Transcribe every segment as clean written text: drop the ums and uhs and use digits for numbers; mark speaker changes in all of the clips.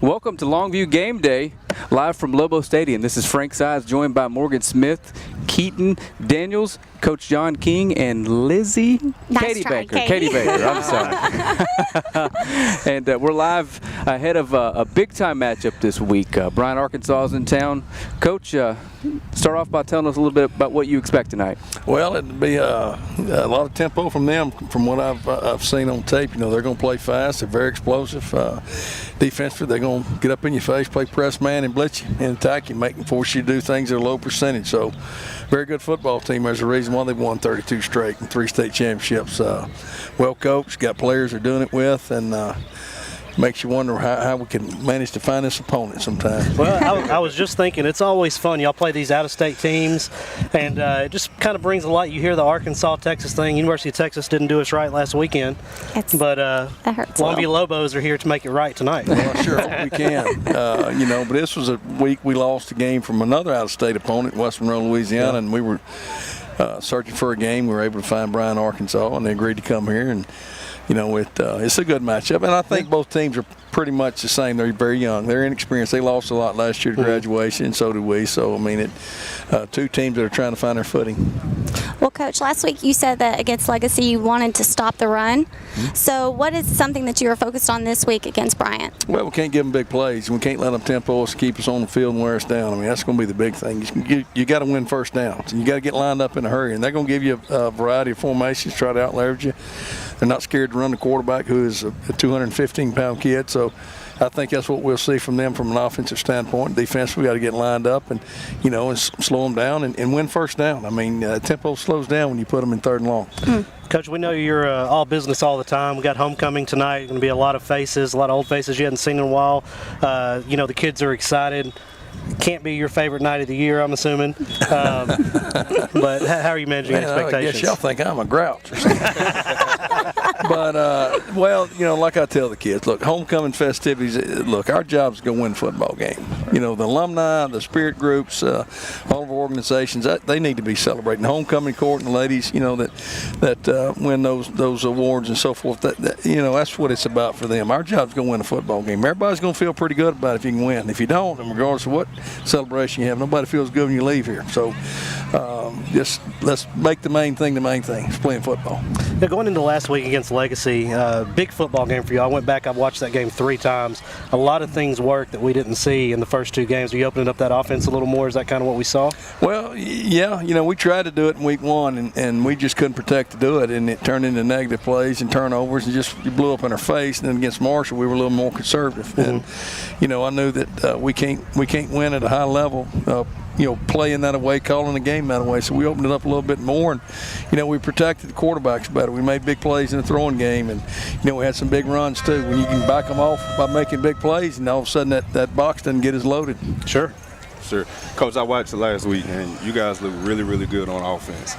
Speaker 1: Welcome to Longview Game Day, live from Lobo Stadium. This is Frank Sides, joined by Morgan Smith, Keaton Daniels, Coach John King, and Lizzie Katie Baker. Katie Baker, I'm sorry. And we're live ahead of a big-time matchup this week. Bryant, Arkansas is in town. Coach, start off by telling us a little bit about what you expect tonight.
Speaker 2: Well, it'll be a lot of tempo from them, from what I've seen on tape. You know, they're going to play fast. They're very explosive. Defensively, they're going to get up in your face, play press man, and blitz you and attack you, force you to do things at a low percentage. So, very good football team. There's a reason why they've won 32 straight and 3 state championships. Well coached, got players they're doing it with, and makes you wonder how we can manage to find this opponent sometimes.
Speaker 3: Well, I was just thinking, it's always fun. Y'all play these out-of-state teams, and it just kind of brings a lot. You hear the Arkansas-Texas thing. University of Texas didn't do us right last weekend, but Longview Lobos are here to make it right tonight.
Speaker 2: Well, sure, we can. You know, but this was a week we lost a game from another out-of-state opponent, Western Monroe, Louisiana, and we were searching for a game. We were able to find Bryant, Arkansas, and they agreed to come here. And you know, it's a good matchup, and I think both teams are pretty much the same. They're very young. They're inexperienced. They lost a lot last year to graduation, and so did we. So, I mean, two teams that are trying to find their footing.
Speaker 4: Well, Coach, last week you said that against Legacy you wanted to stop the run. So what is something that you were focused on this week against Bryant?
Speaker 2: Well, we can't give them big plays. We can't let them tempo us, keep us on the field and wear us down. I mean, that's going to be the big thing. You got to win first downs, and you got to get lined up in a hurry. And they're going to give you a variety of formations, try to out-leverage you. They're not scared to run the quarterback, who is a 215-pound kid. So I think that's what we'll see from them from an offensive standpoint. Defensively, we got to get lined up and, you know, and slow them down and win first down. I mean, tempo slows down when you put them in 3rd and long.
Speaker 3: Coach, we know you're all business all the time. We got homecoming tonight. Going to be a lot of faces, a lot of old faces you hadn't seen in a while. You know, the kids are excited. Can't be your favorite night of the year, I'm assuming. But how are you managing expectations?
Speaker 2: I guess y'all think I'm a grouch or something. But, well, you know, like I tell the kids, look, homecoming festivities, look, our job is to go win a football game. You know, the alumni, the spirit groups, all of our organizations, they need to be celebrating. The homecoming court and the ladies, you know, that win those awards and so forth, you know, that's what it's about for them. Our job is going to win a football game. Everybody's going to feel pretty good about it if you can win. If you don't, and regardless of what celebration you have, nobody feels good when you leave here. So just let's make the main thing it's playing football.
Speaker 3: Now, going into last week against Legacy, big football game for you. I went back, I've watched that game 3 times. A lot of things worked that we didn't see in the first 2 games. Are you opening up that offense a little more? Is that kind of what we saw?
Speaker 2: Well, yeah, you know, we tried to do it in week 1 and we just couldn't protect to do it, and it turned into negative plays and turnovers and just blew up in our face. And then against Marshall, we were a little more conservative. And you know, I knew that we can't win at a high level, you know, playing that away, calling the game that way. So we opened it up a little bit more, and you know, we protected the quarterbacks better. We made big plays in the throwing game, and you know, we had some big runs too. When you can back them off by making big plays, and all of a sudden that box doesn't get as loaded.
Speaker 3: Sure.
Speaker 5: Coach, I watched it last week, and you guys look really, really good on offense.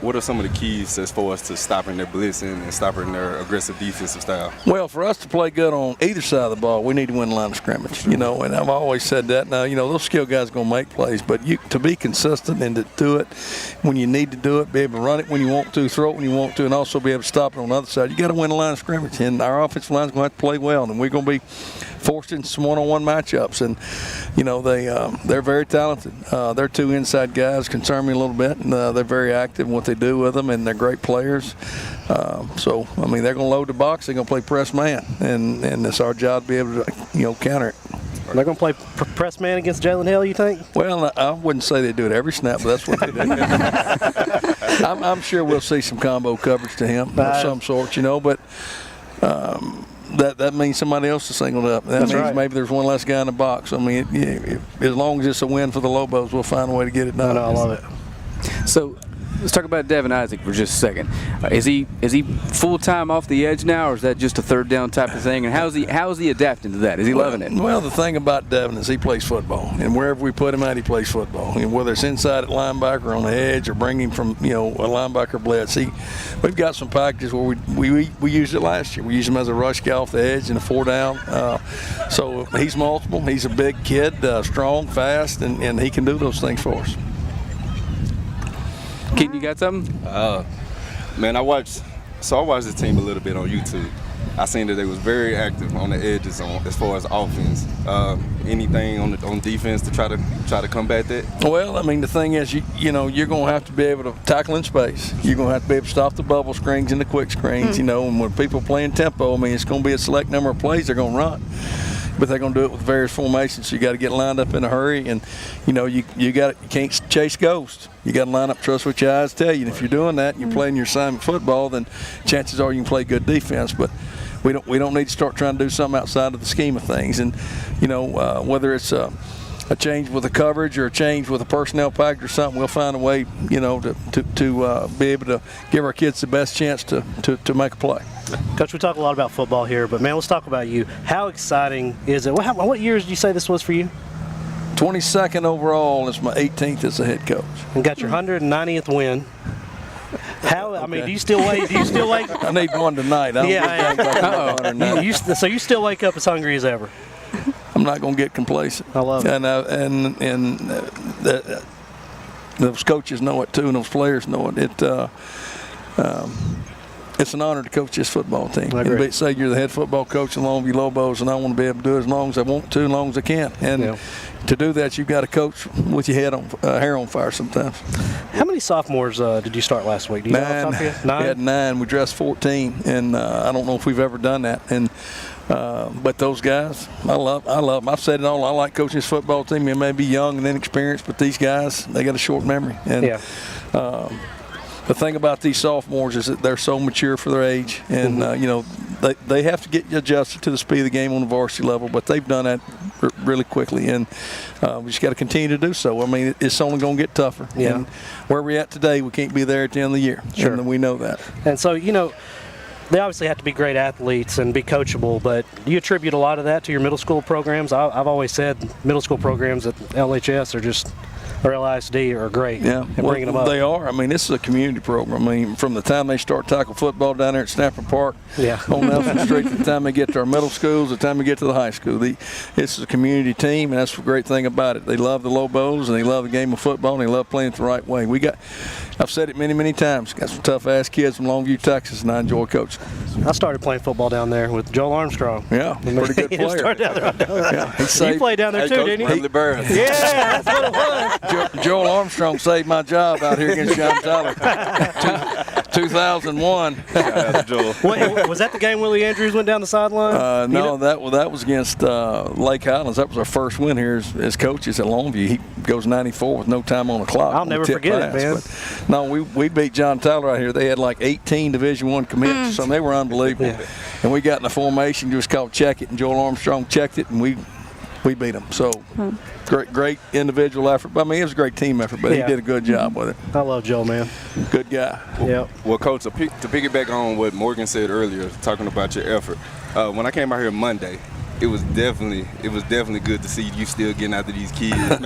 Speaker 5: What are some of the keys as far as to stopping their blitzing and stopping their aggressive defensive style?
Speaker 2: Well, for us to play good on either side of the ball, we need to win the line of scrimmage. You know, and I've always said that. Now, you know, those skill guys are going to make plays, but to be consistent and to do it when you need to do it, be able to run it when you want to, throw it when you want to, and also be able to stop it on the other side, you got to win the line of scrimmage. And our offensive line is going to have to play well, and we're going to be forced into some one-on-one matchups. And you know, they're very talented. Their 2 inside guys concern me a little bit, and they're very active in what they do with them, and they're great players. So I mean, they're going to load the box. They're going to play press man, and it's our job to be able to, you know, counter it.
Speaker 3: They're going to play press man against Jalen Hill, you think?
Speaker 2: Well, I wouldn't say they do it every snap, but that's what they do. I'm sure we'll see some combo coverage to him of some sort, you know, but that means somebody else is singled up. That means maybe there's one less guy in the box. I mean, as long as it's a win for the Lobos, we'll find a way to get it done.
Speaker 3: I love it.
Speaker 1: So let's talk about Devin Isaac for just a second. Is he full-time off the edge now, or is that just a 3rd down type of thing? And how is he adapting to that? Is he loving it?
Speaker 2: Well, the thing about Devin is he plays football, and wherever we put him at, he plays football. And whether it's inside at linebacker on the edge or bring him from, you know, a linebacker blitz, we've got some packages where we used it last year. We used him as a rush guy off the edge and a 4-down. So he's multiple. He's a big kid, strong, fast, and he can do those things for us.
Speaker 1: Keaton, you got something?
Speaker 5: Man, I watched the team a little bit on YouTube, I seen that they was very active on the edges as far as offense. Anything on defense to try to combat that?
Speaker 2: Well, I mean, the thing is, you know, you're going to have to be able to tackle in space. You're going to have to be able to stop the bubble screens and the quick screens, you know, and when people playing tempo, I mean, it's going to be a select number of plays they're going to run. But they're going to do it with various formations, so you got to get lined up in a hurry, and you know you can't chase ghosts. You got to line up, trust what your eyes tell you. And if you're doing that, and you're playing your assignment football, then chances are you can play good defense. But we don't need to start trying to do something outside of the scheme of things. And you know whether it's a change with a coverage or a change with a personnel package or something, we'll find a way, you know, to be able to give our kids the best chance to make a play.
Speaker 3: Coach, we talk a lot about football here, but man, let's talk about you. How exciting is it? What years did you say this was for you?
Speaker 2: 22nd overall. It's my 18th as a head coach.
Speaker 3: And got your 190th win. How? I mean, do you still wake?
Speaker 2: I need one tonight.
Speaker 3: So you still wake up as hungry as ever.
Speaker 2: I'm not going to get complacent.
Speaker 3: I love it.
Speaker 2: And those coaches know it too, and those players know it. It's an honor to coach this football team. And say you're the head football coach in Longview Lobos, and I want to be able to do it as long as I want to, as long as I can. And to do that, you've got to coach with your head on hair on fire sometimes.
Speaker 3: How many sophomores did you start last week? Do you know off the top of your head? 9?
Speaker 2: We had 9. We dressed 14, and I don't know if we've ever done that. And but those guys, I love them. I've said it all. I like coaching this football team. They may be young and inexperienced, but these guys, they got a short memory. And the thing about these sophomores is that they're so mature for their age, and you know, they have to get adjusted to the speed of the game on the varsity level, but they've done that really quickly, and we just got to continue to do so. I mean, it's only going to get tougher.
Speaker 3: Yeah.
Speaker 2: And where we're at today, we can't be there at the end of the year.
Speaker 3: Sure.
Speaker 2: And we know that.
Speaker 3: And so, you know, they obviously have to be great athletes and be coachable, but do you attribute a lot of that to your middle school programs? I've always said middle school programs at LHS are just, or LISD, are great.
Speaker 2: Yeah,
Speaker 3: bringing them up.
Speaker 2: They are. I mean, this is a community program. I mean, from the time they start tackle football down there at Stafford Park, on Nelson Street, to the time they get to our middle schools, the time they get to the high school, this is a community team, and that's the great thing about it. They love the Lobos, and they love the game of football, and they love playing it the right way. I've said it many, many times, got some tough-ass kids from Longview, Texas, and I enjoy coaching.
Speaker 3: I started playing football down there with Joel Armstrong.
Speaker 2: Yeah, pretty good player.
Speaker 3: You played down there too, didn't you? Yeah, that's what it was.
Speaker 2: Joel Armstrong saved my job out here against John Tyler. 2001.
Speaker 3: Wait, was that the game Willie Andrews went down the sideline?
Speaker 2: No, that was against Lake Highlands. That was our first win here as coaches at Longview. He goes 94 with no time on the clock.
Speaker 3: I'll never forget it, man.
Speaker 2: But no, we beat John Tyler out here. They had like 18 Division I commits, so they were unbelievable. Yeah. And we got in a formation just called check it, and Joel Armstrong checked it, and we beat them. So great individual effort. I mean, it was a great team effort, but he did a good job with it.
Speaker 3: I love Joel, man.
Speaker 2: Good guy.
Speaker 5: Well, Coach, to piggyback on what Morgan said earlier, talking about your effort, when I came out here Monday, it was definitely good to see you still getting after these kids,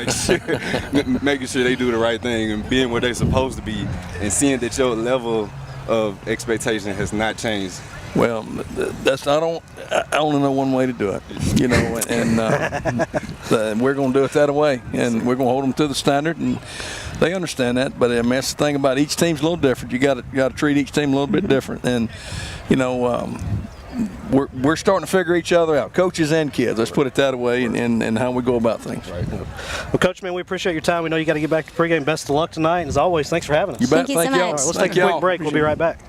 Speaker 5: making sure they do the right thing and being where they're supposed to be, and seeing that your level of expectation has not changed.
Speaker 2: Well, I only know one way to do it, you know, and we're going to do it that way, and we're going to hold them to the standard, and they understand that. But I mean, that's the thing about each team's a little different. You got to treat each team a little bit different, and you know, we're starting to figure each other out, coaches and kids. Let's put it that way, and how we go about things.
Speaker 5: Right.
Speaker 3: Well, Coach, man, we appreciate your time. We know you got to get back to pregame. Best of luck tonight, and as always, thanks for having us.
Speaker 2: You bet.
Speaker 4: Thank you so much.
Speaker 3: All right, let's take a quick break. We'll be right back.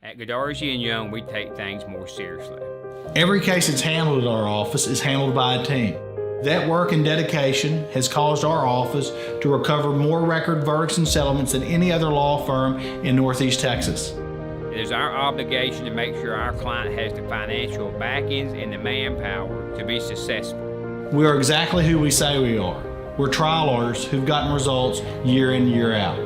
Speaker 6: At Godarzi and Young, we take things more seriously.
Speaker 7: Every case that's handled at our office is handled by a team. That work and dedication has caused our office to recover more record verdicts and settlements than any other law firm in Northeast Texas.
Speaker 6: It is our obligation to make sure our client has the financial backings and the manpower to be successful.
Speaker 7: We are exactly who we say we are. We're trial lawyers who've gotten results year in, year out.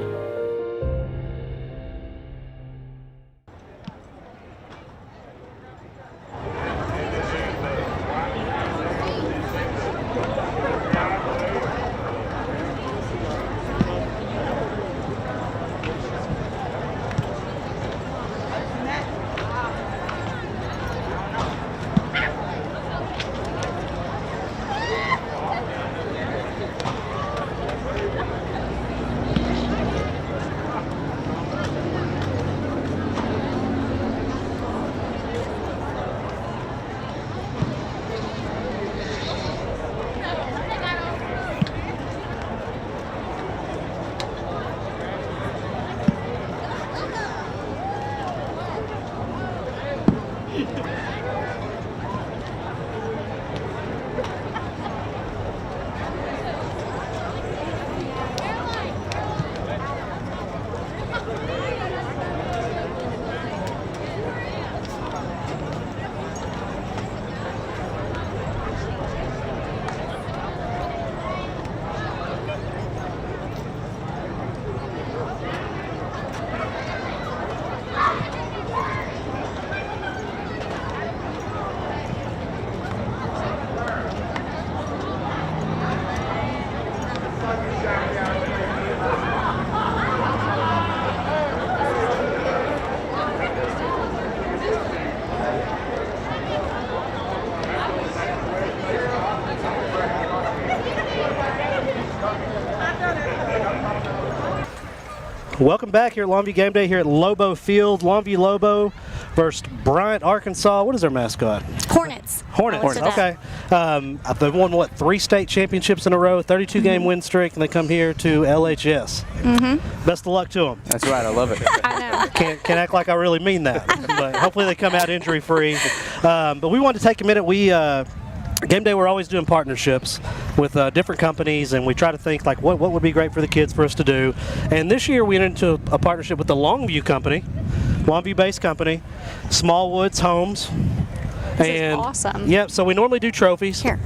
Speaker 3: Welcome back here at Longview Game Day here at Lobo Field. Longview Lobo versus Bryant, Arkansas. What is their mascot?
Speaker 4: Hornets.
Speaker 3: Hornets. Okay. They've won, what, 3 state championships in a row, 32-game win streak, and they come here to LHS. Best of luck to them.
Speaker 1: That's right. I love it.
Speaker 4: I know.
Speaker 3: Can't act like I really mean that. But hopefully they come out injury-free. But we wanted to take a minute. Game Day, we're always doing partnerships with different companies, and we try to think like what would be great for the kids for us to do. And this year we entered into a partnership with the Longview company, Longview-based company, Smallwoods Homes.
Speaker 8: This is awesome.
Speaker 3: Yep. So we normally do trophies.
Speaker 4: Here.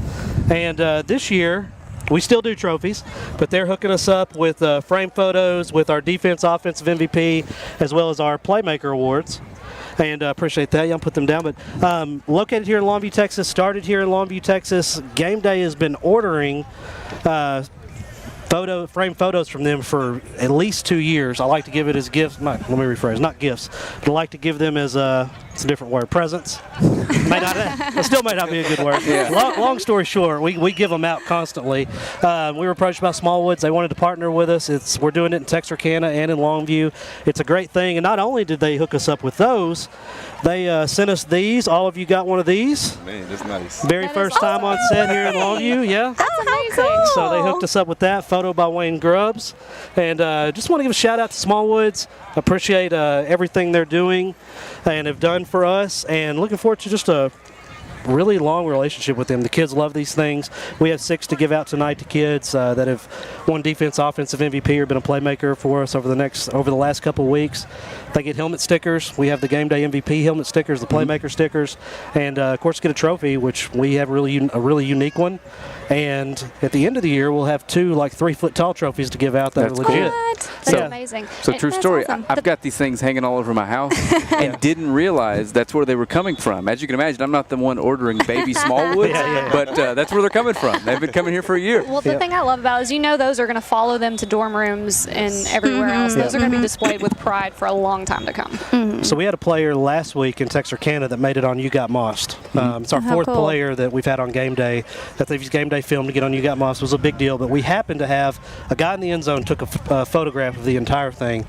Speaker 3: And this year we still do trophies, but they're hooking us up with frame photos with our defense, offensive MVP, as well as our Playmaker Awards. And appreciate that. Y'all put them down. But located here in Longview, Texas, started here in Longview, Texas. Game Day has been ordering frame photos from them for at least 2 years. I like to give it as gifts. Let me rephrase, not gifts, but I like to give them as it's a different word, presents. It still may not be a good word. Yeah. Long story short, we give them out constantly. We were approached by Smallwoods. They wanted to partner with us. We're doing it in Texarkana and in Longview. It's a great thing. And not only did they hook us up with those, they sent us these. All of you got one of these.
Speaker 5: Man, that's nice.
Speaker 3: Very first time on set here in Longview. Yeah.
Speaker 4: That's amazing.
Speaker 3: So they hooked us up with that photo by Wayne Grubbs. And just want to give a shout out to Smallwoods. Appreciate everything they're doing and have done for us, and looking forward to just a really long relationship with them. The kids love these things. We have 6 to give out tonight to kids that have won defense, offensive MVP, or been a playmaker for us over the last couple of weeks. They get helmet stickers. We have the Game Day MVP helmet stickers, the playmaker stickers, and of course get a trophy, which we have a really unique one. And at the end of the year, we'll have 2 like 3-foot tall trophies to give out that
Speaker 1: That's
Speaker 3: are legit.
Speaker 4: What?
Speaker 8: That's amazing.
Speaker 1: So true
Speaker 4: That's
Speaker 1: story.
Speaker 4: awesome.
Speaker 1: I've got these things hanging all over my house and didn't realize that's where they were coming from. As you can imagine, I'm not the one ordering baby Smallwoods, but that's where they're coming from. They've been coming here for a year.
Speaker 8: Well, the thing I love about it is those are going to follow them to dorm rooms and everywhere else. Those are going to be displayed with pride for a long time to come.
Speaker 3: So we had a player last week in Texarkana that made it on You Got Mossed. It's our 4th
Speaker 4: cool.
Speaker 3: player that we've had on Game Day. That they've used Game Day film to get on You Got Mossed was a big deal. But we happened to have a guy in the end zone took a photograph of the entire thing.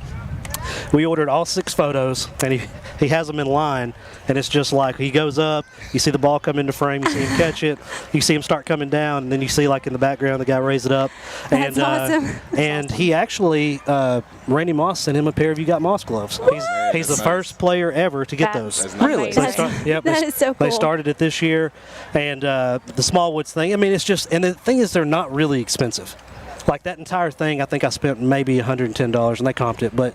Speaker 3: We ordered all 6 photos, and he has them in line, and it's just like he goes up, you see the ball come into frame, you see him catch it, you see him start coming down, and then you see like in the background the guy raise it up.
Speaker 4: That's awesome.
Speaker 3: And he actually, Randy Moss sent him a pair of You Got Moss gloves. He's the first player ever to get those.
Speaker 8: That's
Speaker 4: Really?
Speaker 8: amazing.
Speaker 4: That is so cool.
Speaker 3: They started it this year, and the Smallwoods thing, I mean, it's just, and the thing is they're not really expensive. Like that entire thing, I think I spent maybe $110, and they comped it, but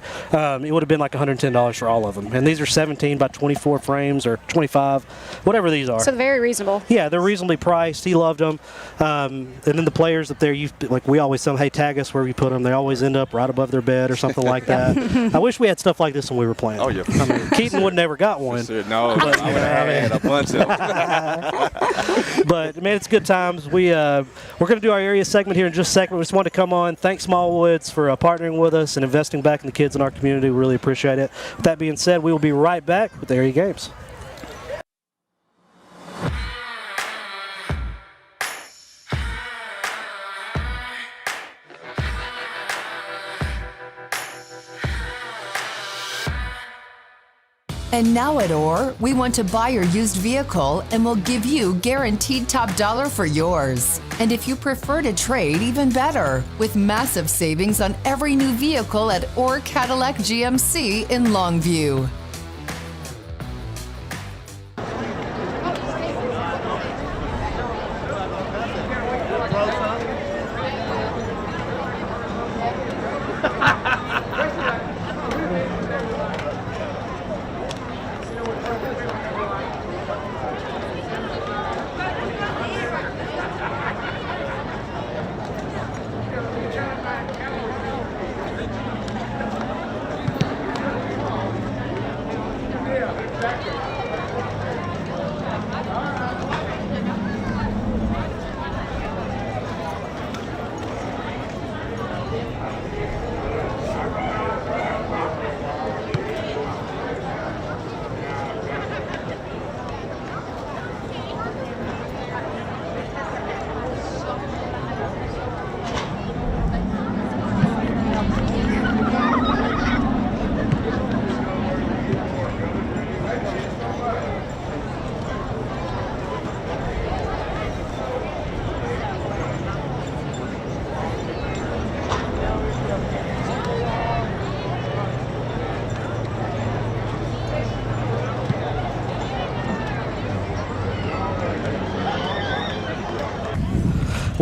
Speaker 3: it would have been like $110 for all of them. And these are 17 by 24 frames or 25, whatever these are.
Speaker 8: So very reasonable.
Speaker 3: Yeah, they're reasonably priced. He loved them. And then the players up there, like we always say, hey, tag us where you put them. They always end up right above their bed or something like that. I wish we had stuff like this when we were playing.
Speaker 5: Oh, yeah.
Speaker 3: I mean, Keaton would never got one.
Speaker 5: No, I would have had a bunch of them.
Speaker 3: But man, it's good times. We're going to do our area segment here in just a second. We just want to come on. Thanks Smallwoods for partnering with us and investing back in the kids in our community. We really appreciate it. With that being said, we will be right back with the area games.
Speaker 9: And now at OR, we want to buy your used vehicle and we'll give you guaranteed top dollar for yours. And if you prefer to trade, even better, with massive savings on every new vehicle at OR Cadillac GMC in Longview.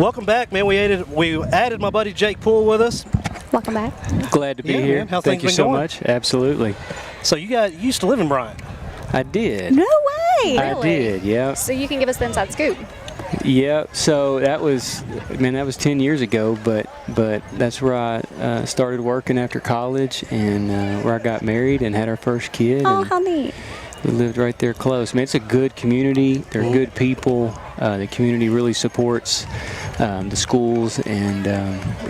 Speaker 3: Welcome back, man. We added my buddy Jake Poole with us.
Speaker 4: Welcome back.
Speaker 1: Glad to be
Speaker 3: Yeah,
Speaker 1: here.
Speaker 3: man. How
Speaker 1: Thank
Speaker 3: things
Speaker 1: you
Speaker 3: been
Speaker 1: so
Speaker 3: going?
Speaker 1: much. Absolutely.
Speaker 3: So you used to live in Bryant.
Speaker 1: I did.
Speaker 4: No way.
Speaker 1: I did, yeah.
Speaker 8: So you can give us the inside scoop.
Speaker 1: Yeah, so that was 10 years ago, but that's where I started working after college, and where I got married and had our first kid.
Speaker 4: Oh,
Speaker 1: and
Speaker 4: how neat.
Speaker 1: we lived right there close. Man, it's a good community. They're good people. The community really supports the schools, and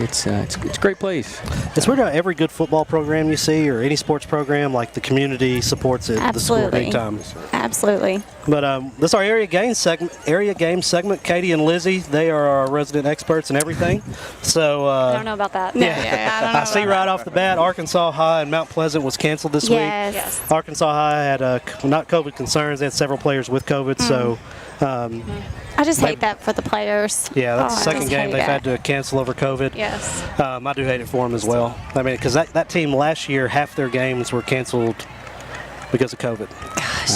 Speaker 1: it's a great place.
Speaker 3: It's weird how every good football program you see, or any sports program, like the community supports it.
Speaker 4: Absolutely.
Speaker 3: The school big time.
Speaker 4: Absolutely.
Speaker 3: But this is our area game segment. Katie and Lizzie, they are our resident experts in everything. So
Speaker 8: I don't know about that.
Speaker 4: Yeah, I don't know
Speaker 3: I see
Speaker 4: about
Speaker 3: right off the bat, Arkansas High and Mount Pleasant was canceled this
Speaker 4: Yes.
Speaker 8: Yes.
Speaker 3: week. Arkansas High had not COVID concerns. They had several players with COVID, so
Speaker 4: I just hate that for the players.
Speaker 3: yeah, that's
Speaker 4: Oh,
Speaker 3: the
Speaker 4: I
Speaker 3: second
Speaker 4: just
Speaker 3: game
Speaker 4: hate
Speaker 3: they've
Speaker 4: it.
Speaker 3: had to cancel over COVID.
Speaker 8: Yes.
Speaker 3: I do hate it for them as well. I mean, because that team last year, half their games were canceled because of COVID.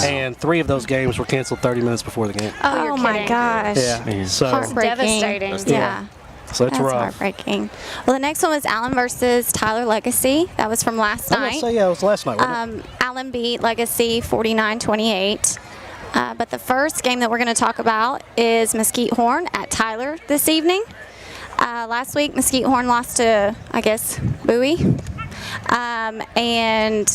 Speaker 3: And 3 of those games were canceled 30 minutes before the game.
Speaker 8: Oh, you're
Speaker 4: my
Speaker 8: kidding.
Speaker 4: gosh.
Speaker 3: Yeah.
Speaker 1: Man.
Speaker 3: So,
Speaker 4: Heartbreaking.
Speaker 8: Devastating.
Speaker 4: Yeah.
Speaker 3: so it's
Speaker 4: That's
Speaker 3: rough.
Speaker 4: heartbreaking. Well, the next one was Allen versus Tyler Legacy. That was from last
Speaker 3: I'm going to
Speaker 4: night.
Speaker 3: say, yeah, it was last night, wasn't it?
Speaker 4: Allen beat Legacy 49-28. But the first game that we're going to talk about is Mesquite Horn at Tyler this evening. Last week, Mesquite Horn lost to, I guess, Bowie. And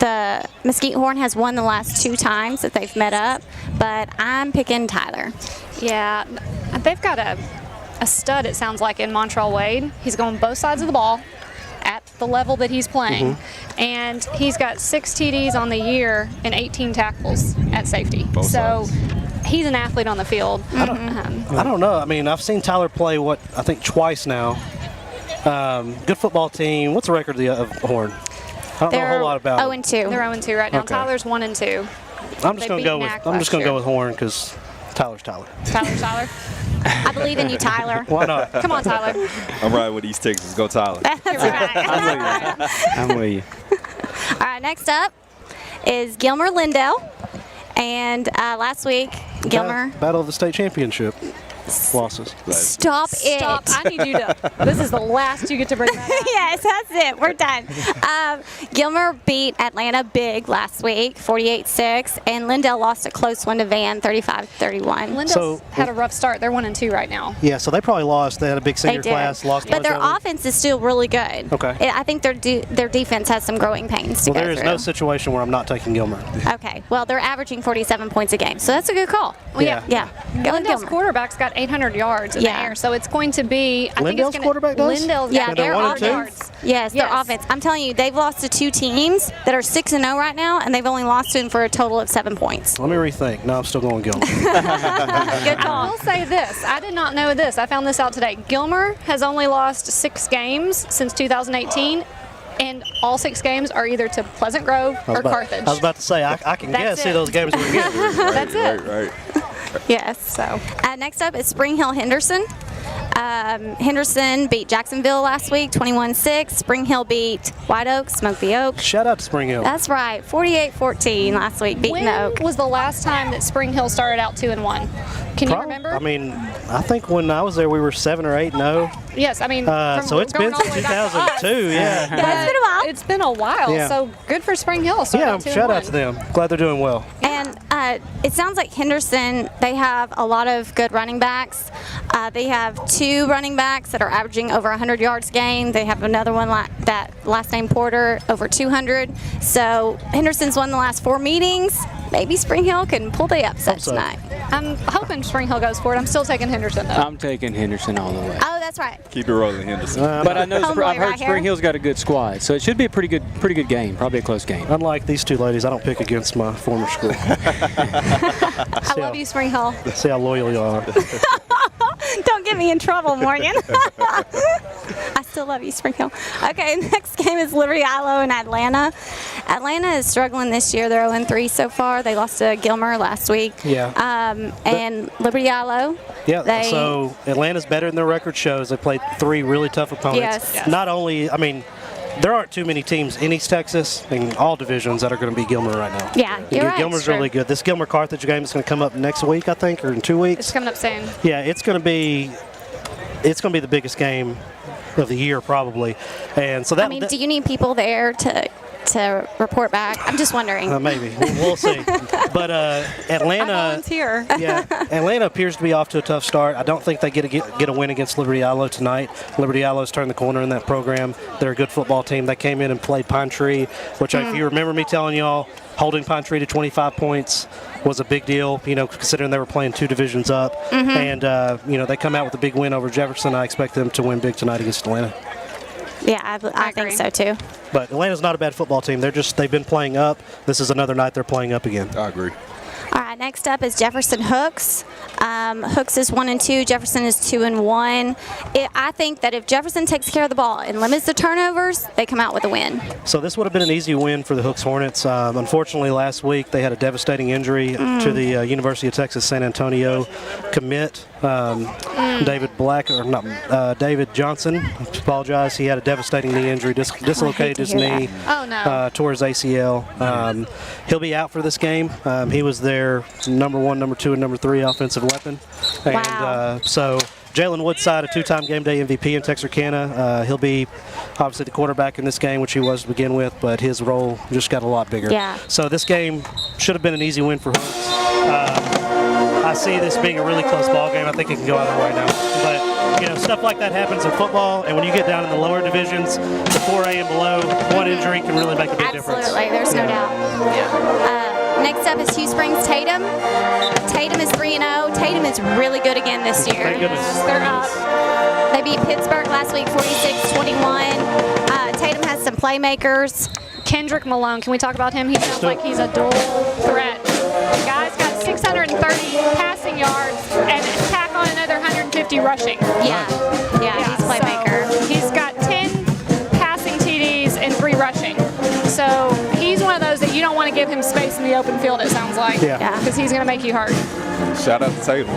Speaker 4: the Mesquite Horn has won the last 2 times that they've met up, but I'm picking Tyler.
Speaker 8: Yeah. They've got a stud, it sounds like, in Montreal Wade. He's going both sides of the ball at the level that he's playing. And he's got 6 TDs on the year and 18 tackles at safety.
Speaker 5: Both
Speaker 8: so
Speaker 5: sides.
Speaker 8: he's an athlete on the field.
Speaker 3: I don't know. I mean, I've seen Tyler play, I think twice now. Good football team. What's the record of Horn? I don't know a whole lot about it.
Speaker 4: 0-2.
Speaker 8: They're 0-2 right now.
Speaker 3: Okay.
Speaker 8: Tyler's 1-2.
Speaker 3: I'm just
Speaker 8: they
Speaker 3: going to
Speaker 8: beat
Speaker 3: go with
Speaker 8: NAC
Speaker 3: I'm just
Speaker 8: last
Speaker 3: going to go
Speaker 8: year.
Speaker 3: with Horn because Tyler's Tyler.
Speaker 8: Tyler.
Speaker 4: I believe in you, Tyler.
Speaker 3: Why not?
Speaker 8: Come on, Tyler.
Speaker 5: I'm riding with East Texas. Go Tyler.
Speaker 4: That's right.
Speaker 1: I'm with you.
Speaker 4: All right, next up is Gilmer Lindell. And last week, Gilmer.
Speaker 3: Battle of the state championship losses.
Speaker 4: Stop it.
Speaker 8: Stop. I need you to. This is the last you get to bring that up.
Speaker 4: Yes, that's it. We're done. Gilmer beat Atlanta big last week, 48-6, and Lindell lost a close one to Van, 35-31.
Speaker 8: Lindell's
Speaker 3: So-
Speaker 8: had a rough start. They're 1-2 right now.
Speaker 3: Yeah, so they probably lost. They had a big
Speaker 4: They
Speaker 3: senior
Speaker 4: did.
Speaker 3: class. Lost a
Speaker 4: But
Speaker 3: bunch
Speaker 4: their
Speaker 3: of them.
Speaker 4: offense is still really good.
Speaker 3: Okay.
Speaker 4: I think their defense has some growing pains to
Speaker 3: Well,
Speaker 4: go
Speaker 3: there is
Speaker 4: through.
Speaker 3: no situation where I'm not taking Gilmer.
Speaker 4: Okay. Well, they're averaging 47 points a game, so that's a good call.
Speaker 8: Well, yeah.
Speaker 4: Yeah. Go with
Speaker 8: Lindell's
Speaker 4: Gilmer.
Speaker 8: quarterback's got 800 yards in
Speaker 4: Yeah.
Speaker 8: the air, so it's going to be. I think
Speaker 3: Lindell's
Speaker 8: it's gonna,
Speaker 3: quarterback does?
Speaker 8: Lindell's
Speaker 4: Yeah,
Speaker 8: got
Speaker 3: they're
Speaker 4: their
Speaker 3: 1 and 2?
Speaker 8: yards.
Speaker 4: Yes, their
Speaker 8: Yes.
Speaker 4: offense. I'm telling you, they've lost to 2 teams that are 6-0 right now, and they've only lost to them for a total of 7 points.
Speaker 3: Let me rethink. No, I'm still going Gilmer.
Speaker 4: Good
Speaker 8: I
Speaker 4: call.
Speaker 8: will say this. I did not know this. I found this out today. Gilmer has only lost 6 games since 2018, and all 6 games are either to Pleasant Grove or Carthage.
Speaker 3: I was about to say, I can
Speaker 8: That's
Speaker 3: guess
Speaker 8: it.
Speaker 3: who those games were against.
Speaker 8: That's it.
Speaker 5: Right.
Speaker 4: Yes.
Speaker 8: So
Speaker 4: Next up is Spring Hill Henderson. Henderson beat Jacksonville last week, 21-6. Spring Hill beat White Oak, Smoke the Oak.
Speaker 3: Shout out to Spring Hill.
Speaker 4: That's right, 48-14 last week, beating
Speaker 8: when
Speaker 4: the Oak.
Speaker 8: was the last time that Spring Hill started out 2-1? Can you
Speaker 3: Prob-
Speaker 8: remember?
Speaker 3: I mean, I think when I was there, we were 7 or 8-0.
Speaker 8: yes. I mean, from
Speaker 3: So it's
Speaker 8: going
Speaker 3: been
Speaker 8: all the
Speaker 3: since
Speaker 8: way back to us.
Speaker 3: 2002. Yeah.
Speaker 4: Yeah, it's been a while.
Speaker 8: It's been a while.
Speaker 3: Yeah.
Speaker 8: So good for Spring Hill. starting
Speaker 3: Yeah,
Speaker 8: out 2-1.
Speaker 3: shout out to them. Glad they're doing well.
Speaker 4: And it sounds like Henderson, they have a lot of good running backs. They have 2 running backs that are averaging over 100 yards a game. They have another one that last name Porter, over 200. So Henderson's won the last 4 meetings. Maybe Spring Hill can pull the upset
Speaker 3: Hope so.
Speaker 4: tonight.
Speaker 8: I'm hoping Spring Hill goes for it. I'm still taking Henderson though.
Speaker 1: I'm taking Henderson all the way.
Speaker 4: Oh, that's right.
Speaker 5: Keep it rolling, Henderson.
Speaker 1: But I know
Speaker 4: Homeboy
Speaker 1: I've heard
Speaker 4: right here.
Speaker 1: Spring Hill's got a good squad, so it should be a pretty good game. Probably a close game.
Speaker 3: Unlike these 2 ladies, I don't pick against my former school.
Speaker 8: I love you, Spring Hill.
Speaker 3: See how loyal you are.
Speaker 4: Don't get me in trouble, Morgan. I still love you, Spring Hill. Okay, next game is Liberty Ilo in Atlanta. Atlanta is struggling this year. They're 0-3 so far. They lost to Gilmer last week.
Speaker 3: Yeah.
Speaker 4: And Liberty Ilo.
Speaker 3: Yeah,
Speaker 4: They-
Speaker 3: so Atlanta's better than their record shows. They played 3 really tough opponents.
Speaker 4: Yes. Yes.
Speaker 3: Not only, I mean, there aren't too many teams in East Texas in all divisions that are going to beat Gilmer right now.
Speaker 4: Yeah, you're right.
Speaker 3: Gilmer's
Speaker 8: True.
Speaker 3: really good. This Gilmer-Carthage game is going to come up next week, I think, or in 2 weeks.
Speaker 8: It's coming up soon.
Speaker 3: Yeah, it's going to be it's going to be the biggest game of the year probably. And so that.
Speaker 4: I mean, do you need people there to report back? I'm just wondering.
Speaker 3: Maybe we'll see. But Atlanta,
Speaker 8: I volunteer.
Speaker 3: yeah, Atlanta appears to be off to a tough start. I don't think they get a win against Liberty Ilo tonight. Liberty Ilo's turned the corner in that program. They're a good football team. They came in and played Pine Tree, which if you remember me telling y'all, holding Pine Tree to 25 points was a big deal, considering they were playing 2 divisions up. And, they come out with a big win over Jefferson. I expect them to win big tonight against Atlanta.
Speaker 4: Yeah, I think so too.
Speaker 3: But Atlanta's not a bad football team. They've been playing up. This is another night they're playing up again.
Speaker 5: I agree.
Speaker 4: All right, next up is Jefferson Hooks. Hooks is 1-2. Jefferson is 2-1. I think that if Jefferson takes care of the ball and limits the turnovers, they come out with a win.
Speaker 3: So this would have been an easy win for the Hooks Hornets. Unfortunately, last week they had a devastating injury to the University of Texas San Antonio commit. David Johnson. I apologize. He had a devastating knee injury. Dislocated his knee. Tore his ACL. He'll be out for this game. He was their number 1, number 2, and number 3 offensive weapon. And so Jalen Woodside, a 2-time game day MVP in Texarkana. He'll be obviously the quarterback in this game, which he was to begin with, but his role just got a lot bigger.
Speaker 4: Yeah.
Speaker 3: So this game should have been an easy win for Hooks. I see this being a really close ball game. I think it can go either way now. But, stuff like that happens in football, and when you get down in the lower divisions, the 4A and below, one injury can really make a big difference.
Speaker 4: Absolutely, there's no doubt. Next up is Hugh Springs Tatum. Tatum is 3-0. Tatum is really good again this year.
Speaker 3: Thank goodness.
Speaker 4: They're up. They beat Pittsburgh last week 46-21. Tatum has some playmakers.
Speaker 8: Kendrick Malone, can we talk about him? He sounds like he's a dual threat. The guy's got 630 passing yards and tack on another 150 rushing.
Speaker 4: Yeah, he's a playmaker.
Speaker 8: So he's got 10 passing TDs and 3 rushing. So he's one of those that you don't want to give him space in the open field, it sounds like.
Speaker 3: Yeah.
Speaker 8: Because he's going to make you hurt.
Speaker 5: Shout out to Tatum.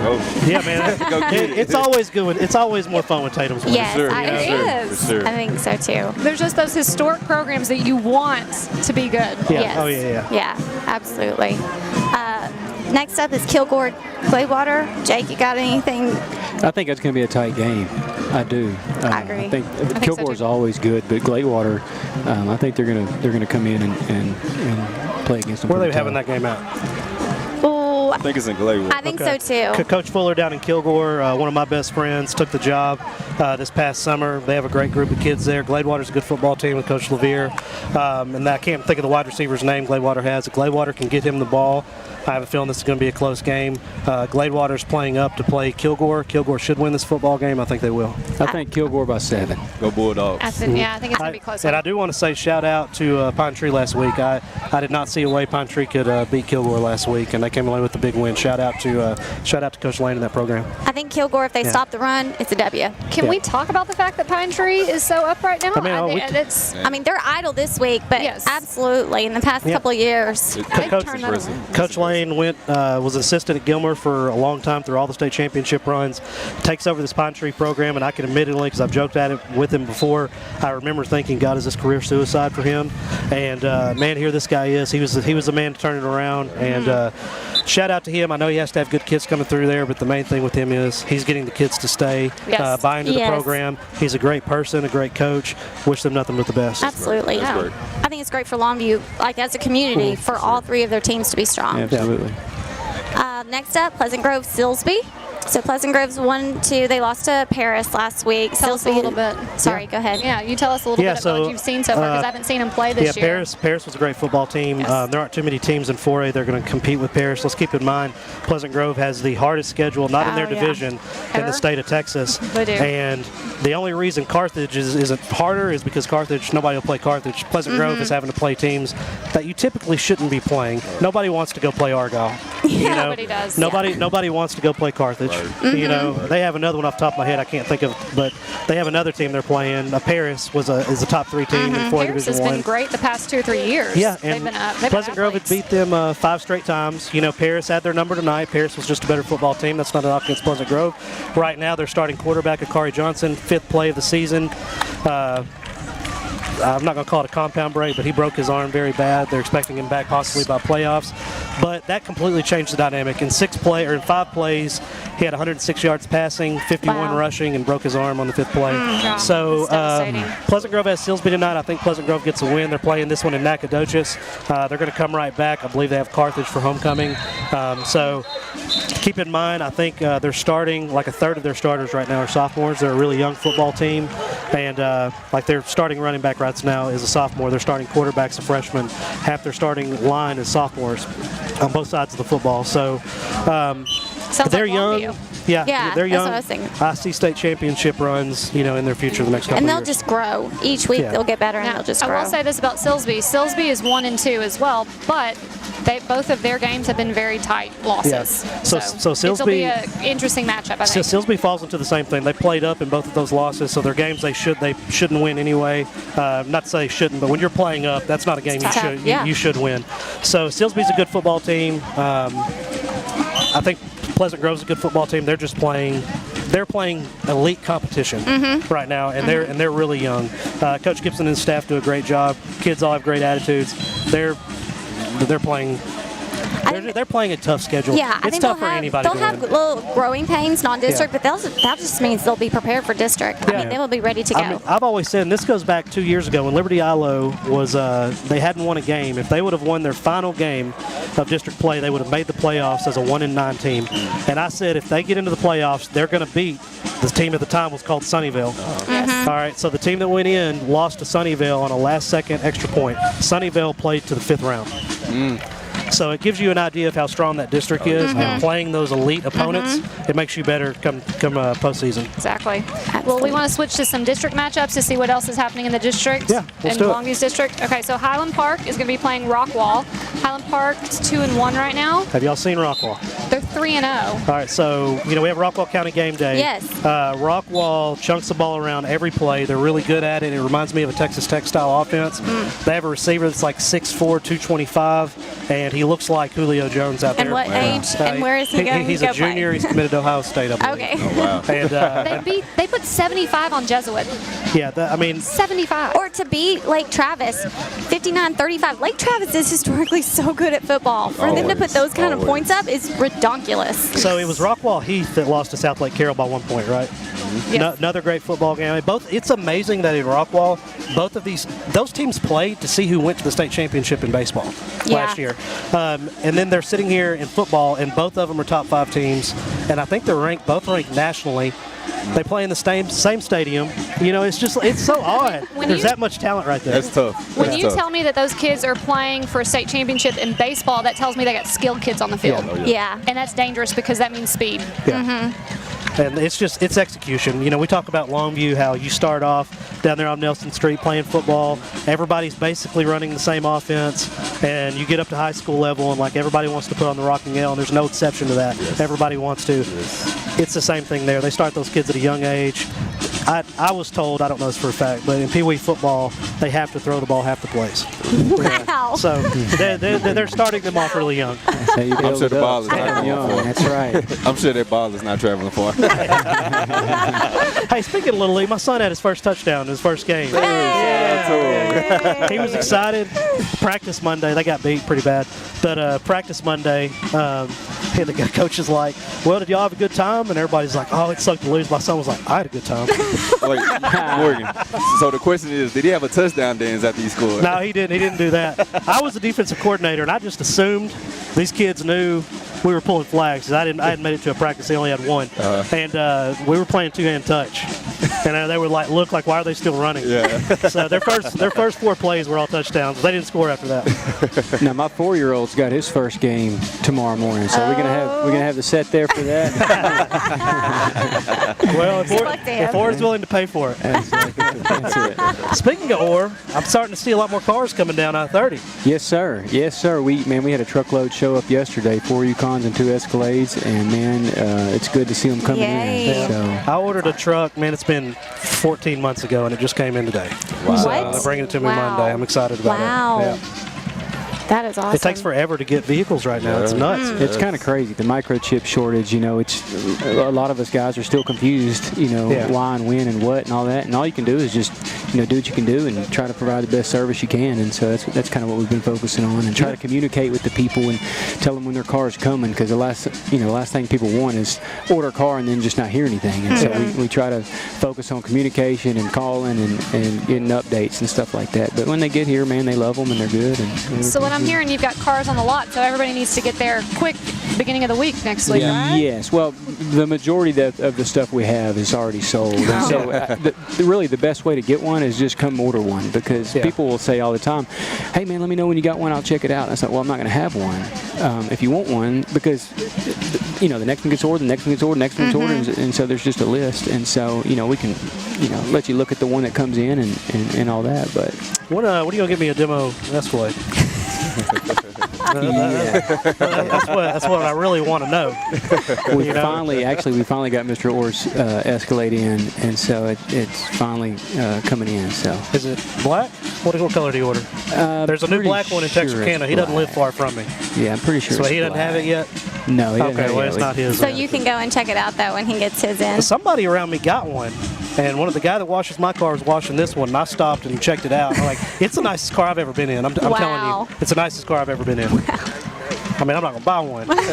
Speaker 3: Yeah, man. It's always good. It's always more fun when Tatum's winning.
Speaker 4: Yes,
Speaker 8: It is.
Speaker 5: Sure.
Speaker 4: I think so too.
Speaker 8: There's just those historic programs that you want to be good.
Speaker 3: Yeah.
Speaker 4: Yes.
Speaker 3: Oh, yeah.
Speaker 4: Yeah, absolutely. Next up is Kilgore Claywater. Jake, you got anything?
Speaker 1: I think it's going to be a tight game. I do.
Speaker 4: I agree.
Speaker 1: I think
Speaker 8: so,
Speaker 1: Kilgore's
Speaker 8: too.
Speaker 1: always good, but Gladewater, I think they're going to come in and play against them.
Speaker 3: Where are they having that game at?
Speaker 4: Oh,
Speaker 5: I think it's in Glaywood.
Speaker 4: I think so too.
Speaker 3: Coach Fuller down in Kilgore, one of my best friends, took the job this past summer. They have a great group of kids there. Gladewater's a good football team with Coach Levere. And I can't think of the wide receiver's name Gladewater has. If Gladewater can get him the ball, I have a feeling this is going to be a close game. Gladewater's playing up to play Kilgore. Kilgore should win this football game. I think they will.
Speaker 1: I think Kilgore by 7.
Speaker 5: Go Bulldogs.
Speaker 8: I think it's going to be close.
Speaker 3: And I do want to say shout out to Pine Tree last week. I did not see a way Pine Tree could beat Kilgore last week, and they came away with a big win. Shout out to Coach Lane in that program.
Speaker 4: I think Kilgore, if they stop the run, it's a W.
Speaker 8: Can we talk about the fact that Pine Tree is so up right now?
Speaker 3: I mean,
Speaker 4: they're idle this week, but absolutely in the past couple of years.
Speaker 3: Coach Lane was an assistant at Gilmer for a long time through all the state championship runs. Takes over this Pine Tree program, and I can admittedly, because I've joked at it with him before, I remember thinking, God, is this career suicide for him? And man, here this guy is. He was the man to turn it around. And shout out to him. I know he has to have good kids coming through there, but the main thing with him is he's getting the kids to stay, buy into the program. He's a great person, a great coach. Wish them nothing but the best.
Speaker 4: Absolutely.
Speaker 5: That's great.
Speaker 4: I think it's great for Longview, like as a community, for all 3 of their teams to be strong.
Speaker 1: Absolutely.
Speaker 4: Next up, Pleasant Grove Silsby. So Pleasant Grove's 1-2. They lost to Paris last week.
Speaker 8: Tell us a little bit.
Speaker 4: Sorry, go ahead.
Speaker 8: Yeah, you tell us a little bit about what you've seen so far, because I haven't seen them play this year.
Speaker 3: Paris was a great football team. There aren't too many teams in 4A that are going to compete with Paris. Let's keep in mind, Pleasant Grove has the hardest schedule, not in their division, in the state of Texas.
Speaker 8: They do.
Speaker 3: And the only reason Carthage isn't harder is because Carthage, nobody will play Carthage. Pleasant Grove is having to play teams that you typically shouldn't be playing. Nobody wants to go play Argyle.
Speaker 8: Nobody does.
Speaker 3: Nobody wants to go play Carthage. They have another one off the top of my head I can't think of, but they have another team they're playing. Paris is a top 3 team in 4A
Speaker 8: Paris
Speaker 3: Division
Speaker 8: has
Speaker 3: 1.
Speaker 8: been great the past 2 or 3 years.
Speaker 3: Yeah,
Speaker 8: they've
Speaker 3: and
Speaker 8: been
Speaker 3: Pleasant Grove had beat them 5 straight times. Paris had their number tonight. Paris was just a better football team. That's not an knock against Pleasant Grove. Right now, they're starting quarterback Akari Johnson, 5th play of the season. I'm not going to call it a compound break, but he broke his arm very bad. They're expecting him back possibly by playoffs. But that completely changed the dynamic. In 5 plays, he had 106 yards passing, 51 rushing, and broke his arm on the 5th play. So Pleasant Grove has Silsbee tonight. I think Pleasant Grove gets a win. They're playing this one in Nacogdoches. They're going to come right back. I believe they have Carthage for homecoming. So keep in mind, I think they're starting, like a third of their starters right now are sophomores. They're a really young football team. And like their starting running back right now is a sophomore. Their starting quarterback's a freshman. Half their starting line is sophomores on both sides of the football. So they're
Speaker 8: like
Speaker 3: young.
Speaker 8: LONGVIEW.
Speaker 4: Yeah,
Speaker 3: they're young.
Speaker 4: that's what I was thinking.
Speaker 3: I see state championship runs, in their future the next couple
Speaker 4: And
Speaker 3: of
Speaker 4: they'll
Speaker 3: years.
Speaker 4: just grow. Each week they'll get better, and they'll just grow.
Speaker 8: I will say this about Silsbee. Silsbee is 1-2 as well, but both of their games have been very tight losses.
Speaker 3: Yeah. So
Speaker 8: it'll be
Speaker 3: Silsbee,
Speaker 8: an interesting matchup, I think.
Speaker 3: Silsbee falls into the same thing. They played up in both of those losses, so their games they shouldn't win anyway. Not to say they shouldn't, but when you're playing up, that's not a game you should win. So Silsbee's a good football team. I think Pleasant Grove's a good football team. They're just playing. They're playing elite competition right now, and they're really young. Coach Gibson and his staff do a great job. Kids all have great attitudes. They're playing. They're playing a tough schedule.
Speaker 4: Yeah,
Speaker 3: it's tough for anybody.
Speaker 4: They'll have little growing pains, non-district, but that just means they'll be prepared for district. I mean, they will be ready to go.
Speaker 3: I've always said, and this goes back 2 years ago when Liberty ILO was, they hadn't won a game. If they would have won their final game of district play, they would have made the playoffs as a 1-9 team. And I said, if they get into the playoffs, they're going to beat the team at the time was called Sunnyvale. All right, so the team that went in lost to Sunnyvale on a last-second extra point. Sunnyvale played to the 5th round. So it gives you an idea of how strong that district is, and playing those elite opponents, it makes you better come postseason.
Speaker 8: Exactly. Well, we want to switch to some district matchups to see what else is happening in the district.
Speaker 3: Yeah, let's do it.
Speaker 8: Longview's district. Okay, so Highland Park is going to be playing Rockwall. Highland Park's 2-1 right now.
Speaker 3: Have y'all seen Rockwall?
Speaker 8: They're 3-0.
Speaker 3: All right, so we have Rockwall County game day.
Speaker 4: Yes.
Speaker 3: Rockwall chunks the ball around every play. They're really good at it. It reminds me of a Texas Tech style offense. They have a receiver that's like 6'4", 225, and he looks like Julio Jones out there.
Speaker 4: And what age and where is he going?
Speaker 3: He's a junior. He's committed to Ohio State, I believe.
Speaker 4: Okay.
Speaker 5: Oh, wow.
Speaker 3: And
Speaker 8: They put 75 on Jesuit.
Speaker 3: yeah, I mean,
Speaker 8: 75.
Speaker 4: Or to beat Lake Travis, 59-35. Lake Travis is historically so good at football. For them to put those kind of points up is ridiculous.
Speaker 3: so it was Rockwall Heath that lost to South Lake Carroll by 1 point, right?
Speaker 8: Yes.
Speaker 3: Another great football game. I mean, it's amazing that in Rockwall, both of those teams played to see who went to the state championship in baseball last year. And then they're sitting here in football, and both of them are top 5 teams. And I think they're both ranked nationally. They play in the same stadium. It's so odd. There's that much talent right there.
Speaker 5: That's tough.
Speaker 8: When you tell me that those kids are playing for a state championship in baseball, that tells me they got skilled kids on the field.
Speaker 4: Yeah.
Speaker 8: And that's dangerous because that means speed.
Speaker 3: Yeah. And it's execution. We talk about Longview, how you start off down there on Nelson Street playing football. Everybody's basically running the same offense, and you get up to high school level, and like everybody wants to put on the rocking L, and there's no exception to that. Yes. Everybody wants to. Yes. It's the same thing there. They start those kids at a young age. I was told, I don't know this for a fact, but in Pee Wee football, they have to throw the ball half the plays.
Speaker 4: Wow.
Speaker 3: So they're starting them off really young.
Speaker 5: I'm sure the ball is not traveling far.
Speaker 1: That's right.
Speaker 5: I'm sure that ball is not traveling far.
Speaker 3: Hey, speaking of Little League, my son had his first touchdown in his first game. He was excited. Practice Monday. They got beat pretty bad. But practice Monday, and the coach is like, well, did y'all have a good time? And everybody's like, oh, it sucked to lose. My son was like, I had a good time.
Speaker 5: Wait, Morgan. So the question is, did he have a touchdown dance after he scored?
Speaker 3: No, he didn't. He didn't do that. I was the defensive coordinator, and I just assumed these kids knew we were pulling flags. I hadn't made it to a practice. They only had one. And we were playing two-hand touch. And they would look like, why are they still running? Yeah. So their first 4 plays were all touchdowns. They didn't score after that.
Speaker 1: Now my 4-year-old's got his first game tomorrow morning, so we're gonna have the set there for that.
Speaker 3: Well, if Orr's willing to pay for it.
Speaker 1: That's it.
Speaker 3: Speaking of Orr, I'm starting to see a lot more cars coming down I-30.
Speaker 1: Yes, sir. Yes, sir. We had a truckload show up yesterday, 4 Yukons and 2 Escalades, and man, it's good to see them coming in. So.
Speaker 3: I ordered a truck. Man, it's been 14 months ago, and it just came in today.
Speaker 4: Wow.
Speaker 3: So they're bringing it to me Monday. I'm excited about it.
Speaker 4: Wow. That is awesome.
Speaker 3: It takes forever to get vehicles right now. It's nuts.
Speaker 1: It's kind of crazy. The microchip shortage, it's a lot of us guys are still confused, why and when and what and all that. And all you can do is just
Speaker 10: do what you can do and try to provide the best service you can. And so that's kind of what we've been focusing on, and try to communicate with the people and tell them when their car is coming, because the last thing people want is order a car and then just not hear anything. And so we try to focus on communication and calling and getting updates and stuff like that. But when they get here, man, they love them and they're good. And
Speaker 8: So what I'm hearing, you've got cars on the lot, so everybody needs to get there quick beginning of the week next week, right?
Speaker 10: Yes. Well, the majority of the stuff we have is already sold. And so really the best way to get one is just come order one, because people will say all the time, hey, man, let me know when you got one. I'll check it out. And I said, well, I'm not going to have one if you want one, because, the next one gets ordered, the next one gets ordered, the next one gets ordered, and so there's just a list. And so, we can, let you look at the one that comes in and all that. But
Speaker 3: what are you going to give me a demo Escalade? That's what I really want to know.
Speaker 10: We finally got Mr. Orr's Escalade in, and so it's finally coming in. So
Speaker 3: is it black? What color do you order? There's a new black one in Texarkana. He doesn't live far from me.
Speaker 10: Yeah, I'm pretty sure.
Speaker 3: So he doesn't have it yet.
Speaker 10: No, he doesn't have it yet.
Speaker 3: It's not his.
Speaker 4: So you can go and check it out though when he gets his in.
Speaker 3: Somebody around me got one. And the guy that washes my car was washing this one, and I stopped and checked it out. I'm like, it's the nicest car I've ever been in. I'm telling you, it's the nicest car I've ever been in. Wow. I mean, I'm not gonna buy one, but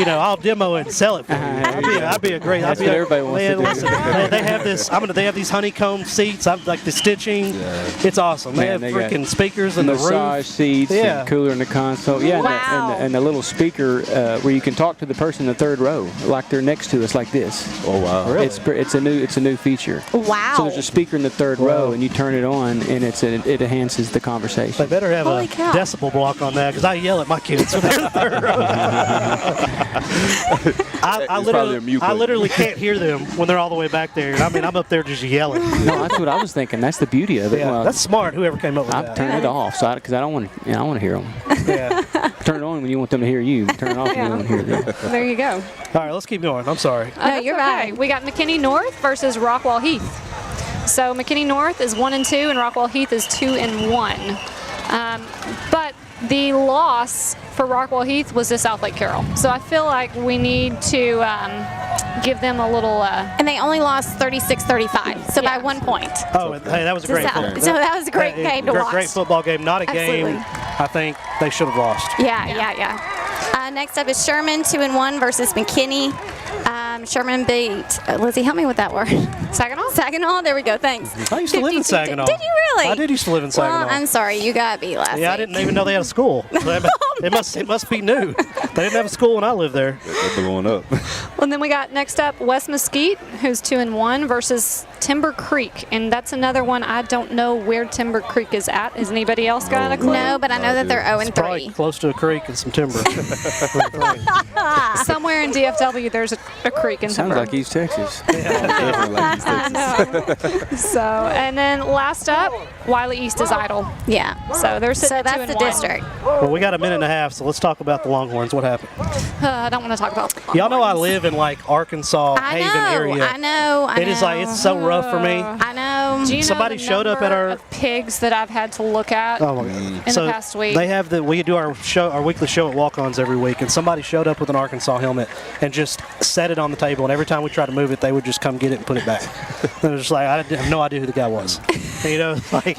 Speaker 3: I'll demo it and sell it for you. I'd be a great.
Speaker 10: That's what everybody wants to do.
Speaker 3: Listen, they have this. They have these honeycomb seats. Like the stitching. Yeah. It's awesome. They have freaking speakers in the roof.
Speaker 10: Massage seats. And cooler in the console. Yeah.
Speaker 4: Wow.
Speaker 10: And the little speaker where you can talk to the person in the third row, like they're next to us, like this.
Speaker 5: Oh wow.
Speaker 3: Really?
Speaker 10: It's a new feature.
Speaker 4: Wow.
Speaker 10: So there's a speaker in the third row, and you turn it on, and it enhances the conversation.
Speaker 3: They better have a decibel block on that, because I yell at my kids when they're in the third row. I literally can't hear them when they're all the way back there. I mean, I'm up there just yelling.
Speaker 10: No, that's what I was thinking. That's the beauty of it.
Speaker 3: Yeah,
Speaker 10: well,
Speaker 3: that's smart. Whoever came up with that.
Speaker 10: I turn it off, because I don't want to hear them.
Speaker 3: Yeah.
Speaker 10: Turn it on when you want them to hear you. Turn it off when you want to hear them.
Speaker 8: There you go.
Speaker 3: All right, let's keep going. I'm sorry.
Speaker 4: No, you're right.
Speaker 8: We got McKinney North versus Rockwall Heath. So McKinney North is 1-2, and Rockwall Heath is 2-1. But the loss for Rockwall Heath was to South Lake Carroll. So I feel like we need to give them a little...
Speaker 4: and they only lost 36-35, so by 1 point.
Speaker 3: Oh, hey, that was a great game.
Speaker 4: So that was a great game to watch.
Speaker 3: Great football game. Not a
Speaker 4: Absolutely.
Speaker 3: game I think they should have lost.
Speaker 4: Yeah. Next up is Sherman, 2-1 versus McKinney. Sherman beat, Lizzie, help me with that word. Saginaw, there we we go, thanks.
Speaker 3: I used to live in Saginaw.
Speaker 4: Did you really?
Speaker 3: I did used to live in Saginaw.
Speaker 4: Well, I'm sorry, you got beat last week.
Speaker 3: I didn't even know they had a school. It must be new. They didn't have a school when I lived there.
Speaker 5: They're blowing up.
Speaker 8: Well, then we got next up West Mesquite, who's 2-1 versus Timber Creek, and that's another one I don't know where Timber Creek is at. Has anybody else got a clue?
Speaker 4: No, but I know that they're 0-3.
Speaker 3: It's probably close to a creek and some timber.
Speaker 8: Somewhere in DFW, there's a creek and
Speaker 10: Sounds like East Texas.
Speaker 5: Definitely like East Texas.
Speaker 8: So, and then last up, Wiley East is idle.
Speaker 4: Yeah.
Speaker 8: So they're sitting at
Speaker 4: that's the
Speaker 8: 2-1.
Speaker 4: district.
Speaker 3: Well, we got a minute and a half, so let's talk about the Longhorns. What happened?
Speaker 8: I don't want to talk about
Speaker 3: Y'all know I live in like Arkansas, Haven area.
Speaker 4: I know.
Speaker 3: It is like, it's so rough for me.
Speaker 4: I know.
Speaker 8: Do you know
Speaker 3: Somebody
Speaker 8: the
Speaker 3: showed up at our
Speaker 8: of pigs that I've had to look at
Speaker 3: Oh my God.
Speaker 8: in the past week.
Speaker 3: They have we do our weekly show at Walk-Ons every week, and somebody showed up with an Arkansas helmet and just set it on the table, and every time we tried to move it, they would just come get it and put it back. And it was just like, I have no idea who the guy was. You know, like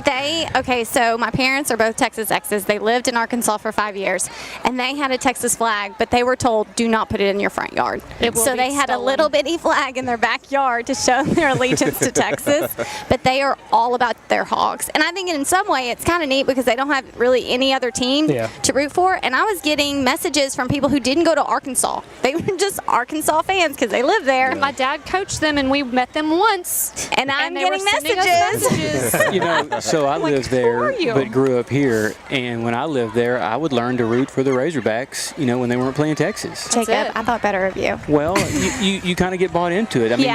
Speaker 4: so my parents are both Texas exes. They lived in Arkansas for 5 years, and they had a Texas flag, but they were told, do not put it in your front yard. So they had a little bitty flag in their backyard to show their allegiance to Texas, but they are all about their hogs. And I think in some way it's kind of neat because they don't have really any other team to root for. And I was getting messages from people who didn't go to Arkansas. They were just Arkansas fans because they live there.
Speaker 8: Yeah. My dad coached them, and we met them once.
Speaker 4: And I'm getting messages.
Speaker 10: You know, so I lived there, but grew up here. And when I lived there, I would learn to root for the Razorbacks, you know, when they weren't playing Texas.
Speaker 4: Jacob, I thought better of you.
Speaker 10: Well, you kind of get bought into it. I mean,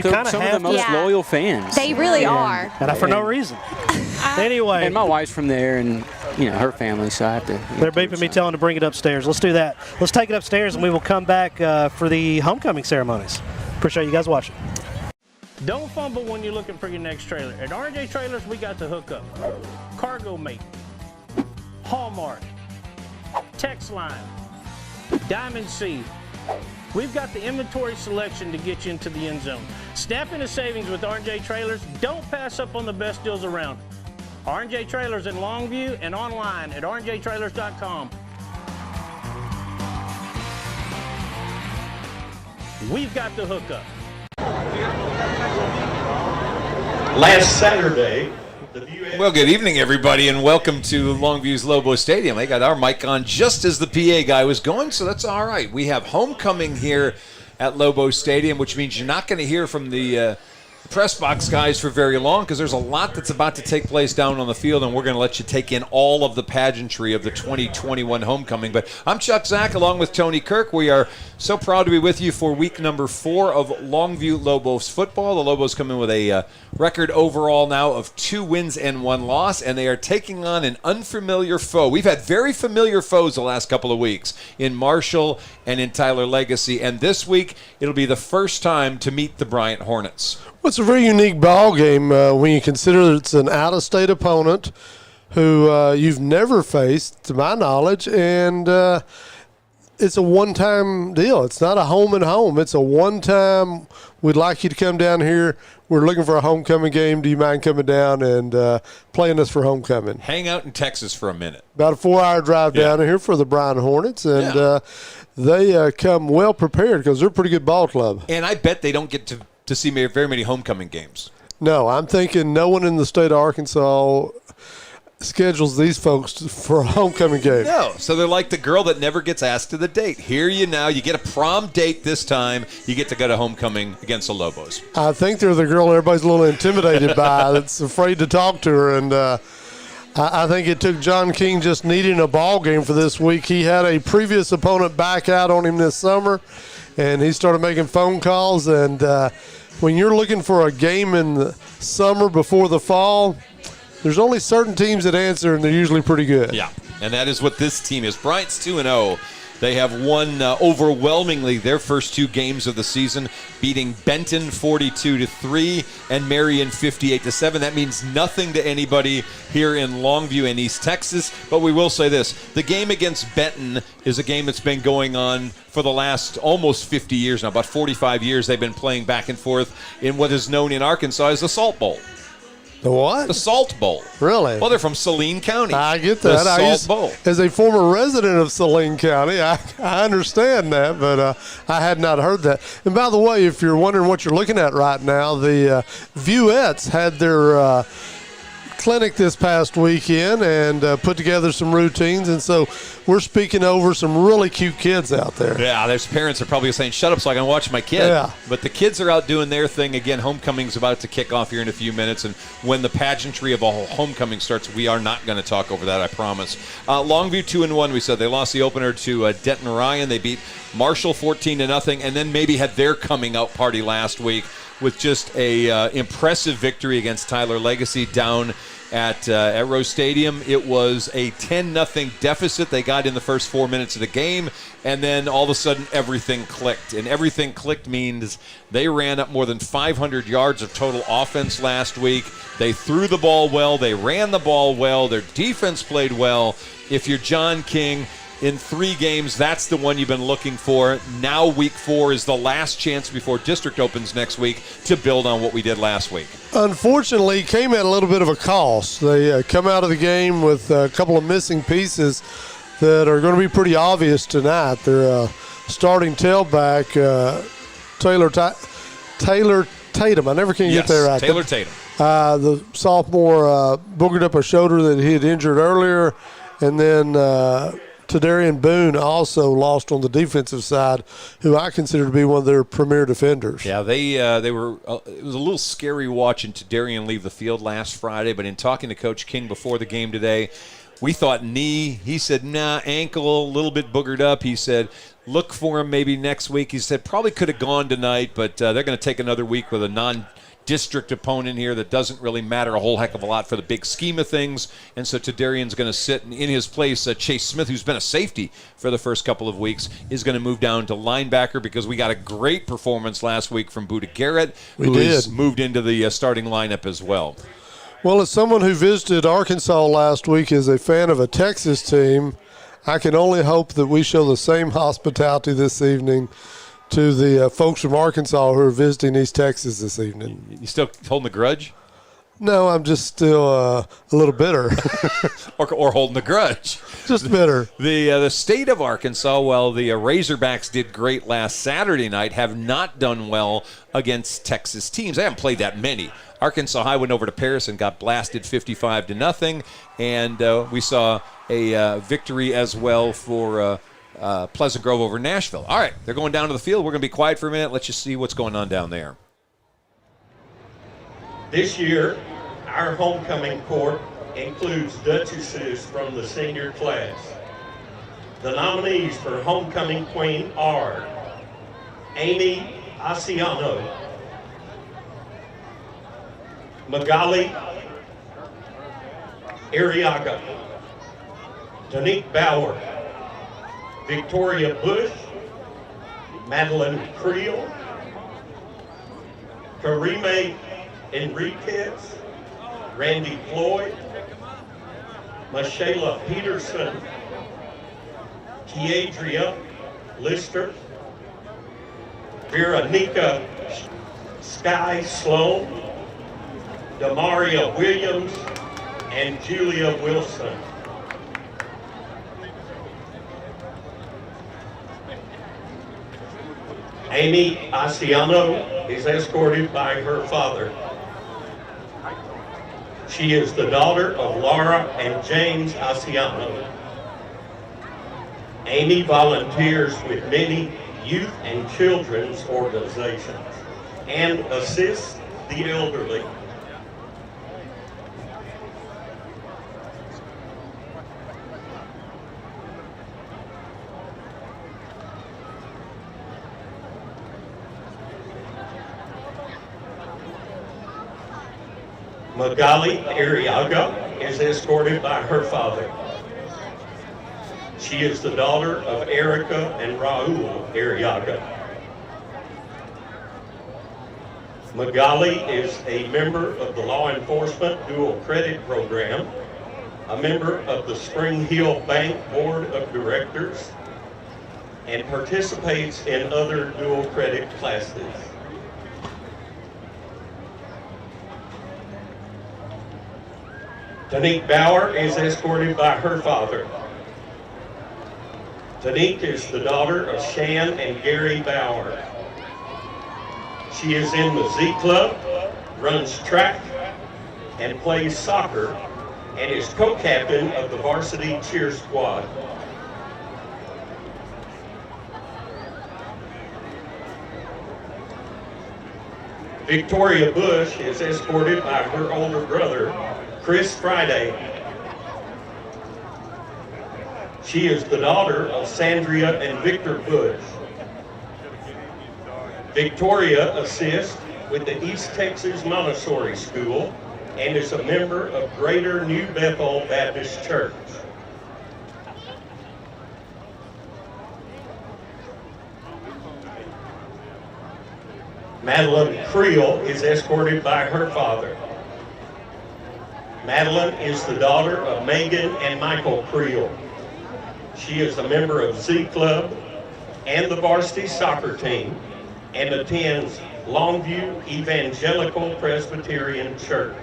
Speaker 10: they're some of the most loyal fans.
Speaker 4: They really are.
Speaker 3: And for no reason. Anyway.
Speaker 10: And my wife's from there, and, you know, her family, so I have to.
Speaker 3: They're beeping me, telling to bring it upstairs. Let's do that. Let's take it upstairs, and we will come back for the homecoming ceremonies. Appreciate you guys watching.
Speaker 11: Don't fumble when you're looking for your next trailer. At RJ Trailers, we got the hookup. Cargo Mate, Hallmark, Text Line, Diamond C. We've got the inventory selection to get you into the end zone. Step into savings with R&J Trailers. Don't pass up on the best deals around. R&J Trailers in Longview and online at rnjtrailers.com. We've got the hookup.
Speaker 12: Last Saturday,
Speaker 13: well, good evening, everybody, and welcome to Longview's Lobo Stadium. I got our mic on just as the PA guy was going, so that's all right. We have homecoming here at Lobo Stadium, which means you're not going to hear from the press box guys for very long because there's a lot that's about to take place down on the field, and we're going to let you take in all of the pageantry of the 2021 homecoming. But I'm Chuck Zach along with Tony Kirk. We are so proud to be with you for week number 4 of Longview Lobos football. The Lobos come in with a record overall now of 2 wins and 1 loss, and they are taking on an unfamiliar foe. We've had very familiar foes the last couple of weeks in Marshall and in Tyler Legacy, and this week it'll be the first time to meet the Bryant Hornets.
Speaker 14: Well, it's a very unique ball game when you consider it's an out-of-state opponent who you've never faced, to my knowledge, and it's a one-time deal. It's not a home and home. It's a one-time, we'd like you to come down here. We're looking for a homecoming game. Do you mind coming down and playing us for homecoming?
Speaker 13: Hang out in Texas for a minute.
Speaker 14: About a 4-hour drive down here for the Bryant Hornets, and they come well prepared because they're a pretty good ball club.
Speaker 13: And I bet they don't get to see very many homecoming games.
Speaker 14: No, I'm thinking no one in the state of Arkansas schedules these folks for a homecoming game.
Speaker 13: No, so they're like the girl that never gets asked to the date. Here you get a prom date this time. You get to go to homecoming against the Lobos.
Speaker 14: I think they're the girl everybody's a little intimidated by that's afraid to talk to her. And I think it took John King just needing a ball game for this week. He had a previous opponent back out on him this summer, and he started making phone calls. And when you're looking for a game in the summer before the fall, there's only certain teams that answer, and they're usually pretty good.
Speaker 13: Yeah, and that is what this team is. Bryant's 2-0. They have won overwhelmingly their first 2 games of the season, beating Benton 42-3 and Marion 58-7. That means nothing to anybody here in Longview and East Texas, but we will say this. The game against Benton is a game that's been going on for the last almost 50 years now. About 45 years they've been playing back and forth in what is known in Arkansas as the Salt Bowl.
Speaker 14: The what?
Speaker 13: The Salt Bowl.
Speaker 14: Really?
Speaker 13: Well, they're from Saline County.
Speaker 14: I get that.
Speaker 13: The Salt Bowl.
Speaker 14: As a former resident of Saline County, I understand that, but I had not heard that. And by the way, if you're wondering what you're looking at right now, the Viewettes had their clinic this past weekend and put together some routines, and so we're speaking over some really cute kids out there.
Speaker 13: Yeah, their parents are probably saying, shut up so I can watch my kid.
Speaker 14: Yeah.
Speaker 13: But the kids are out doing their thing. Again, homecoming's about to kick off here in a few minutes, and when the pageantry of a whole homecoming starts, we are not going to talk over that, I promise. Longview 2-1, we said. They lost the opener to Denton Ryan. They beat Marshall 14-0, and then maybe had their coming out party last week with just a impressive victory against Tyler Legacy down at Rose Stadium. It was a 10-0 deficit they got in the first 4 minutes of the game, and then all of a sudden everything clicked. And everything clicked means they ran up more than 500 yards of total offense last week. They threw the ball well. They ran the ball well. Their defense played well. If you're John King, in 3 games, that's the one you've been looking for. Now week 4 is the last chance before district opens next week to build on what we did last week.
Speaker 14: Unfortunately, it came at a little bit of a cost. They come out of the game with a couple of missing pieces that are going to be pretty obvious tonight. Their starting tailback, Taylor Tatum. I never can get that right.
Speaker 13: Taylor Tatum.
Speaker 14: The sophomore boogered up a shoulder that he had injured earlier, and then Tadarian Boone also lost on the defensive side, who I consider to be one of their premier defenders.
Speaker 13: Yeah, they were. It was a little scary watching Tadarian leave the field last Friday, but in talking to Coach King before the game today, we thought knee. He said, nah, ankle, a little bit boogered up. He said, look for him maybe next week. He said, probably could have gone tonight, but they're going to take another week with a non-district opponent here that doesn't really matter a whole heck of a lot for the big scheme of things. And so Tadarian's going to sit in his place. Chase Smith, who's been a safety for the first couple of weeks, is going to move down to linebacker because we got a great performance last week from Buda Garrett, who has moved into the starting lineup as well.
Speaker 14: Well, as someone who visited Arkansas last week as a fan of a Texas team, I can only hope that we show the same hospitality this evening to the folks from Arkansas who are visiting East Texas this evening.
Speaker 13: You still holding the grudge?
Speaker 14: No, I'm just still a little bitter.
Speaker 13: or holding the grudge.
Speaker 14: Just bitter.
Speaker 13: The state of Arkansas, well, the Razorbacks did great last Saturday night, have not done well against Texas teams. They haven't played that many. Arkansas High went over to Paris and got blasted 55-0, and we saw a victory as well for Pleasant Grove over Nashville. All right, they're going down to the field. We're going to be quiet for a minute. Let's just see what's going on down there.
Speaker 12: This year, our homecoming court includes duchesses from the senior class. The nominees for homecoming queen are Amy Asiano, Magali Arriaga, Danique Bauer, Victoria Bush, Madeline Creel, Karime Enriquez, Randy Floyd, Michela Peterson, Kiadria Lister, Veronica Sky Sloan, Damaria Williams, and Julia Wilson. Amy Asiano is escorted by her father. She is the daughter of Laura and James Asiano. Amy volunteers with many youth and children's organizations and assists the elderly. Magali Arriaga is escorted by her father. She is the daughter of Erica and Raul Arriaga. Magali is a member of the Law Enforcement Dual Credit Program, a member of the Spring Hill Bank Board of Directors, and participates in other dual credit classes. Danique Bauer is escorted by her father. Danique is the daughter of Shan and Gary Bauer. She is in the Z Club, runs track, and plays soccer, and is co-captain of the varsity cheer squad. Victoria Bush is escorted by her older brother, Chris Friday. She is the daughter of Sandria and Victor Bush. Victoria assists with the East Texas Montessori School and is a member of Greater New Bethel Baptist Church. Madeline Creel is escorted by her father. Madeline is the daughter of Megan and Michael Creel. She is a member of Z Club and the varsity soccer team and attends Longview Evangelical Presbyterian Church.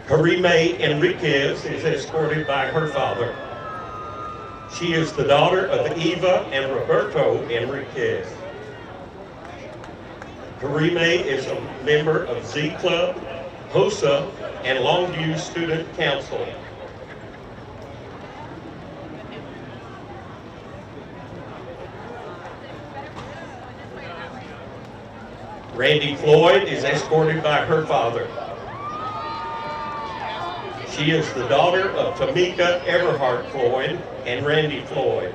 Speaker 12: Karime Enriquez is escorted by her father. She is the daughter of Eva and Roberto Enriquez. Karime is a member of Z Club, HOSA, and Longview Student Council. Randy Floyd is escorted by her father. She is the daughter of Tamika Everhart Floyd and Randy Floyd.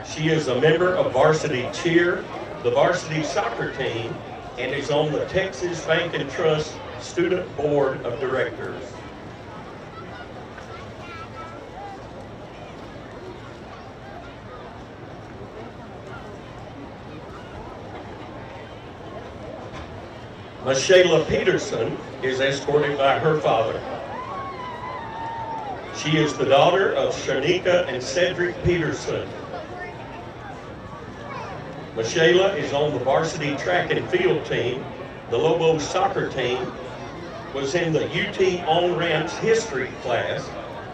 Speaker 12: She is a member of varsity cheer, the varsity soccer team, and is on the Texas Bank and Trust Student Board of Directors. Michela Peterson is escorted by her father. She is the daughter of Shanika and Cedric Peterson. Michaela is on the varsity track and field team. The LOBO soccer team was in the UT On-Ramps history class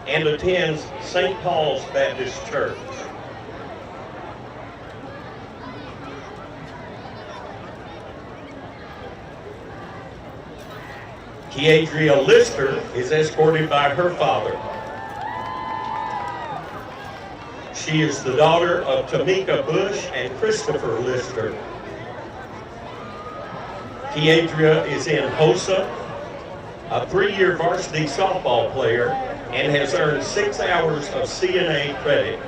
Speaker 12: and attends St. Paul's Baptist Church. Kiadria Lister is escorted by her father. She is the daughter of Tamika Bush and Christopher Lister. Kiadria is in HOSA, a 3-year varsity softball player, and has earned 6 hours of CNA credit.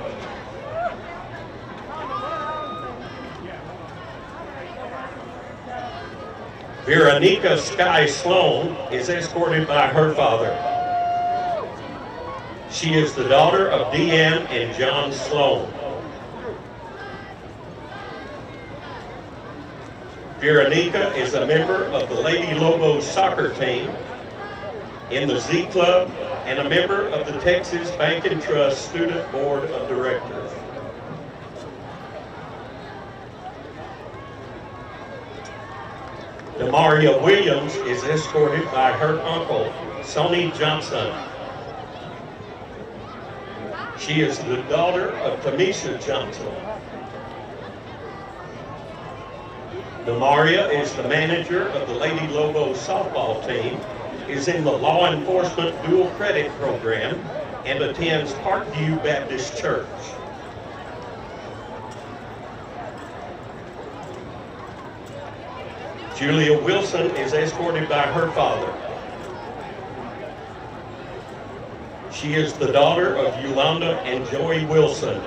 Speaker 12: Veronica Sky Sloan is escorted by her father. She is the daughter of Deanne and John Sloan. Veronica is a member of the Lady Lobos soccer team in the Z Club and a member of the Texas Bank and Trust Student Board of Directors. Demaria Williams is escorted by her uncle, Sonny Johnson. She is the daughter of Tamisha Johnson. Demaria is the manager of the Lady Lobos softball team, is in the law enforcement dual credit program, and attends Parkview Baptist Church. Julia Wilson is escorted by her father. She is the daughter of Yolanda and Joey Wilson.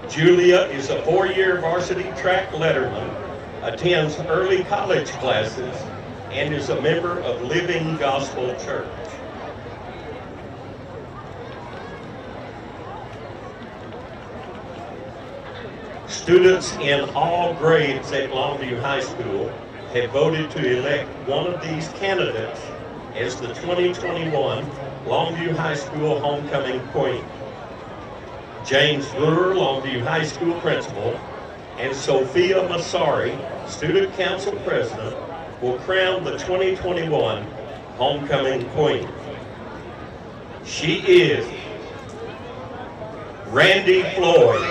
Speaker 12: Julia is a 4-year varsity track letterman, attends early college classes, and is a member of Living Gospel Church. Students in all grades at Longview High School have voted to elect one of these candidates as the 2021 Longview High School Homecoming Queen. James Brewer, Longview High School Principal, and Sophia Masari, Student Council President, will crown the 2021 Homecoming Queen. She is Randy Floyd.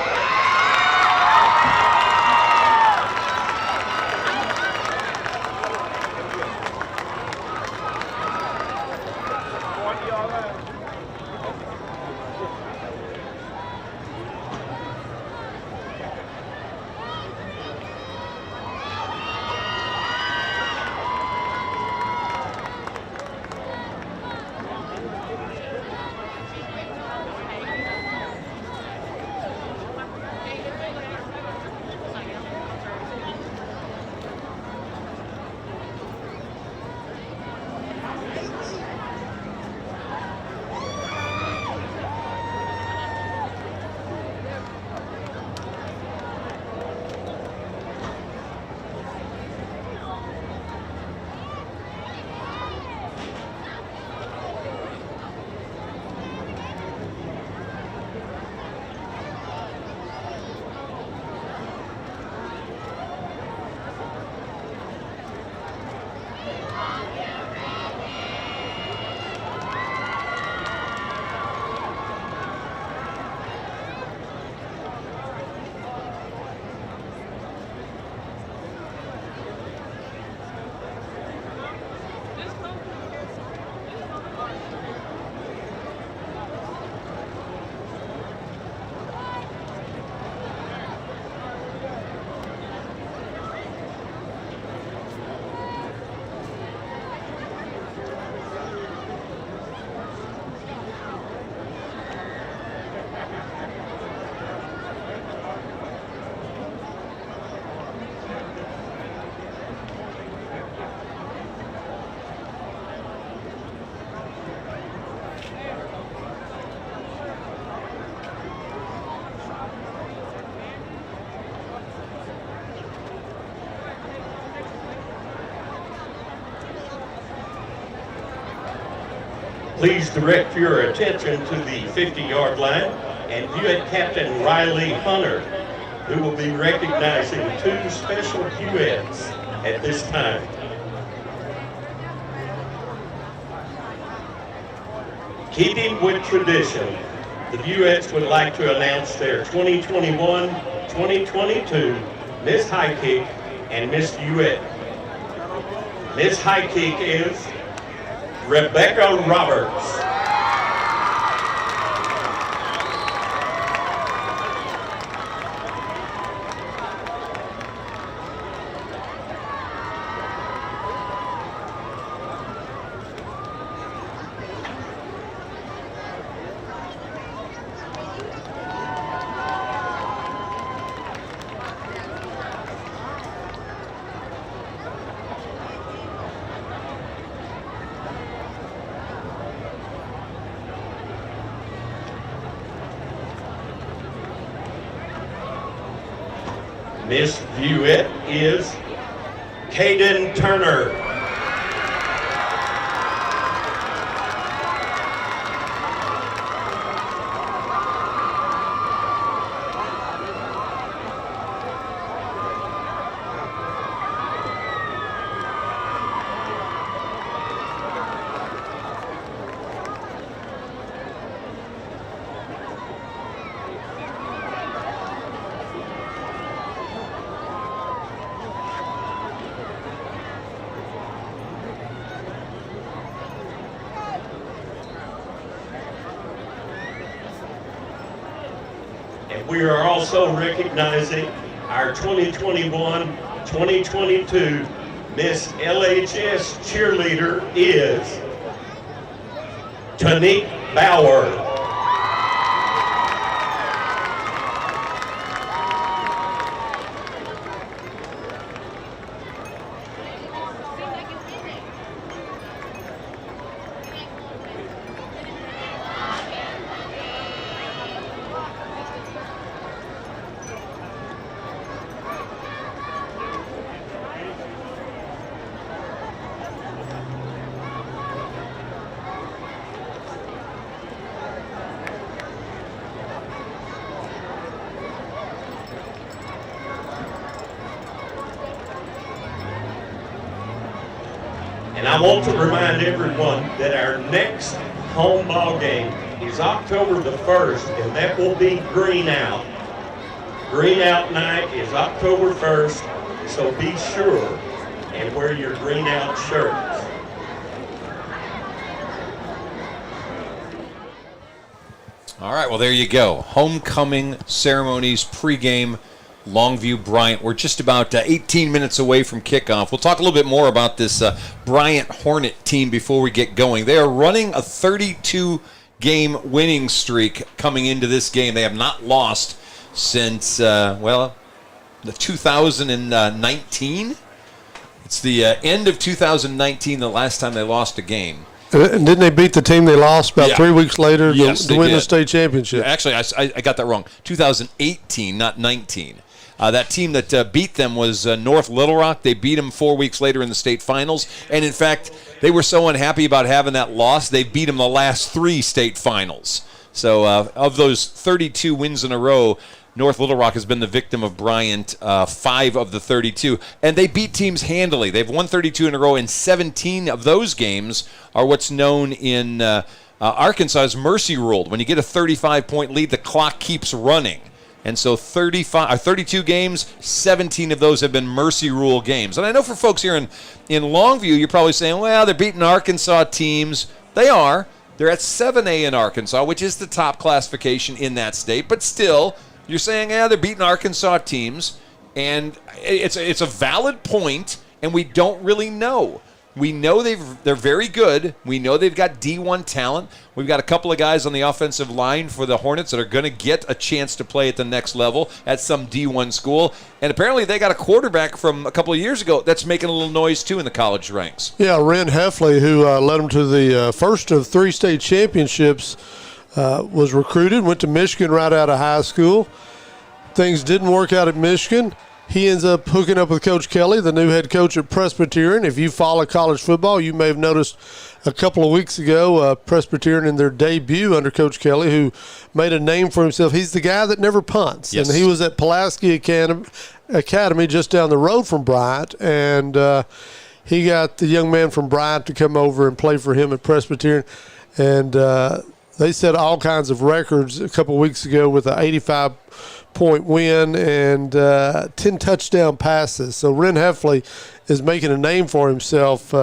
Speaker 12: Please direct your attention to the 50-yard line and Buick Captain Riley Hunter, who will be recognizing 2 special duets at this time. Keeping with tradition, the Buetts would like to announce their 2021-2022 Miss High Kick and Miss Duet. Miss High Kick is Rebecca Roberts. Miss Buett is Caden Turner. We are also recognizing our 2021-2022 Miss LHS cheerleader is Tanique Bauer. And I want to remind everyone that our next home ball game is October the 1st, and that will be Green Out. Green Out night is October 1st, so be sure and wear your Green Out shirts.
Speaker 13: All right, well, there you go. Homecoming ceremonies pregame. Longview Bryant. We're just about 18 minutes away from kickoff. We'll talk a little bit more about this Bryant Hornet team before we get going. They are running a 32-game winning streak coming into this game. They have not lost since, the 2019. It's the end of 2019, the last time they lost a game.
Speaker 14: And didn't they beat the team they lost about 3 weeks later to win the state championship?
Speaker 13: Actually, I got that wrong. 2018, not 19. That team that beat them was North Little Rock. They beat them 4 weeks later in the state finals. And, in fact, they were so unhappy about having that loss, they beat them the last 3 state finals. So of those 32 wins in a row, North Little Rock has been the victim of Bryant 5 of the 32. And they beat teams handily. They've won 32 in a row, and 17 of those games are what's known in Arkansas as mercy ruled. When you get a 35-point lead, the clock keeps running. And so 32 games, 17 of those have been mercy rule games. And I know for folks here in Longview, you're probably saying, well, they're beating Arkansas teams. They are. They're at 7A in Arkansas, which is the top classification in that state. But still, you're saying, yeah, they're beating Arkansas teams. And it's a valid point, and we don't really know. We know they're very good. We know they've got D1 talent. We've got a couple of guys on the offensive line for the Hornets that are going to get a chance to play at the next level at some D1 school. And apparently they got a quarterback from a couple of years ago that's making a little noise, too, in the college ranks.
Speaker 14: Yeah, Ren Heffley, who led them to the first of 3 state championships, was recruited, went to Michigan right out of high school. Things didn't work out at Michigan. he ends up hooking up with Coach Kelly, the new head coach at Presbyterian. If you follow college football, you may have noticed a couple of weeks ago, Presbyterian in their debut under Coach Kelly, who made a name for himself. He's the guy that never punts.
Speaker 13: Yes.
Speaker 14: And he was at Pulaski Academy just down the road from Bryant. And he got the young man from Bryant to come over and play for him at Presbyterian. And they set all kinds of records a couple of weeks ago with an 85-point win and 10 touchdown passes. So Ren Heffley is making a name for himself,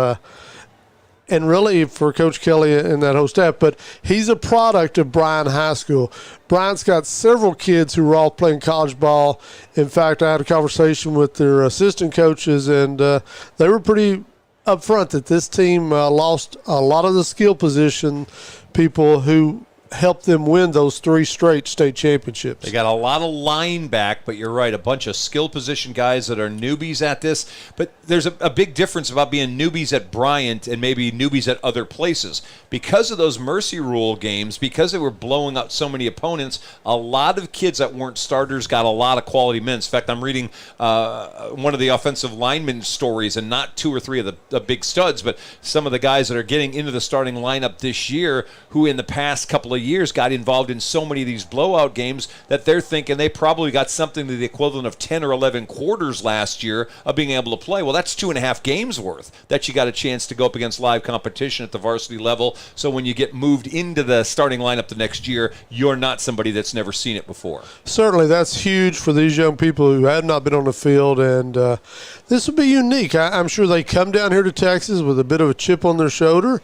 Speaker 14: and really for Coach Kelly and that whole staff. But he's a product of Bryan High School. Bryant's got several kids who are all playing college ball. In fact, I had a conversation with their assistant coaches, and they were pretty upfront that this team lost a lot of the skill position people who helped them win those 3 straight state championships.
Speaker 13: They got a lot of line back, but you're right, a bunch of skill position guys that are newbies at this. But there's a big difference about being newbies at Bryant and maybe newbies at other places. Because of those mercy rule games, because they were blowing out so many opponents, a lot of kids that weren't starters got a lot of quality minutes. In fact, I'm reading one of the offensive lineman stories, and not 2 or 3 of the big studs, but some of the guys that are getting into the starting lineup this year who in the past couple of years got involved in so many of these blowout games that they're thinking they probably got something to the equivalent of 10 or 11 quarters last year of being able to play. Well, that's 2.5 games worth that you got a chance to go up against live competition at the varsity level. So when you get moved into the starting lineup the next year, you're not somebody that's never seen it before.
Speaker 14: Certainly, that's huge for these young people who have not been on the field, and this will be unique. I'm sure they come down here to Texas with a bit of a chip on their shoulder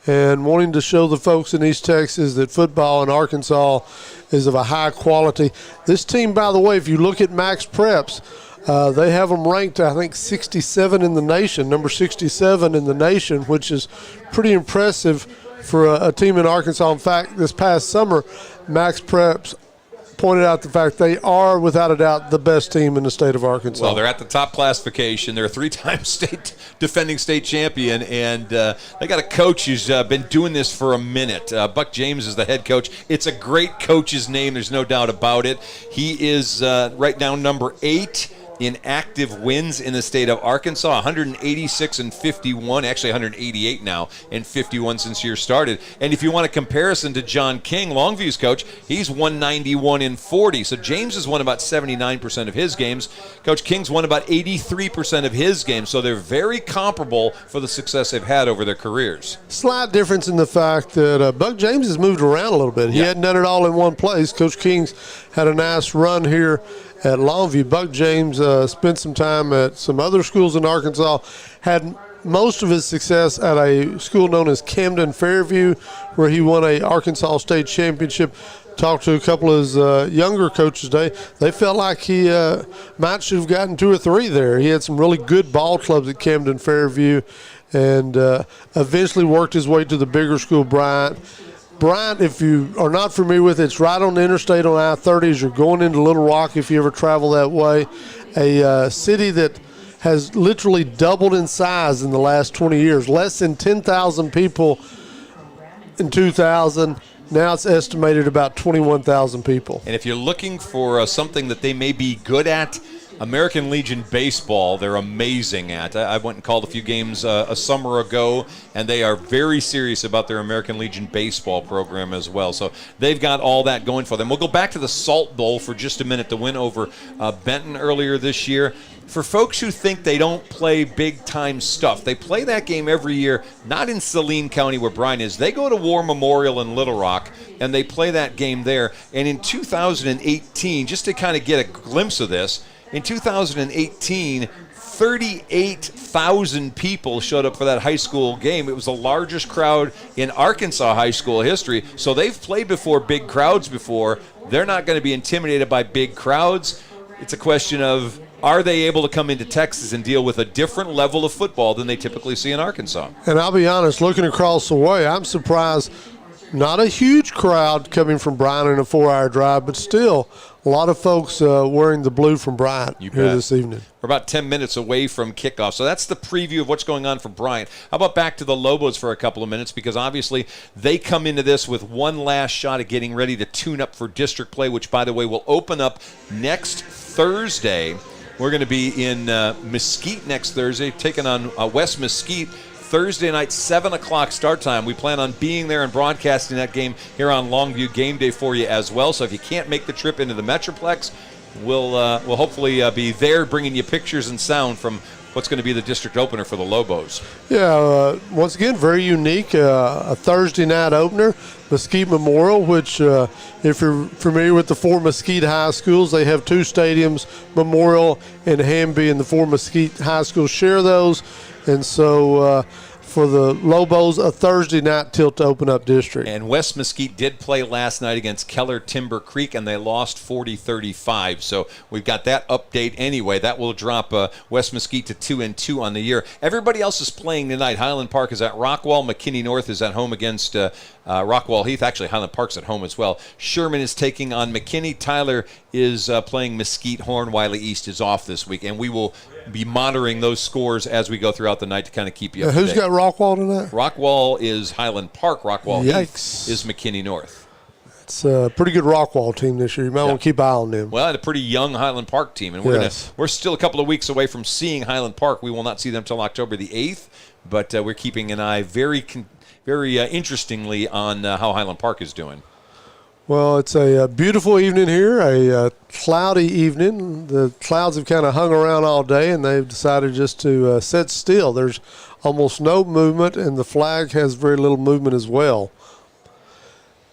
Speaker 14: and wanting to show the folks in East Texas that football in Arkansas is of a high quality. This team, by the way, if you look at Max Preps, they have them ranked, I think, 67 in the nation, number 67 in the nation, which is pretty impressive for a team in Arkansas. In fact, this past summer, Max Preps pointed out the fact they are, without a doubt, the best team in the state of Arkansas.
Speaker 13: Well, they're at the top classification. They're a 3-time defending state champion, and they got a coach who's been doing this for a minute. Buck James is the head coach. It's a great coach's name. There's no doubt about it. He is right now number 8 in active wins in the state of Arkansas, 186 and 51, actually 188 now, and 51 since year started. And if you want a comparison to John King, Longview's coach, he's 191 and 40. So James has won about 79% of his games. Coach King's won about 83% of his games. So they're very comparable for the success they've had over their careers.
Speaker 14: Slight difference in the fact that Buck James has moved around a little bit. He hadn't done it all in one place. Coach King's had a nice run here at Longview. Buck James spent some time at some other schools in Arkansas, had most of his success at a school known as Camden Fairview, where he won a Arkansas State Championship. Talked to a couple of his younger coaches today. They felt like he might should have gotten 2 or 3 there. He had some really good ball clubs at Camden Fairview, and eventually worked his way to the bigger school, Bryant. Bryant, if you are not familiar with it, it's right on the interstate on I-30 as you're going into Little Rock, if you ever travel that way. A city that has literally doubled in size in the last 20 years. Less than 10,000 people in 2000. Now it's estimated about 21,000 people.
Speaker 13: And if you're looking for something that they may be good at, American Legion baseball, they're amazing at. I went and called a few games a summer ago, and they are very serious about their American Legion baseball program as well. So they've got all that going for them. We'll go back to the Salt Bowl for just a minute, the win over Benton earlier this year. For folks who think they don't play big-time stuff, they play that game every year, not in Saline County where Bryan is. They go to War Memorial in Little Rock, and they play that game there. And in 2018, just to kind of get a glimpse of this, in 2018, 38,000 people showed up for that high school game. It was the largest crowd in Arkansas high school history. So they've played before big crowds before. They're not going to be intimidated by big crowds. It's a question of, are they able to come into Texas and deal with a different level of football than they typically see in Arkansas?
Speaker 14: And I'll be honest, looking across the way, I'm surprised. Not a huge crowd coming from Bryant in a 4-hour drive, but still a lot of folks wearing the blue from Bryant here this evening.
Speaker 13: We're about 10 minutes away from kickoff. So that's the preview of what's going on for Bryant. How about back to the Lobos for a couple of minutes? Because obviously they come into this with one last shot at getting ready to tune up for district play, which, by the way, will open up next Thursday. We're going to be in Mesquite next Thursday, taking on West Mesquite. Thursday night, 7 o'clock start time. We plan on being there and broadcasting that game here on Longview Game Day for you as well. So if you can't make the trip into the Metroplex, we'll hopefully be there bringing you pictures and sound from what's going to be the district opener for the Lobos.
Speaker 14: Yeah, once again, very unique. A Thursday night opener, Mesquite Memorial, which if you're familiar with the 4 Mesquite high schools, they have 2 stadiums, Memorial and Hamby, and the 4 Mesquite high schools share those. And so for the Lobos, a Thursday night tilt to open up district.
Speaker 13: And West Mesquite did play last night against Keller Timber Creek, and they lost 40-35. So we've got that update anyway. That will drop West Mesquite to 2-2 on the year. Everybody else is playing tonight. Highland Park is at Rockwall. McKinney North is at home against Rockwall Heath. Actually, Highland Park's at home as well. Sherman is taking on McKinney. Tyler is playing Mesquite Horn. Wiley East is off this week, and we will be monitoring those scores as we go throughout the night to kind of keep you up to
Speaker 14: Who's
Speaker 13: date.
Speaker 14: got Rockwall tonight?
Speaker 13: Rockwall is Highland Park. Rockwall
Speaker 14: Yikes.
Speaker 13: Heath is McKinney North.
Speaker 14: It's a pretty good Rockwall team this year. You might want to keep an eye on them.
Speaker 13: Well, and a pretty young Highland Park team, and we're still a couple of weeks away from seeing Highland Park. We will not see them until October the 8th, but we're keeping an eye very interestingly on how Highland Park is doing.
Speaker 14: Well, it's a beautiful evening here, a cloudy evening. The clouds have kind of hung around all day, and they've decided just to sit still. There's almost no movement, and the flag has very little movement as well.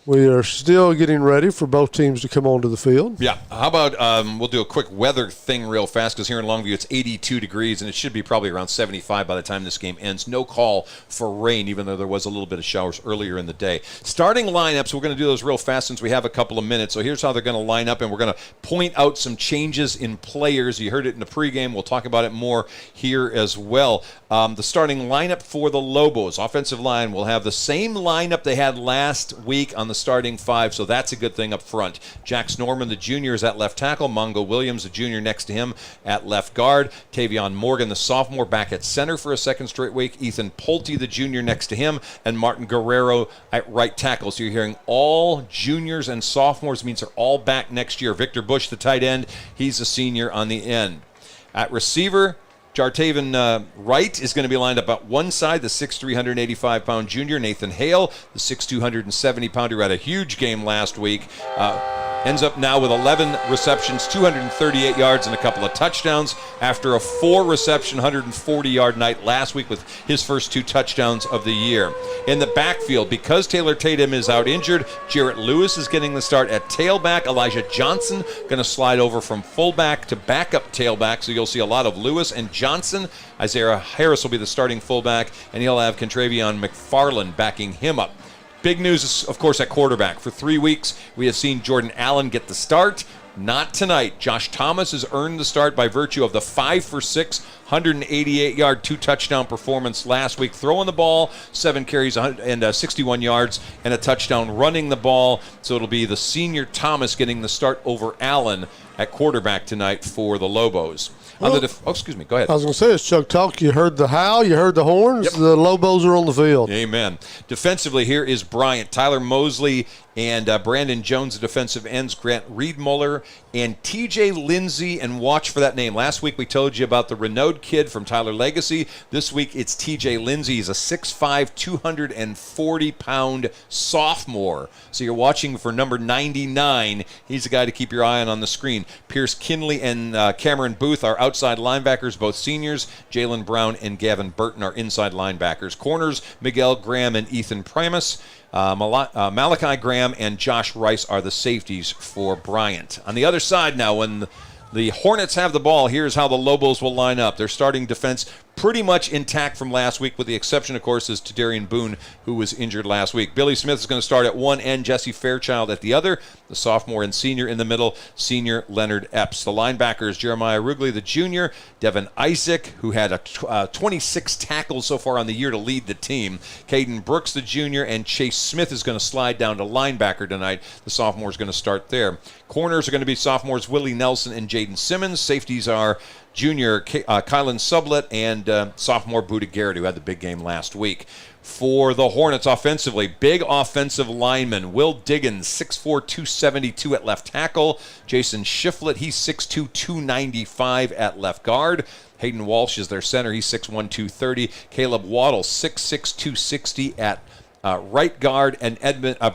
Speaker 14: We are still getting ready for both teams to come onto the field.
Speaker 13: Yeah. How about we'll do a quick weather thing real fast, because here in Longview it's 82 degrees, and it should be probably around 75 by the time this game ends. No call for rain, even though there was a little bit of showers earlier in the day. Starting lineups, we're going to do those real fast since we have a couple of minutes. So here's how they're going to line up, and we're going to point out some changes in players. You heard it in the pregame. We'll talk about it more here as well. The starting lineup for the Lobos, offensive line, will have the same lineup they had last week on the starting 5, so that's a good thing up front. Jax Norman, the junior, is at left tackle. Mongo Williams, the junior, next to him at left guard. Tavion Morgan, the sophomore, back at center for a second straight week. Ethan Pulte, the junior, next to him. And Martin Guerrero at right tackle. So you're hearing all juniors and sophomores, means they're all back next year. Victor Bush, the tight end, he's a senior on the end. At receiver, Jartaven Wright is going to be lined up at one side, the 6'3", 185-pound junior. Nathan Hale, the 6'2", 170-pounder, who had a huge game last week. Ends up now with 11 receptions, 238 yards, and a couple of touchdowns after a 4-reception, 140-yard night last week with his first 2 touchdowns of the year. In the backfield, because Taylor Tatum is out injured, Jarrett Lewis is getting the start at tailback. Elijah Johnson going to slide over from fullback to backup tailback, so you'll see a lot of Lewis and Johnson. Isaiah Harris will be the starting fullback, and he'll have Contravion McFarland backing him up. Big news is, of course, at quarterback. For 3 weeks, we have seen Jordan Allen get the start. Not tonight. Josh Thomas has earned the start by virtue of the 5-for-6, 188-yard, 2-touchdown performance last week, throwing the ball, 7 carries and 61 yards, and a touchdown running the ball. So it'll be the senior Thomas getting the start over Allen at quarterback tonight for the Lobos.
Speaker 14: Well,
Speaker 13: excuse me. Go ahead.
Speaker 14: I was going to say, it's Chuck Talk. You heard the howl. You heard the horns. Yep. The Lobos are on the field.
Speaker 13: Amen. Defensively, here is Bryant. Tyler Mosley and Brandon Jones, the defensive ends. Grant Riedmuller and TJ Lindsay. And watch for that name. Last week we told you about the Renaud kid from Tyler Legacy. This week it's TJ Lindsay. He's a 6'5", 240-pound sophomore. So you're watching for number 99. He's the guy to keep your eye on the screen. Pierce Kinley and Cameron Booth are outside linebackers, both seniors. Jalen Brown and Gavin Burton are inside linebackers. Corners, Miguel Graham and Ethan Primus. Malachi Graham and Josh Rice are the safeties for Bryant. On the other side now, when the Hornets have the ball, here's how the Lobos will line up. Their starting defense pretty much intact from last week, with the exception, of course, is Tadarian Boone, who was injured last week. Billy Smith is going to start at one end, Jesse Fairchild at the other, the sophomore and senior in the middle, senior Leonard Epps. The linebackers, Jeremiah Rugley, the junior, Devin Isaac, who had 26 tackles so far on the year to lead the team, Caden Brooks, the junior, and Chase Smith is going to slide down to linebacker tonight. The sophomore is going to start there. Corners are going to be sophomores Willie Nelson and Jaden Simmons. Safeties are junior Kylan Sublett, and sophomore Buda Garrett, who had the big game last week. For the Hornets offensively, big offensive lineman Will Diggins, 6'4", 272 at left tackle. Jason Shiflett, he's 6'2", 295 at left guard. Hayden Walsh is their center. He's 6'1", 230. Caleb Waddle, 6'6", 260 at right guard. And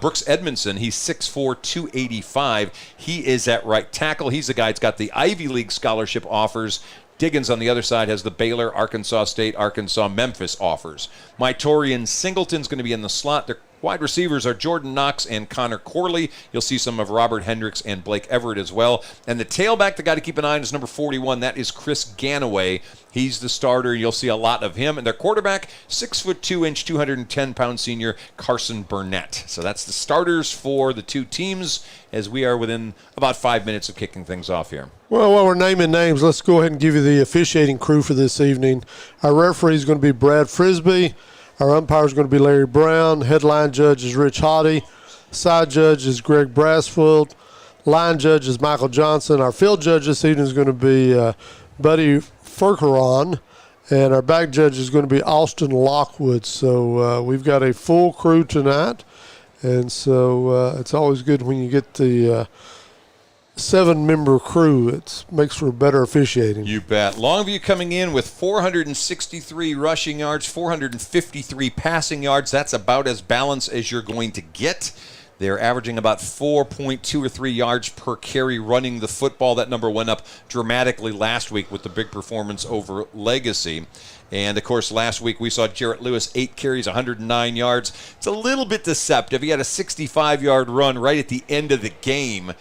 Speaker 13: Brooks Edmondson, he's 6'4", 285. He is at right tackle. He's the guy that's got the Ivy League scholarship offers. Diggins on the other side has the Baylor, Arkansas State, Arkansas, Memphis offers. Mytorian Singleton's going to be in the slot. Their wide receivers are Jordan Knox and Connor Corley. You'll see some of Robert Hendricks and Blake Everett as well. And the tailback, the guy to keep an eye on, is number 41. That is Chris Ganaway. He's the starter. You'll see a lot of him. And their quarterback, 6'2", 210-pound senior Carson Burnett. So that's the starters for the two teams as we are within about 5 minutes of kicking things off here.
Speaker 14: Well, while we're naming names, let's go ahead and give you the officiating crew for this evening. Our referee is going to be Brad Frisbee. Our umpire is going to be Larry Brown. Headline judge is Rich Hottie. Side judge is Greg Brassfield. Line judge is Michael Johnson. Our field judge this evening is going to be Buddy Furkeron. And our back judge is going to be Austin Lockwood. So we've got a full crew tonight. And so it's always good when you get the 7-member crew. It makes for better officiating.
Speaker 13: You bet. Longview coming in with 463 rushing yards, 453 passing yards. That's about as balanced as you're going to get. They're averaging about 4.2 or 3 yards per carry running the football. That number went up dramatically last week with the big performance over Legacy. And, of course, last week we saw Jarrett Lewis, 8 carries, 109 yards. It's a little bit deceptive. He had a 65-yard run right at the end of the game,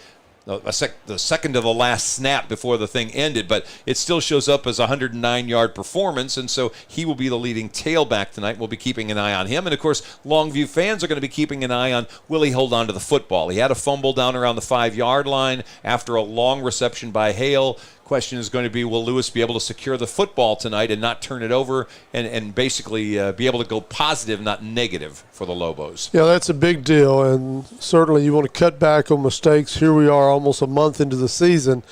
Speaker 13: the second to the last snap before the thing ended, but it still shows up as a 109-yard performance, and so he will be the leading tailback tonight. We'll be keeping an eye on him. And, of course, Longview fans are going to be keeping an eye on, will he hold on to the football? He had a fumble down around the 5-yard line after a long reception by Hale. Question is going to be, will Lewis be able to secure the football tonight and not turn it over and basically be able to go positive, not negative for the Lobos?
Speaker 14: Yeah, that's a big deal, and certainly you want to cut back on mistakes. Here we are almost a month into the season.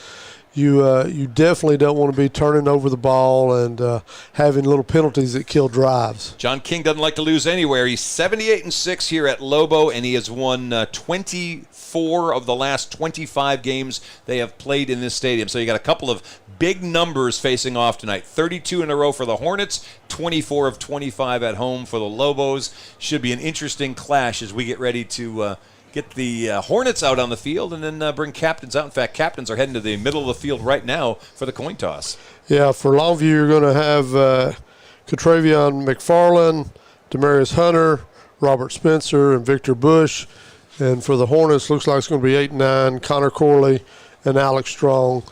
Speaker 14: You definitely don't want to be turning over the ball and having little penalties that kill drives.
Speaker 13: John King doesn't like to lose anywhere. He's 78-6 here at Lobo, and he has won 24 of the last 25 games they have played in this stadium. So you got a couple of big numbers facing off tonight. 32 in a row for the Hornets, 24 of 25 at home for the Lobos. Should be an interesting clash as we get ready to get the Hornets out on the field and then bring captains out. In fact, captains are heading to the middle of the field right now for the coin toss.
Speaker 14: Yeah, for Longview, you're going to have Catravion McFarland, Demarius Hunter, Robert Spencer, and Victor Bush. And for the Hornets, looks like it's going to be 8-9, Connor Corley and Alex Strong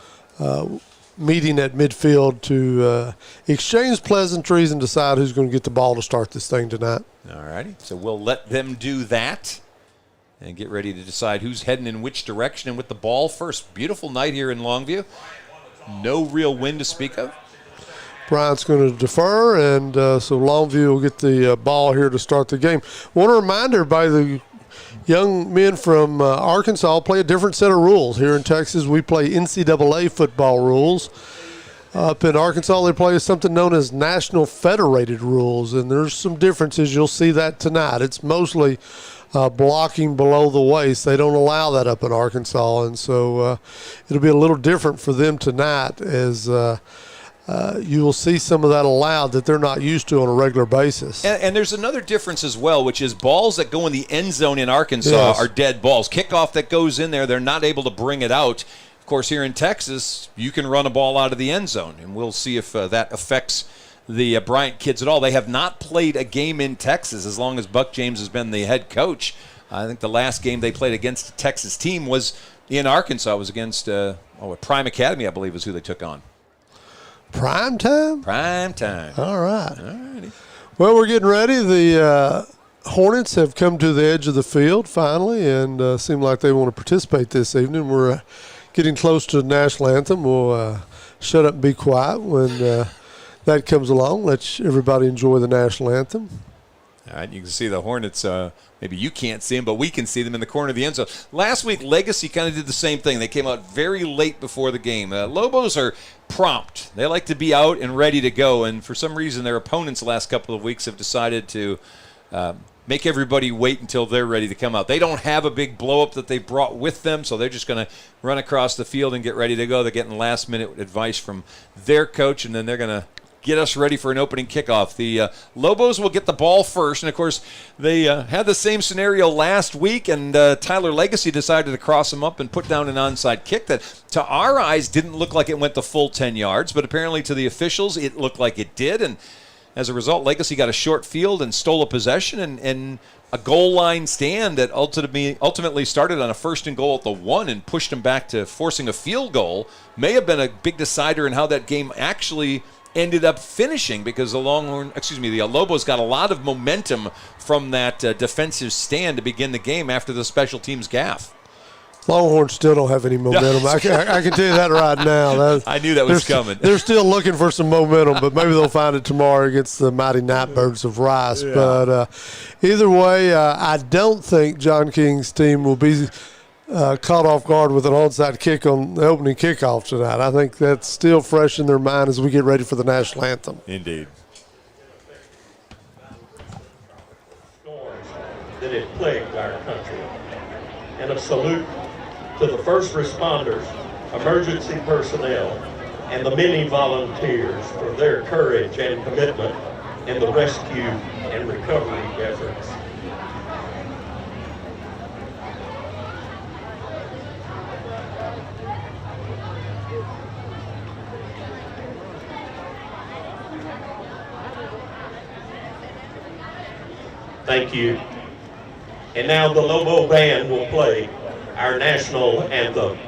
Speaker 14: meeting at midfield to exchange pleasantries and decide who's going to get the ball to start this thing tonight.
Speaker 13: All righty, so we'll let them do that and get ready to decide who's heading in which direction and with the ball first. Beautiful night here in Longview. No real wind to speak of.
Speaker 14: Bryant's going to defer, and so Longview will get the ball here to start the game. Want to remind everybody, the young men from Arkansas play a different set of rules. Here in Texas, we play NCAA football rules. Up in Arkansas, they play something known as National Federated rules, and there's some differences. You'll see that tonight. It's mostly blocking below the waist. They don't allow that up in Arkansas, and so it'll be a little different for them tonight as you will see some of that allowed that they're not used to on a regular basis.
Speaker 13: And there's another difference as well, which is balls that go in the end zone in Arkansas are dead balls. Kickoff that goes in there, they're not able to bring it out. Of course, here in Texas, you can run a ball out of the end zone, and we'll see if that affects the Bryant kids at all. They have not played a game in Texas as long as Buck James has been the head coach. I think the last game they played against a Texas team was in Arkansas. It was against Prime Academy, I believe, is who they took on.
Speaker 14: Prime time?
Speaker 13: Prime time.
Speaker 14: All right.
Speaker 13: All righty.
Speaker 14: Well, we're getting ready. The Hornets have come to the edge of the field finally and seem like they want to participate this evening. We're getting close to the national anthem. We'll shut up and be quiet when that comes along. Let everybody enjoy the national anthem.
Speaker 13: All right, you can see the Hornets. Maybe you can't see them, but we can see them in the corner of the end zone. Last week, Legacy kind of did the same thing. They came out very late before the game. Lobos are prompt. They like to be out and ready to go, and for some reason, their opponents the last couple of weeks have decided to make everybody wait until they're ready to come out. They don't have a big blow-up that they brought with them, so they're just going to run across the field and get ready to go. They're getting last-minute advice from their coach, and then they're going to get us ready for an opening kickoff. The Lobos will get the ball first, and of course they had the same scenario last week, and Tyler Legacy decided to cross them up and put down an onside kick that to our eyes didn't look like it went the full 10 yards, but apparently to the officials it looked like it did, and as a result Legacy got a short field and stole a possession and a goal line stand that ultimately started on a 1st and goal at the 1 and pushed them back to forcing a field goal. May have been a big decider in how that game actually ended up finishing, because the Lobos got a lot of momentum from that defensive stand to begin the game after the special teams gaffe.
Speaker 14: Longhorns still don't have any momentum. I can tell you that right now.
Speaker 13: I knew that was coming.
Speaker 14: They're still looking for some momentum, but maybe they'll find it tomorrow against the mighty Nightbirds of Rice. Yeah. But either way, I don't think John King's team will be caught off guard with an onside kick on the opening kickoff tonight. I think that's still fresh in their mind as we get ready for the national anthem.
Speaker 13: Indeed.
Speaker 12: Storms that have plagued our country. And a salute to the first responders, emergency personnel, and the many volunteers for their courage and commitment in the rescue and recovery efforts. Thank you. And now the Lobo Band will play our national anthem.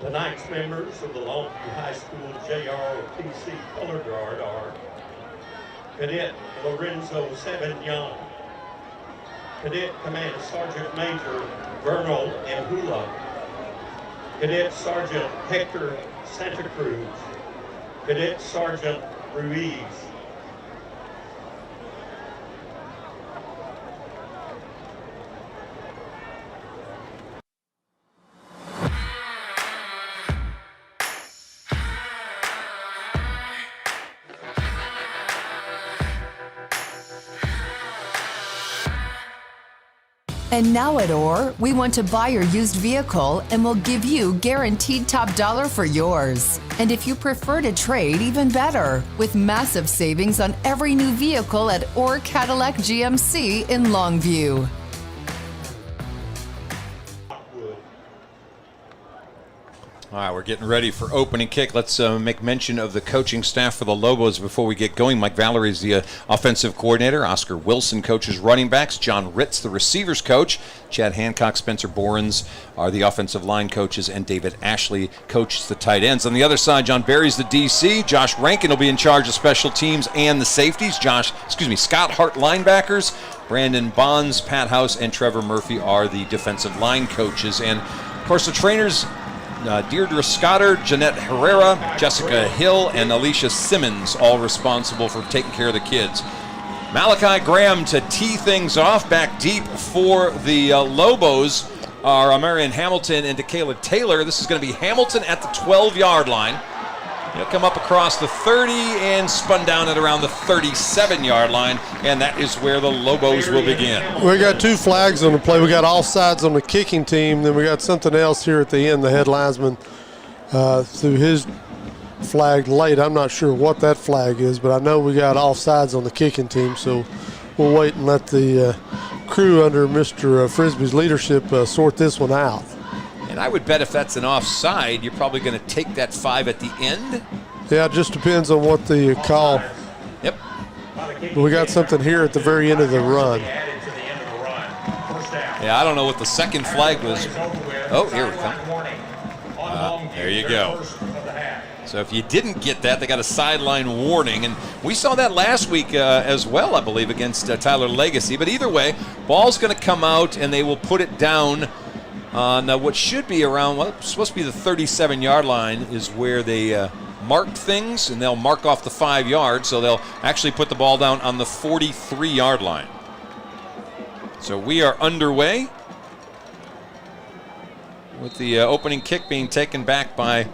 Speaker 12: Tonight's members of the Longview High School JROTC Color Guard are Cadet Lorenzo Savignon, Cadet Command Sergeant Major Vernal Mbula, Cadet Sergeant Hector Santa Cruz, Cadet Sergeant Ruiz,
Speaker 9: And now at OR, we want to buy your used vehicle and we'll give you guaranteed top dollar for yours. And if you prefer to trade, even better, with massive savings on every new vehicle at OR Cadillac GMC in Longview.
Speaker 13: All right, we're getting ready for opening kick. Let's make mention of the coaching staff for the Lobos before we get going. Mike Valerie is the offensive coordinator. Oscar Wilson coaches running backs. John Ritz, the receivers coach. Chad Hancock, Spencer Borens are the offensive line coaches, and David Ashley coaches the tight ends. On the other side, John Barry's the DC. Josh Rankin will be in charge of special teams and the safeties. Scott Hart linebackers. Brandon Bonds, Pat House, and Trevor Murphy are the defensive line coaches. And, of course, the trainers, Deirdre Scotter, Jeanette Herrera, Jessica Hill, and Alicia Simmons, all responsible for taking care of the kids. Malachi Graham to tee things off. Back deep for the Lobos are Marion Hamilton and DeKayla Taylor. This is going to be Hamilton at the 12-yard line. He'll come up across the 30 and spun down at around the 37-yard line, and that is where the Lobos will begin.
Speaker 14: We got 2 flags on the play. We got offsides on the kicking team, then we got something else here at the end. The head linesman threw his flag late. I'm not sure what that flag is, but I know we got offsides on the kicking team, so we'll wait and let the crew under Mr. Frisbee's leadership sort this one out.
Speaker 13: And I would bet if that's an offside, you're probably going to take that 5 at the end.
Speaker 14: Yeah, it just depends on what the call.
Speaker 13: Yep.
Speaker 14: But we got something here at the very end of the run.
Speaker 13: Yeah, I don't know what the second flag was. Oh, here we come. There you go. So if you didn't get that, they got a sideline warning. And we saw that last week as well, I believe, against Tyler Legacy. But either way, ball's going to come out, and they will put it down on what should be around, supposed to be the 37-yard line is where they marked things, and they'll mark off the 5 yards, so they'll actually put the ball down on the 43-yard line. So we are underway with the opening kick being taken back by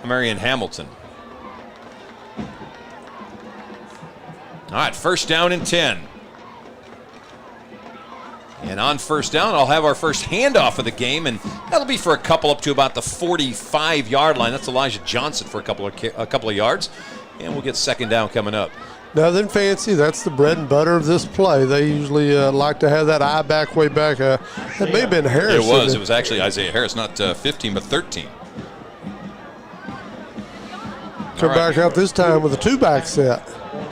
Speaker 13: Marion Hamilton. All right, first down and 10. And on first down, I'll have our first handoff of the game, and that'll be for a couple up to about the 45-yard line. That's Elijah Johnson for a couple of yards, and we'll get second down coming up.
Speaker 14: Nothing fancy. That's the bread and butter of this play. They usually like to have that eye back, way back. That may have been Harris.
Speaker 13: It was actually Isaiah Harris, not 15, but 13.
Speaker 14: Come back out this time with a 2-back set.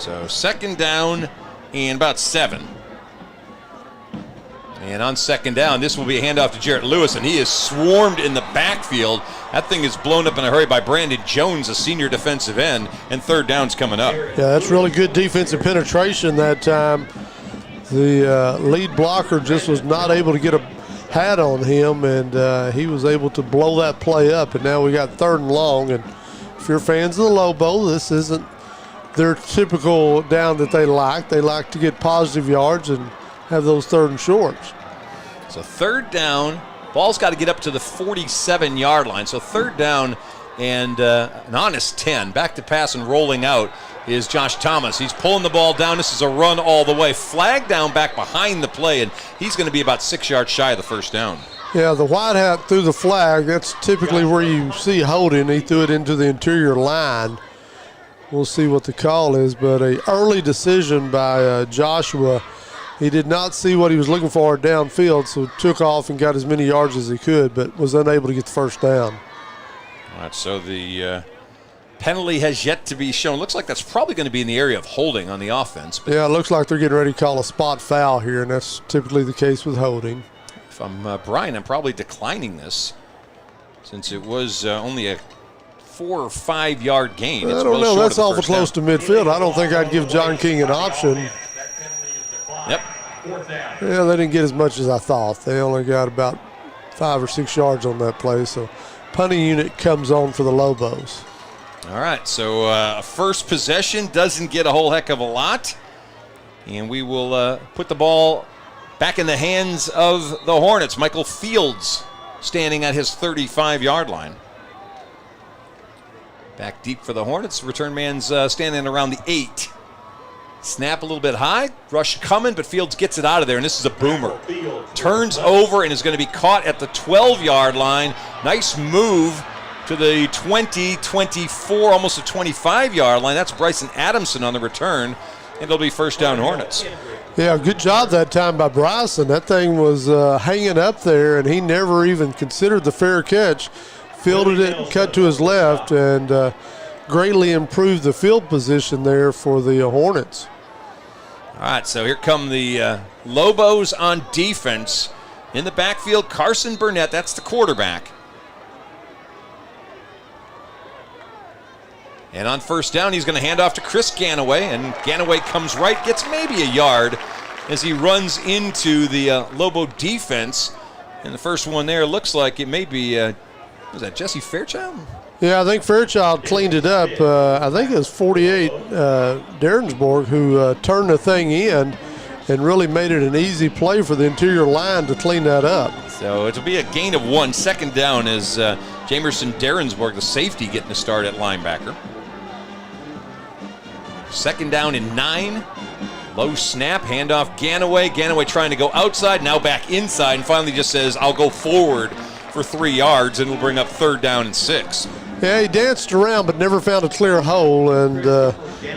Speaker 13: So second down and about 7. And on second down, this will be a handoff to Jarrett Lewis, and he is swarmed in the backfield. That thing is blown up in a hurry by Brandon Jones, a senior defensive end, and third down's coming up.
Speaker 14: Yeah, that's really good defensive penetration that time. The lead blocker just was not able to get a hat on him, and he was able to blow that play up, and now we got 3rd and long. And if you're fans of the Lobo, this isn't their typical down that they like. They like to get positive yards and have those 3rd and shorts.
Speaker 13: So third down, ball's got to get up to the 47-yard line. So third down and an honest 10. Back to pass and rolling out is Josh Thomas. He's pulling the ball down. This is a run all the way. Flag down back behind the play, and he's going to be about 6 yards shy of the first down.
Speaker 14: Yeah, the white hat threw the flag. That's typically where you see holding. He threw it into the interior line. We'll see what the call is, but an early decision by Joshua. He did not see what he was looking for downfield, so took off and got as many yards as he could, but was unable to get the first down.
Speaker 13: All right, so the penalty has yet to be shown. Looks like that's probably going to be in the area of holding on the offense. But
Speaker 14: yeah, it looks like they're getting ready to call a spot foul here, and that's typically the case with holding.
Speaker 13: If I'm Brian, I'm probably declining this since it was only a 4 or 5 yard gain.
Speaker 14: I don't know. That's awful close to midfield. I don't think I'd give John King an option.
Speaker 13: Yep.
Speaker 14: Yeah, they didn't get as much as I thought. They only got about 5 or 6 yards on that play. So punting unit comes on for the Lobos.
Speaker 13: All right, so first possession doesn't get a whole heck of a lot. And we will put the ball back in the hands of the Hornets. Michael Fields standing at his 35-yard line. Back deep for the Hornets. Return man's standing around the 8. Snap a little bit high. Rush coming, but Fields gets it out of there, and this is a boomer. Turns over and is going to be caught at the 12-yard line. Nice move to the 20, 24, almost a 25-yard line. That's Bryson Adamson on the return, and it'll be first down Hornets.
Speaker 14: Yeah, good job that time by Bryson. That thing was hanging up there, and he never even considered the fair catch. Fielded it and cut to his left, and greatly improved the field position there for the Hornets.
Speaker 13: All right, so here come the Lobos on defense. In the backfield, Carson Burnett, that's the quarterback. And on first down, he's going to hand off to Chris Ganaway, and Ganaway comes right, gets maybe a yard as he runs into the Lobo defense. And the first one there looks like it may be, was that Jesse Fairchild?
Speaker 14: Yeah, I think Fairchild cleaned it up. I think it was 48, Derensborg, who turned the thing in and really made it an easy play for the interior line to clean that up.
Speaker 13: So it'll be a gain of 1. Second down is Jamerson Derensborg, the safety, getting a start at linebacker. Second down and 9. Low snap, handoff Ganaway. Ganaway trying to go outside, now back inside, and finally just says, I'll go forward for 3 yards, and it'll bring up third down and 6.
Speaker 14: Yeah, he danced around but never found a clear hole, and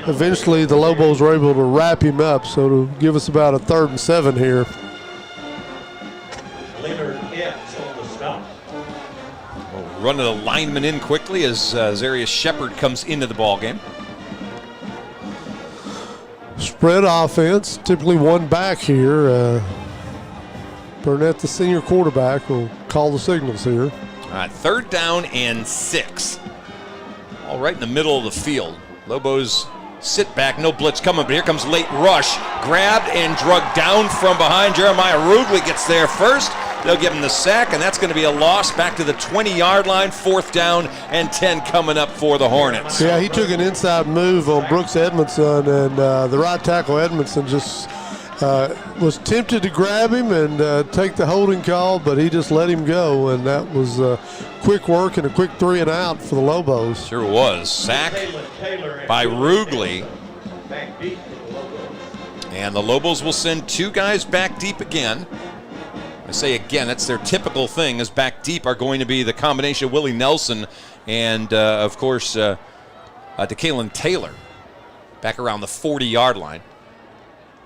Speaker 14: eventually the Lobos were able to wrap him up, so to give us about a 3rd and 7 here.
Speaker 12: Leonard Epps on the stop.
Speaker 13: Running the lineman in quickly as Zarius Shepard comes into the ball game.
Speaker 14: Spread offense, typically one back here. Burnett, the senior quarterback, will call the signals here.
Speaker 13: All right, 3rd down and 6. All right in the middle of the field. Lobos sit back, no blitz coming, but here comes late rush. Grabbed and drugged down from behind. Jeremiah Rugley gets there first. They'll give him the sack, and that's going to be a loss back to the 20-yard line. 4th down and 10 coming up for the Hornets.
Speaker 14: Yeah, he took an inside move on Brooks Edmondson, and the right tackle Edmondson just was tempted to grab him and take the holding call, but he just let him go, and that was quick work and a quick 3 and out for the Lobos.
Speaker 13: Sure was. Sack by Rugley. And the Lobos will send 2 guys back deep again. I say again, that's their typical thing, as back deep are going to be the combination of Willie Nelson and, of course, DeKalen Taylor back around the 40-yard line.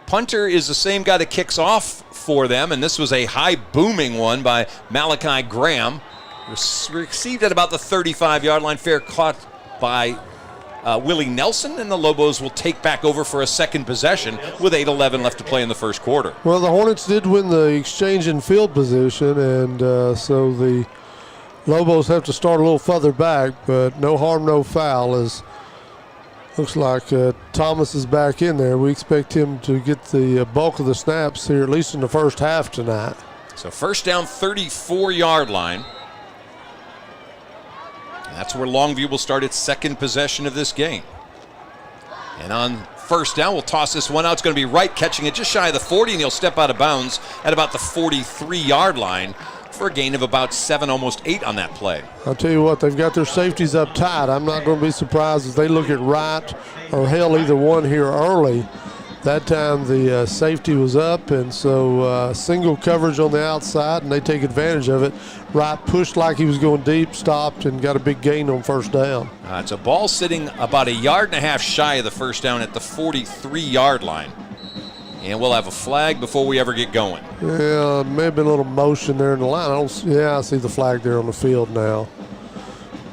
Speaker 13: Punter is the same guy that kicks off for them, and this was a high booming one by Malachi Graham. Received at about the 35-yard line, fair caught by Willie Nelson, and the Lobos will take back over for a second possession with 8:11 left to play in the first quarter.
Speaker 14: Well, the Hornets did win the exchange in field position, and so the Lobos have to start a little further back, but no harm, no foul, as looks like Thomas is back in there. We expect him to get the bulk of the snaps here, at least in the first half tonight.
Speaker 13: So first down, 34-yard line. That's where Longview will start its second possession of this game. And on first down, we'll toss this one out. It's going to be Wright catching it just shy of the 40, and he'll step out of bounds at about the 43-yard line for a gain of about 7, almost 8 on that play.
Speaker 14: I'll tell you what, they've got their safeties up tight. I'm not going to be surprised if they look at Wright or Hale, either one here early. That time the safety was up, and so single coverage on the outside, and they take advantage of it. Wright pushed like he was going deep, stopped, and got a big gain on first down.
Speaker 13: It's a ball sitting about 1.5 yards shy of the first down at the 43-yard line. And we'll have a flag before we ever get going.
Speaker 14: Yeah, may have been a little motion there in the line. I see the flag there on the field now.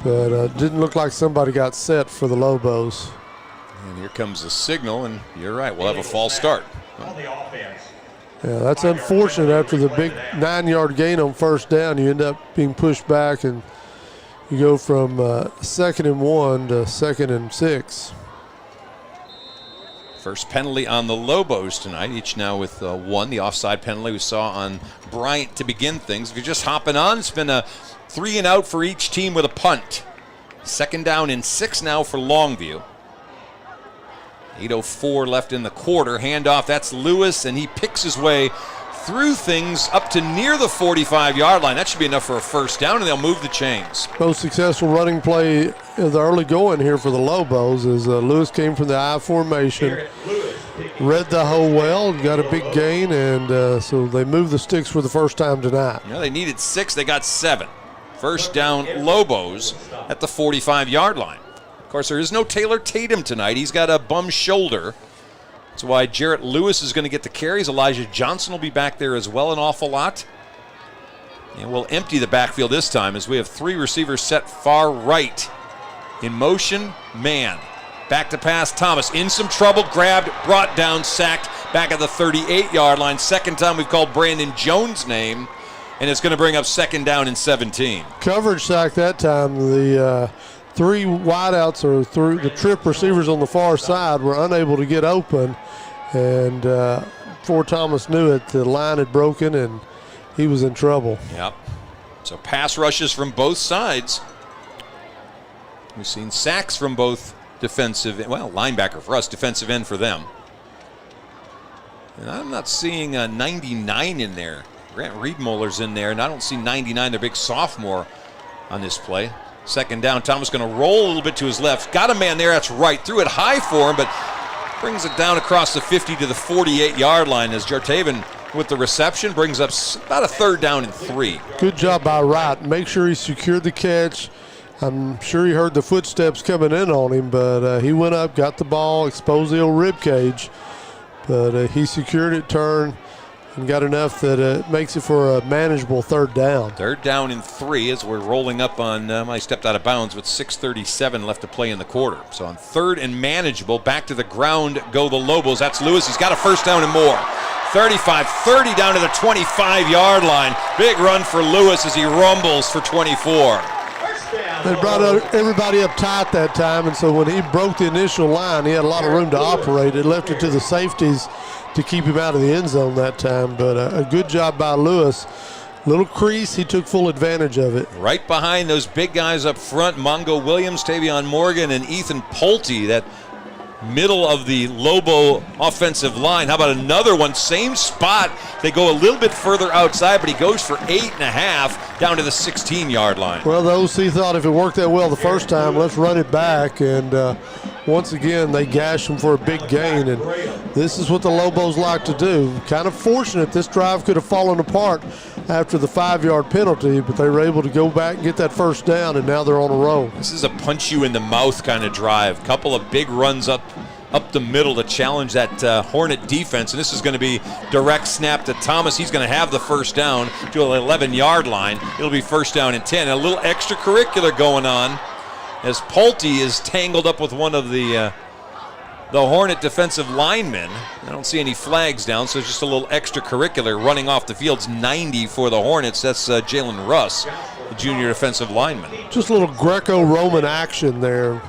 Speaker 14: But didn't look like somebody got set for the Lobos.
Speaker 13: And here comes the signal, and you're right, we'll have a false start.
Speaker 14: Yeah, that's unfortunate. After the big 9-yard gain on first down, you end up being pushed back, and you go from 2nd and 1 to 2nd and 6.
Speaker 13: First penalty on the Lobos tonight, each now with 1. The offside penalty we saw on Bryant to begin things. If you're just hopping on, it's been a 3 and out for each team with a punt. 2nd down and 6 now for Longview. 8:04 left in the quarter. Handoff, that's Lewis, and he picks his way through things up to near the 45-yard line. That should be enough for a first down, and they'll move the chains.
Speaker 14: Most successful running play in the early going here for the Lobos is Lewis came from the I formation, read the hole well, got a big gain, and so they moved the sticks for the first time tonight.
Speaker 13: You know, they needed 6, they got 7. First down, Lobos at the 45-yard line. Of course, there is no Taylor Tatum tonight. He's got a bum shoulder. That's why Jarrett Lewis is going to get the carries. Elijah Johnson will be back there as well an awful lot. And we'll empty the backfield this time as we have 3 receivers set far right. In motion, man. Back to pass, Thomas in some trouble, grabbed, brought down, sacked, back at the 38-yard line. Second time we've called Brandon Jones' name, and it's going to bring up second down and 17.
Speaker 14: Coverage sack that time. The 3 wideouts or through the trip receivers on the far side were unable to get open, and before Thomas knew it, the line had broken and he was in trouble.
Speaker 13: Yep. So pass rushes from both sides. We've seen sacks from both defensive, well, linebacker for us, defensive end for them. And I'm not seeing 99 in there. Grant Riedmuller's in there, and I don't see 99, their big sophomore, on this play. Second down, Thomas going to roll a little bit to his left. Got a man there, that's right. Threw it high for him, but brings it down across the 50 to the 48-yard line as Jartaven with the reception brings up about a third down and 3.
Speaker 14: Good job by Wright. Make sure he secured the catch. I'm sure he heard the footsteps coming in on him, but he went up, got the ball, exposed the old rib cage, but he secured it, turned, and got enough that it makes it for a manageable third down.
Speaker 13: Third down and 3 as we're rolling up on, I stepped out of bounds with 6:37 left to play in the quarter. So on third and manageable, back to the ground go the Lobos. That's Lewis, he's got a first down and more. 35-30 down to the 25-yard line. Big run for Lewis as he rumbles for 24.
Speaker 14: They brought everybody up tight that time, and so when he broke the initial line, he had a lot of room to operate. It left it to the safeties to keep him out of the end zone that time, but a good job by Lewis. Little crease, he took full advantage of it.
Speaker 13: Right behind those big guys up front, Mongo Williams, Tavion Morgan, and Ethan Pulte, that middle of the Lobo offensive line. How about another one? Same spot. They go a little bit further outside, but he goes for 8.5 down to the 16-yard line.
Speaker 14: Well, the OC thought if it worked that well the first time, let's run it back. And once again, they gashed him for a big gain. And this is what the Lobos like to do. Kind of fortunate this drive could have fallen apart after the 5-yard penalty, but they were able to go back and get that first down, and now they're on a roll.
Speaker 13: This is a punch-you-in-the-mouth kind of drive. Couple of big runs up the middle to challenge that Hornet defense, and this is going to be direct snap to Thomas. He's going to have the first down to the 11-yard line. It'll be first down and 10. A little extracurricular going on as Pulte is tangled up with one of the Hornet defensive linemen. I don't see any flags down, so it's just a little extracurricular. Running off the field's 90 for the Hornets. That's Jalen Russ, the junior defensive lineman.
Speaker 14: Just a little Greco-Roman action there.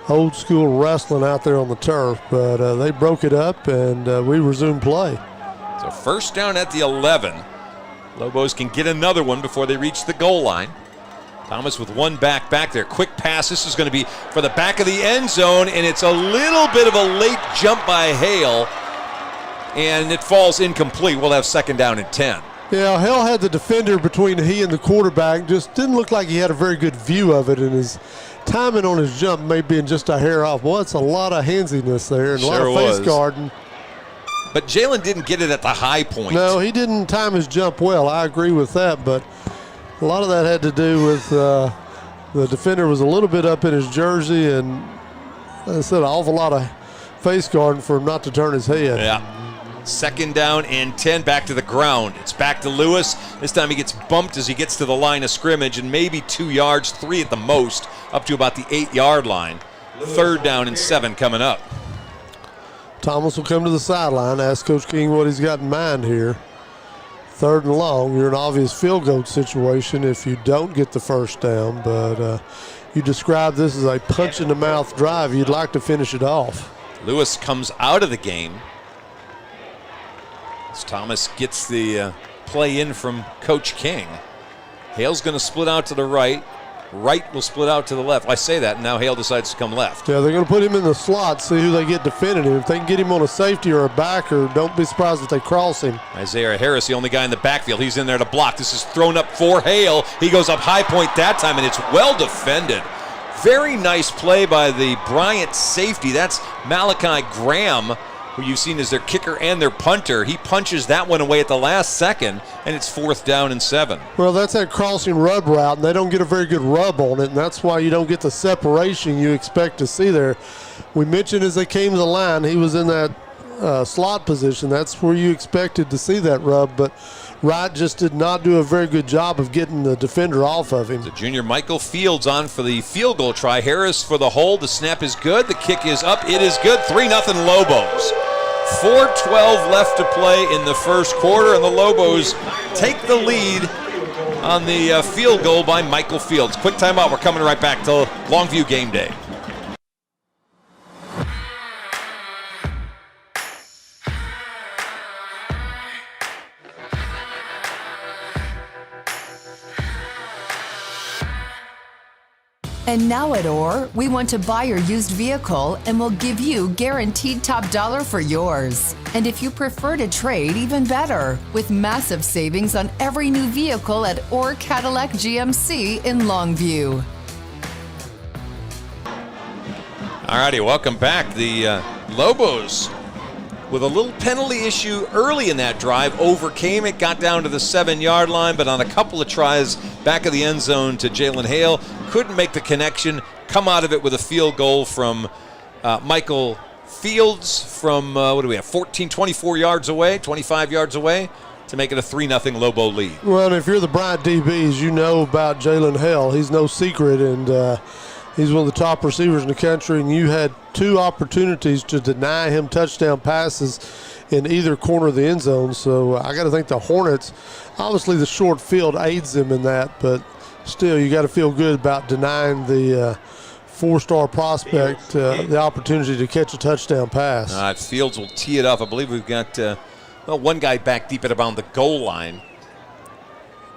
Speaker 14: Old school wrestling out there on the turf, but they broke it up and we resumed play.
Speaker 13: So first down at the 11. Lobos can get another one before they reach the goal line. Thomas with one back there. Quick pass. This is going to be for the back of the end zone, and it's a little bit of a late jump by Hale, and it falls incomplete. We'll have second down and 10.
Speaker 14: Yeah, Hale had the defender between he and the quarterback. Just didn't look like he had a very good view of it, and his timing on his jump may be just a hair off. Well, it's a lot of handsiness there and a lot of face guarding.
Speaker 13: But Jalen didn't get it at the high point.
Speaker 14: No, he didn't time his jump well. I agree with that, but a lot of that had to do with the defender was a little bit up in his jersey, and like I said, an awful lot of face guarding for him not to turn his head.
Speaker 13: Yeah. Second down and 10, back to the ground. It's back to Lewis. This time he gets bumped as he gets to the line of scrimmage, and maybe 2 yards, 3 at the most, up to about the 8-yard line. Third down and 7 coming up.
Speaker 14: Thomas will come to the sideline, ask Coach King what he's got in mind here. Third and long, you're in an obvious field goal situation if you don't get the first down, but you describe this as a punch-in-the-mouth drive. You'd like to finish it off.
Speaker 13: Lewis comes out of the game as Thomas gets the play in from Coach King. Hale's going to split out to the right. Right will split out to the left. I say that, and now Hale decides to come left.
Speaker 14: Yeah, they're going to put him in the slot, see who they get defending him. If they can get him on a safety or a backer, don't be surprised if they cross him.
Speaker 13: Isaiah Harris, the only guy in the backfield. He's in there to block. This is thrown up for Hale. He goes up high point that time, and it's well defended. Very nice play by the Bryant safety. That's Malachi Graham. who you've seen as their kicker and their punter. He punches that one away at the last second, and it's 4th down and 7.
Speaker 14: Well, that's that crossing rub route, and they don't get a very good rub on it, and that's why you don't get the separation you expect to see there. We mentioned as they came to the line, he was in that slot position. That's where you expected to see that rub, but Wright just did not do a very good job of getting the defender off of him.
Speaker 13: The junior Michael Fields on for the field goal try. Harris for the hold. The snap is good. The kick is up. It is good. 3-0 Lobos. 4:12 left to play in the first quarter, and the Lobos take the lead on the field goal by Michael Fields. Quick timeout. We're coming right back to Longview Game Day.
Speaker 9: And now at OR, we want to buy your used vehicle and we'll give you guaranteed top dollar for yours. And if you prefer to trade, even better, with massive savings on every new vehicle at OR Cadillac GMC in Longview.
Speaker 13: All righty, welcome back. The Lobos, with a little penalty issue early in that drive, overcame it, got down to the 7-yard line, but on a couple of tries back of the end zone to Jalen Hale, couldn't make the connection, come out of it with a field goal from Michael Fields from, 24 yards away, 25 yards away, to make it a 3-0 Lobo lead.
Speaker 14: Well, and if you're the Bryant DBs, you know about Jalen Hale. He's no secret, and he's one of the top receivers in the country, and you had 2 opportunities to deny him touchdown passes in either corner of the end zone. So I got to think the Hornets, obviously the short field aids them in that, but still you got to feel good about denying the 4-star prospect the opportunity to catch a touchdown pass.
Speaker 13: Fields will tee it up. I believe we've got one guy back deep at around the goal line.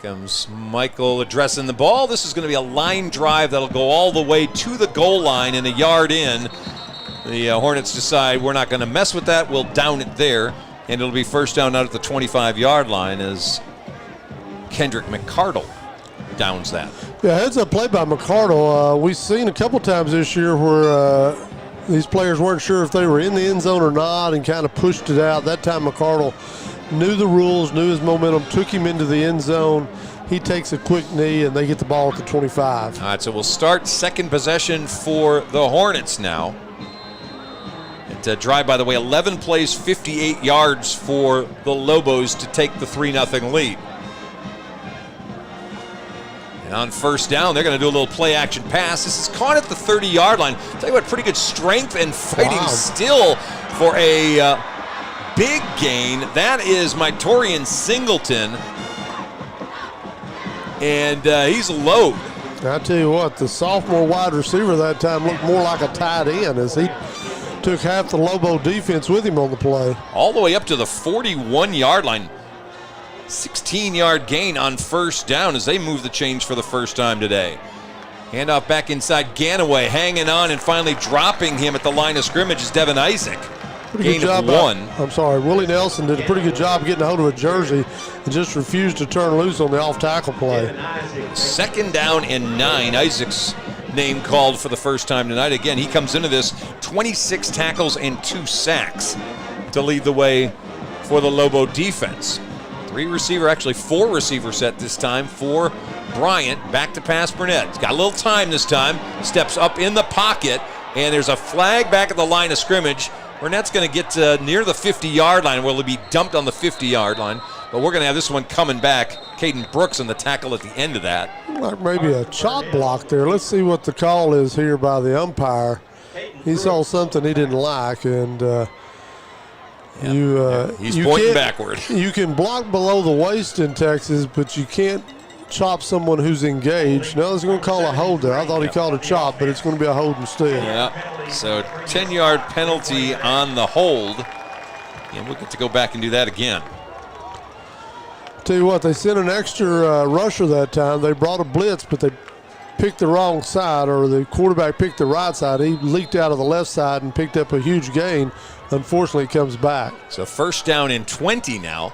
Speaker 13: Comes Michael addressing the ball. This is going to be a line drive that'll go all the way to the goal line and a yard in. The Hornets decide we're not going to mess with that. We'll down it there, and it'll be first down out at the 25-yard line as Kendrick McCardle downs that.
Speaker 14: Yeah, heads up play by McCardle. We've seen a couple times this year where these players weren't sure if they were in the end zone or not and kind of pushed it out. That time McCardle knew the rules, knew his momentum, took him into the end zone. He takes a quick knee, and they get the ball at the 25.
Speaker 13: All right, so we'll start second possession for the Hornets now. It drive, by the way, 11 plays, 58 yards for the Lobos to take the 3-0 lead. And on first down, they're going to do a little play-action pass. This is caught at the 30-yard line. Tell you what, pretty good strength and fighting still for a big gain. That is Mytorian Singleton. And he's a load.
Speaker 14: I tell you what, the sophomore wide receiver that time looked more like a tight end as he took half the Lobo defense with him on the play.
Speaker 13: All the way up to the 41-yard line. 16-yard gain on first down as they move the change for the first time today. Handoff back inside. Ganaway hanging on and finally dropping him at the line of scrimmage is Devin Isaac.
Speaker 14: Pretty good job. Willie Nelson did a pretty good job getting a hold of a jersey and just refused to turn loose on the off-tackle play.
Speaker 13: Second down and 9. Isaac's name called for the first time tonight. Again, he comes into this 26 tackles and 2 sacks to lead the way for the Lobo defense. 4 receiver set this time for Bryant. Back to pass Burnett. He's got a little time this time. Steps up in the pocket, and there's a flag back at the line of scrimmage. Burnett's going to get near the 50-yard line, where he'll be dumped on the 50-yard line. But we're going to have this one coming back. Caden Brooks on the tackle at the end of that.
Speaker 14: Like maybe a chop block there. Let's see what the call is here by the umpire. He saw something he didn't like, and
Speaker 13: he's pointing backward.
Speaker 14: You can block below the waist in Texas, but you can't chop someone who's engaged. Now he's going to call a hold there. I thought he called a chop, but it's going to be a hold instead.
Speaker 13: Yeah, so 10-yard penalty on the hold, and we'll get to go back and do that again.
Speaker 14: Tell you what, they sent an extra rusher that time. They brought a blitz, but they picked the wrong side, or the quarterback picked the right side. He leaked out of the left side and picked up a huge gain. Unfortunately, it comes back.
Speaker 13: So first down and 20 now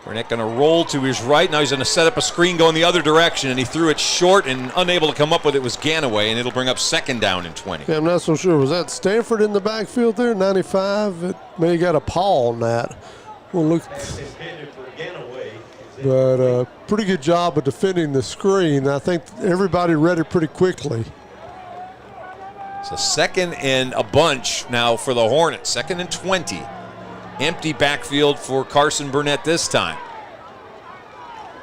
Speaker 13: Burnett going to roll to his right. Now he's going to set up a screen going the other direction, and he threw it short, and unable to come up with it was Ganaway, and it'll bring up 2nd down and 20.
Speaker 14: Yeah, I'm not so sure. Was that Stanford in the backfield there, 95? It may have got a paw on that. We'll look. But pretty good job of defending the screen. I think everybody read it pretty quickly.
Speaker 13: So 2nd and a bunch now for the Hornets. 2nd and 20. Empty backfield for Carson Burnett this time.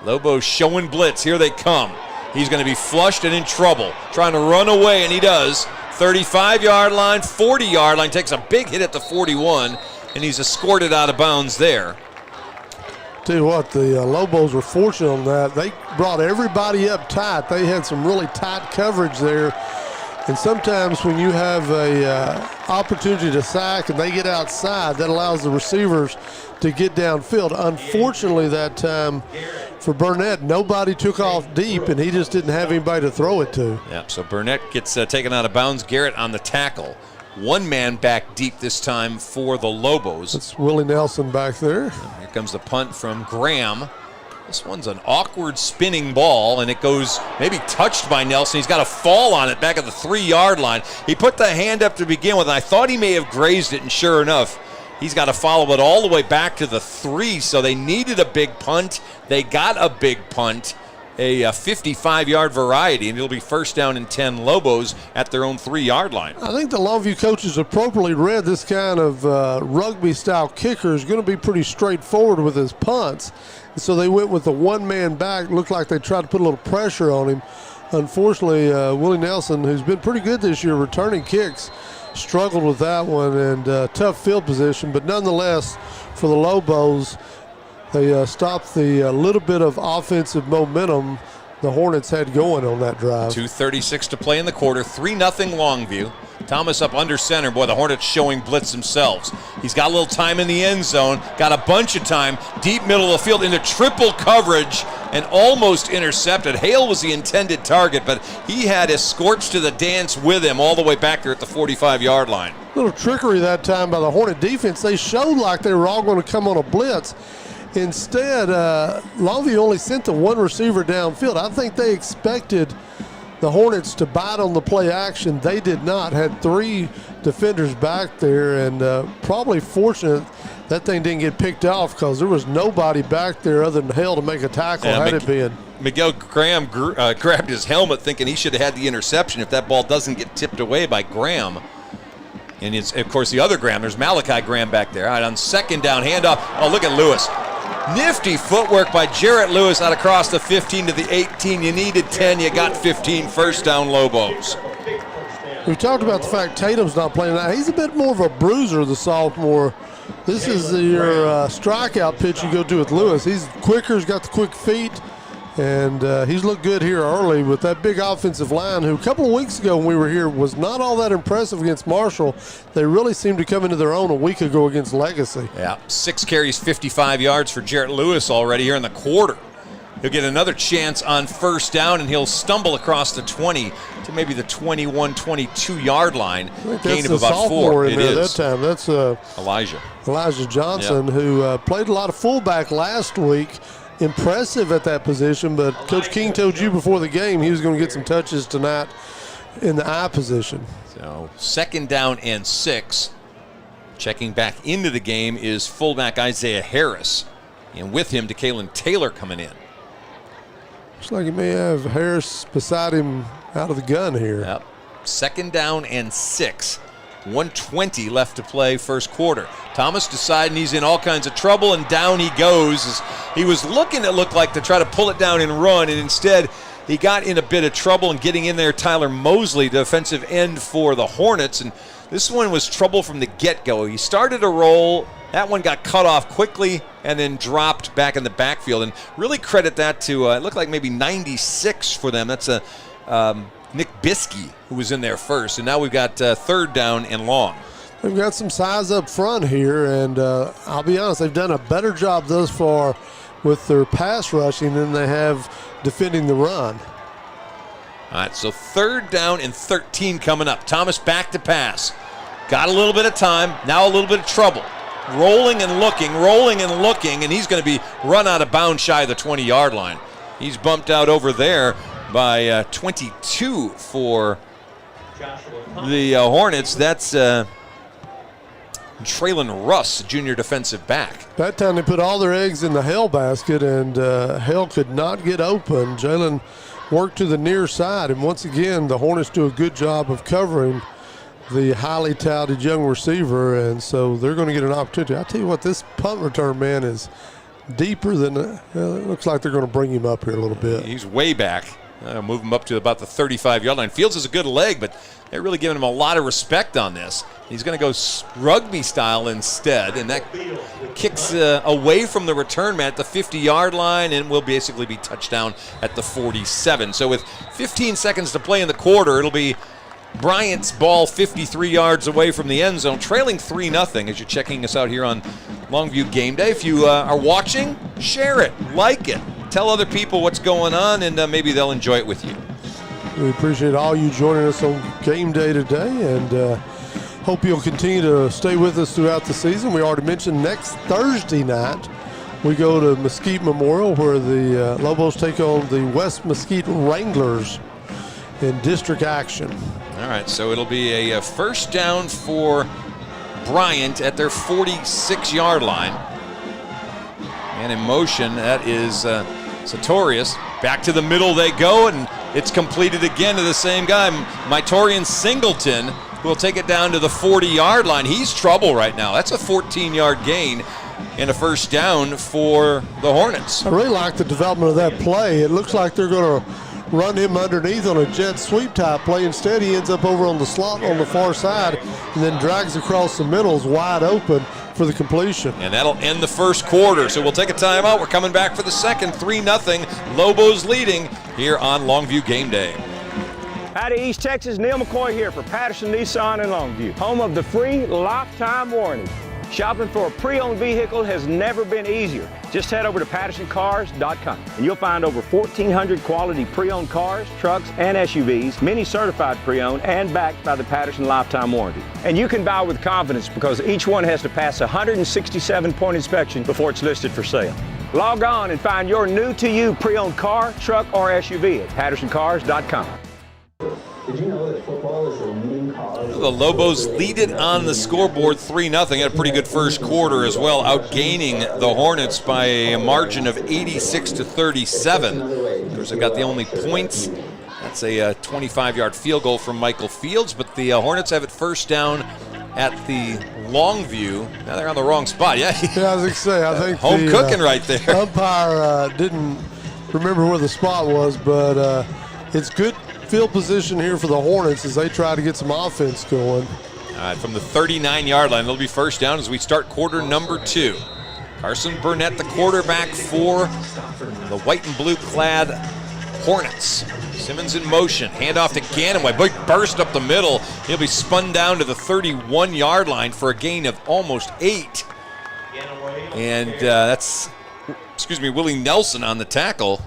Speaker 13: Lobos showing blitz. Here they come. He's going to be flushed and in trouble. Trying to run away, and he does. 35-yard line, 40-yard line. Takes a big hit at the 41, and he's escorted out of bounds there.
Speaker 14: Tell you what, the Lobos were fortunate on that. They brought everybody up tight. They had some really tight coverage there. And sometimes when you have a opportunity to sack and they get outside, that allows the receivers to get downfield. Unfortunately, that time for Burnett, nobody took off deep, and he just didn't have anybody to throw it to.
Speaker 13: Yeah, so Burnett gets taken out of bounds. Garrett on the tackle. One man back deep this time for the Lobos.
Speaker 14: That's Willie Nelson back there.
Speaker 13: Here comes the punt from Graham. This one's an awkward spinning ball, and it goes maybe touched by Nelson. He's got a fall on it back at the 3-yard line. He put the hand up to begin with, and I thought he may have grazed it, and sure enough, he's got to follow it all the way back to the 3, so they needed a big punt. They got a big punt, a 55-yard variety, and it'll be 1st down and 10 Lobos at their own 3-yard line.
Speaker 14: I think the Longview coaches appropriately read this kind of rugby-style kicker is going to be pretty straightforward with his punts. So they went with the one-man back. Looked like they tried to put a little pressure on him. Unfortunately, Willie Nelson, who's been pretty good this year returning kicks, struggled with that one, and tough field position. But nonetheless, for the Lobos, they stopped the little bit of offensive momentum the Hornets had going on that drive.
Speaker 13: 2:36 to play in the quarter. 3-0 Longview. Thomas up under center. Boy, the Hornets showing blitz themselves. He's got a little time in the end zone. Got a bunch of time. Deep middle of the field into triple coverage and almost intercepted. Hale was the intended target, but he had escorts to the dance with him all the way back there at the 45-yard line.
Speaker 14: Little trickery that time by the Hornet defense. They showed like they were all going to come on a blitz. Instead, Longview only sent the one receiver downfield. I think they expected the Hornets to bite on the play action. They did not. Had 3 defenders back there, and probably fortunate that thing didn't get picked off because there was nobody back there other than Hale to make a tackle had it been.
Speaker 13: Miguel Graham grabbed his helmet thinking he should have had the interception if that ball doesn't get tipped away by Graham. And it's, of course, the other Graham. There's Malachi Graham back there. All right, on 2nd down, handoff. Oh, look at Lewis. Nifty footwork by Jarrett Lewis out across the 15 to the 18. You needed 10, you got 15. 1st down Lobos.
Speaker 14: We talked about the fact Tatum's not playing now. He's a bit more of a bruiser, the sophomore. This is your strikeout pitch you go do with Lewis. He's quicker, he's got the quick feet, and he's looked good here early with that big offensive line, who a couple of weeks ago when we were here was not all that impressive against Marshall. They really seemed to come into their own a week ago against Legacy.
Speaker 13: Yeah, 6 carries, 55 yards for Jarrett Lewis already here in the quarter. He'll get another chance on 1st down, and he'll stumble across the 20 to maybe the 21, 22-yard line. Gain of about 4.
Speaker 14: It is. That time. That's Elijah Johnson, who played a lot of fullback last week. Impressive at that position, but Coach King told you before the game he was going to get some touches tonight in the I position.
Speaker 13: So 2nd down and 6. Checking back into the game is fullback Isaiah Harris, and with him DeKalen Taylor coming in.
Speaker 14: Looks like he may have Harris beside him out of the gun here.
Speaker 13: Yep. 2nd down and 6. 1:20 left to play 1st quarter. Thomas deciding he's in all kinds of trouble, and down he goes. He was looking, it looked like, to try to pull it down and run, and instead he got in a bit of trouble, and getting in there Tyler Mosley, defensive end for the Hornets, and this one was trouble from the get-go. He started a roll. That one got cut off quickly and then dropped back in the backfield, and really credit that to, it looked like maybe 96 for them. That's a Nick Biskey, who was in there first, and now we've got 3rd down and long.
Speaker 14: They've got some size up front here, and I'll be honest, they've done a better job thus far with their pass rushing than they have defending the run.
Speaker 13: All right, so 3rd down and 13 coming up. Thomas back to pass. Got a little bit of time, now a little bit of trouble. rolling and looking, and he's going to be run out of bounds shy of the 20-yard line. He's bumped out over there by 22 for the Hornets. That's Traylon Russ, junior defensive back.
Speaker 14: That time they put all their eggs in the Hale basket, and Hale could not get open. Jalen worked to the near side, and once again, the Hornets do a good job of covering the highly touted young receiver, and so they're going to get an opportunity. I tell you what, this punt return man is deeper than, it looks like they're going to bring him up here a little bit.
Speaker 13: He's way back. Move him up to about the 35-yard line. Fields is a good leg, but they're really giving him a lot of respect on this. He's going to go rugby style instead, and that kicks away from the return man at the 50-yard line and will basically be touchdown at the 47. So with 15 seconds to play in the quarter, it'll be Bryant's ball 53 yards away from the end zone, trailing 3-0 as you're checking us out here on Longview Game Day. If you are watching, share it, like it, tell other people what's going on, and maybe they'll enjoy it with you.
Speaker 14: We appreciate all you joining us on Game Day today, and hope you'll continue to stay with us throughout the season. We already mentioned next Thursday night we go to Mesquite Memorial, where the Lobos take on the West Mesquite Wranglers in district action.
Speaker 13: All right, so it'll be a first down for Bryant at their 46-yard line. And in motion, that is Sartorius. Back to the middle they go, and it's completed again to the same guy, Mytorian Singleton, who will take it down to the 40-yard line. He's trouble right now. That's a 14-yard gain and a first down for the Hornets.
Speaker 14: I really like the development of that play. It looks like they're going to run him underneath on a jet sweep type play. Instead, he ends up over on the slot on the far side and then drags across the middles wide open for the completion.
Speaker 13: And that'll end the first quarter. So we'll take a timeout. We're coming back for the second. 3-0. Lobos leading here on Longview Game Day.
Speaker 15: Howdy, East Texas. Neil McCoy here for Patterson Nissan in Longview, home of the free lifetime warranty. Shopping for a pre-owned vehicle has never been easier. Just head over to PattersonCars.com and you'll find over 1,400 quality pre-owned cars, trucks, and SUVs, many certified pre-owned and backed by the Patterson Lifetime Warranty. And you can buy with confidence because each one has to pass a 167-point inspection before it's listed for sale. Log on and find your new-to-you pre-owned car, truck, or SUV at PattersonCars.com.
Speaker 16: Did you know that football is the leading cause?
Speaker 13: The Lobos lead it on the scoreboard 3-0. Had a pretty good first quarter as well, outgaining the Hornets by a margin of 86-37. Of course, they got the only points. That's a 25-yard field goal from Michael Fields, but the Hornets have it first down at the Longview. Now they're on the wrong spot. Yeah,
Speaker 14: I was going to say, I think
Speaker 13: home cooking right there.
Speaker 14: Umpire didn't remember where the spot was, but it's good field position here for the Hornets as they try to get some offense going.
Speaker 13: All right, from the 39-yard line, it'll be first down as we start quarter number 2. Carson Burnett, the quarterback for the white and blue clad Hornets. Simmons in motion, handoff to Ganaway, big burst up the middle. He'll be spun down to the 31-yard line for a gain of almost 8. And that's, Willie Nelson on the tackle.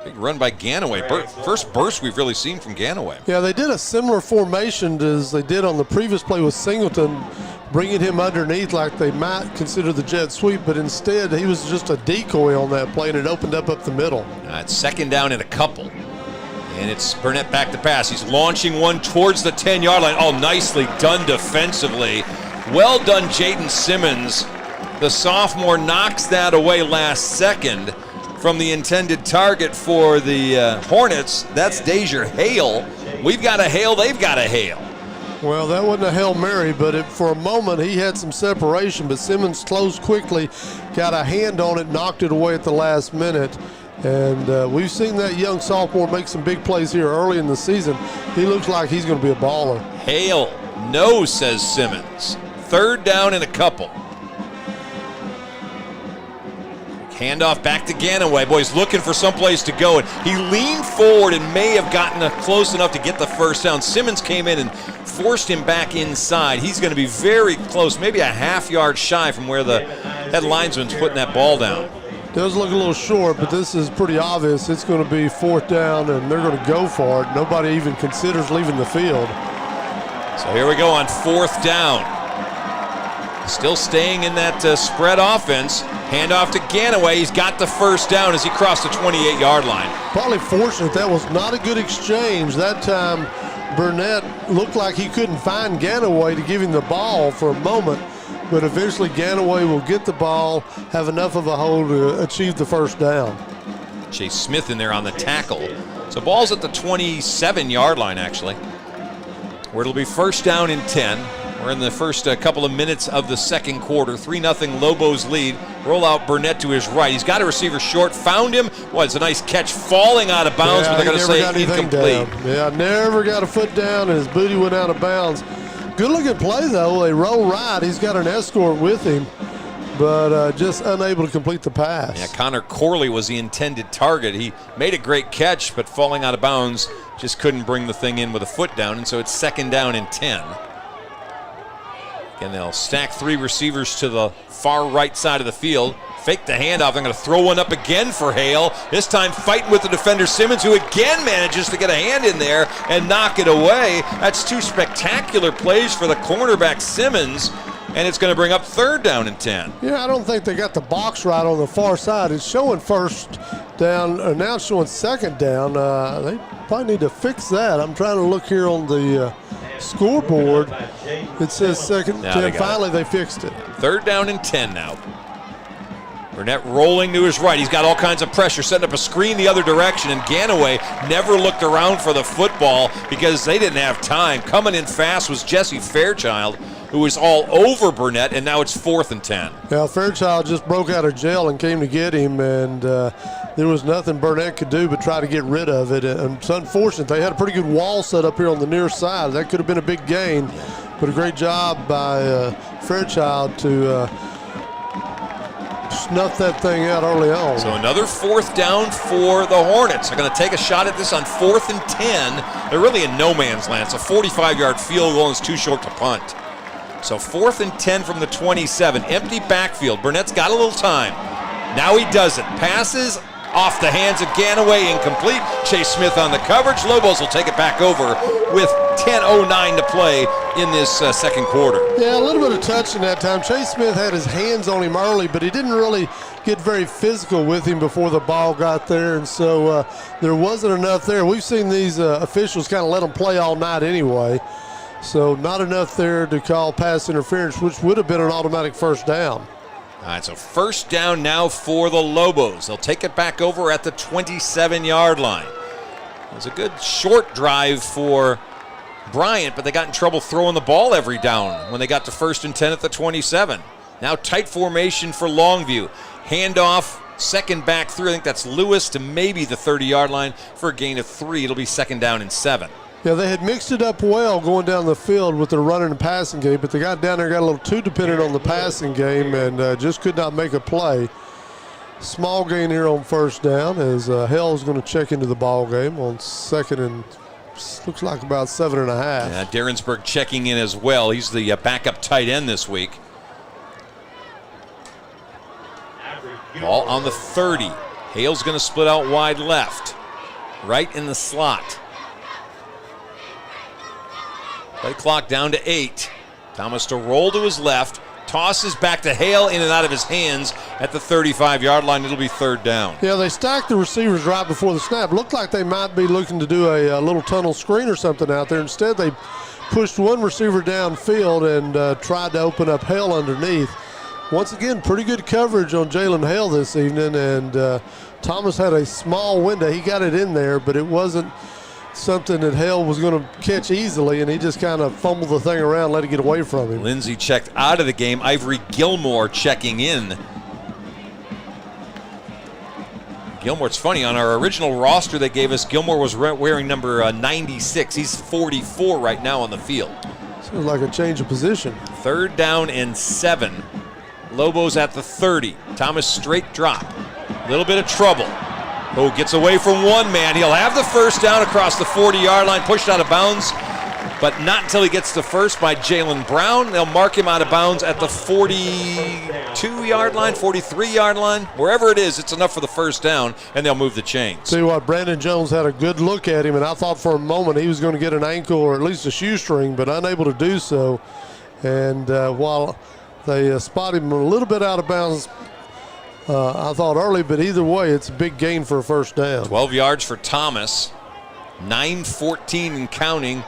Speaker 13: Big run by Ganaway. First burst we've really seen from Ganaway.
Speaker 14: Yeah, they did a similar formation as they did on the previous play with Singleton, bringing him underneath like they might consider the jet sweep, but instead he was just a decoy on that play, and it opened up the middle.
Speaker 13: It's second down and a couple. And it's Burnett back to pass. He's launching one towards the 10-yard line. Oh, nicely done defensively. Well done, Jaden Simmons. The sophomore knocks that away last second from the intended target for the Hornets. That's Deja Hale. We've got a Hale, they've got a Hale.
Speaker 14: Well, that wasn't a Hail Mary, but for a moment he had some separation, but Simmons closed quickly, got a hand on it, knocked it away at the last minute. And we've seen that young sophomore make some big plays here early in the season. He looks like he's going to be a baller.
Speaker 13: Hale, no, says Simmons. Third down and a couple. Handoff back to Ganaway. Boy, he's looking for someplace to go. And he leaned forward and may have gotten close enough to get the first down. Simmons came in and forced him back inside. He's going to be very close, maybe a half-yard shy from where the head linesman's putting that ball down.
Speaker 14: Does look a little short, but this is pretty obvious. It's going to be fourth down, and they're going to go for it. Nobody even considers leaving the field.
Speaker 13: So here we go on fourth down. Still staying in that spread offense. Handoff to Ganaway. He's got the first down as he crossed the 28-yard line.
Speaker 14: Probably fortunate that was not a good exchange. That time, Burnett looked like he couldn't find Ganaway to give him the ball for a moment, but eventually Ganaway will get the ball, have enough of a hold to achieve the first down.
Speaker 13: Chase Smith in there on the tackle. So ball's at the 27-yard line, actually, where it'll be first down and 10. We're in the first couple of minutes of the second quarter. 3-0 Lobos lead. Roll out Burnett to his right. He's got a receiver short. Found him. Well, it's a nice catch falling out of bounds, but they're going to say incomplete.
Speaker 14: Yeah, never got a foot down, and his booty went out of bounds. Good looking play, though. They roll right. He's got an escort with him, but just unable to complete the pass.
Speaker 13: Yeah, Connor Corley was the intended target. He made a great catch, but falling out of bounds, just couldn't bring the thing in with a foot down, and so it's second down and 10. Again, they'll stack 3 receivers to the far right side of the field. Fake the handoff. They're going to throw one up again for Hale. This time fighting with the defender Simmons, who again manages to get a hand in there and knock it away. That's 2 spectacular plays for the cornerback Simmons, and it's going to bring up third down and 10.
Speaker 14: Yeah, I don't think they got the box right on the far side. It's showing first down, now it's showing second down. They probably need to fix that. I'm trying to look here on the scoreboard. It says second and 10. Finally, they fixed it.
Speaker 13: Third down and 10 now. Burnett rolling to his right. He's got all kinds of pressure, setting up a screen the other direction, and Ganaway never looked around for the football because they didn't have time. Coming in fast was Jesse Fairchild, who was all over Burnett, and now it's 4th and 10.
Speaker 14: Yeah, Fairchild just broke out of jail and came to get him, and there was nothing Burnett could do but try to get rid of it. And it's unfortunate. They had a pretty good wall set up here on the near side. That could have been a big gain, but a great job by Fairchild to snuff that thing out early on.
Speaker 13: So another 4th down for the Hornets. They're going to take a shot at this on 4th and 10. They're really in no man's land. It's a 45-yard field goal, and it's too short to punt. So 4th and 10 from the 27. Empty backfield. Burnett's got a little time. Now he does it. Passes off the hands of Ganaway, incomplete. Chase Smith on the coverage. Lobos will take it back over with 10:09 to play in this second quarter.
Speaker 14: Yeah, a little bit of touch in that time. Chase Smith had his hands on him early, but he didn't really get very physical with him before the ball got there, and so there wasn't enough there. We've seen these officials kind of let them play all night anyway, so not enough there to call pass interference, which would have been an automatic first down.
Speaker 13: All right, so first down now for the Lobos. They'll take it back over at the 27-yard line. It was a good short drive for Bryant, but they got in trouble throwing the ball every down when they got to 1st and 10 at the 27. Now tight formation for Longview. Handoff, second back through. I think that's Lewis to maybe the 30-yard line for a gain of 3. It'll be second down and 7.
Speaker 14: Yeah, they had mixed it up well going down the field with their running and passing game, but they got down there, got a little too dependent on the passing game, and just could not make a play. Small gain here on first down as Hell's going to check into the ball game on second and looks like about 7.5.
Speaker 13: Yeah, Derensburg checking in as well. He's the backup tight end this week. Ball on the 30. Hale's going to split out wide left, right in the slot. Play clock down to 8. Thomas to roll to his left. Tosses back to Hale, in and out of his hands at the 35-yard line. It'll be third down.
Speaker 14: Yeah, they stacked the receivers right before the snap. Looked like they might be looking to do a little tunnel screen or something out there. Instead, they pushed one receiver downfield and tried to open up Hale underneath. Once again, pretty good coverage on Jalen Hale this evening, and Thomas had a small window. He got it in there, but it wasn't something that Hale was going to catch easily, and he just kind of fumbled the thing around, let it get away from him.
Speaker 13: Lindsey checked out of the game. Ivory Gilmore checking in. Gilmore, it's funny, on our original roster they gave us, Gilmore was wearing number 96. He's 44 right now on the field.
Speaker 14: Sounds like a change of position.
Speaker 13: Third down and 7. Lobos at the 30. Thomas straight drop. A little bit of trouble. Oh, gets away from one man. He'll have the first down across the 40-yard line, pushed out of bounds, but not until he gets the first by Jalen Brown. They'll mark him out of bounds at the 42-yard line, 43-yard line. Wherever it is, it's enough for the first down, and they'll move the chains.
Speaker 14: Tell you what, Brandon Jones had a good look at him, and I thought for a moment he was going to get an ankle or at least a shoestring, but unable to do so. And while They spot him a little bit out of bounds, I thought, early, but either way, it's a big gain for a first down.
Speaker 13: 12 yards for Thomas. 9:14 and counting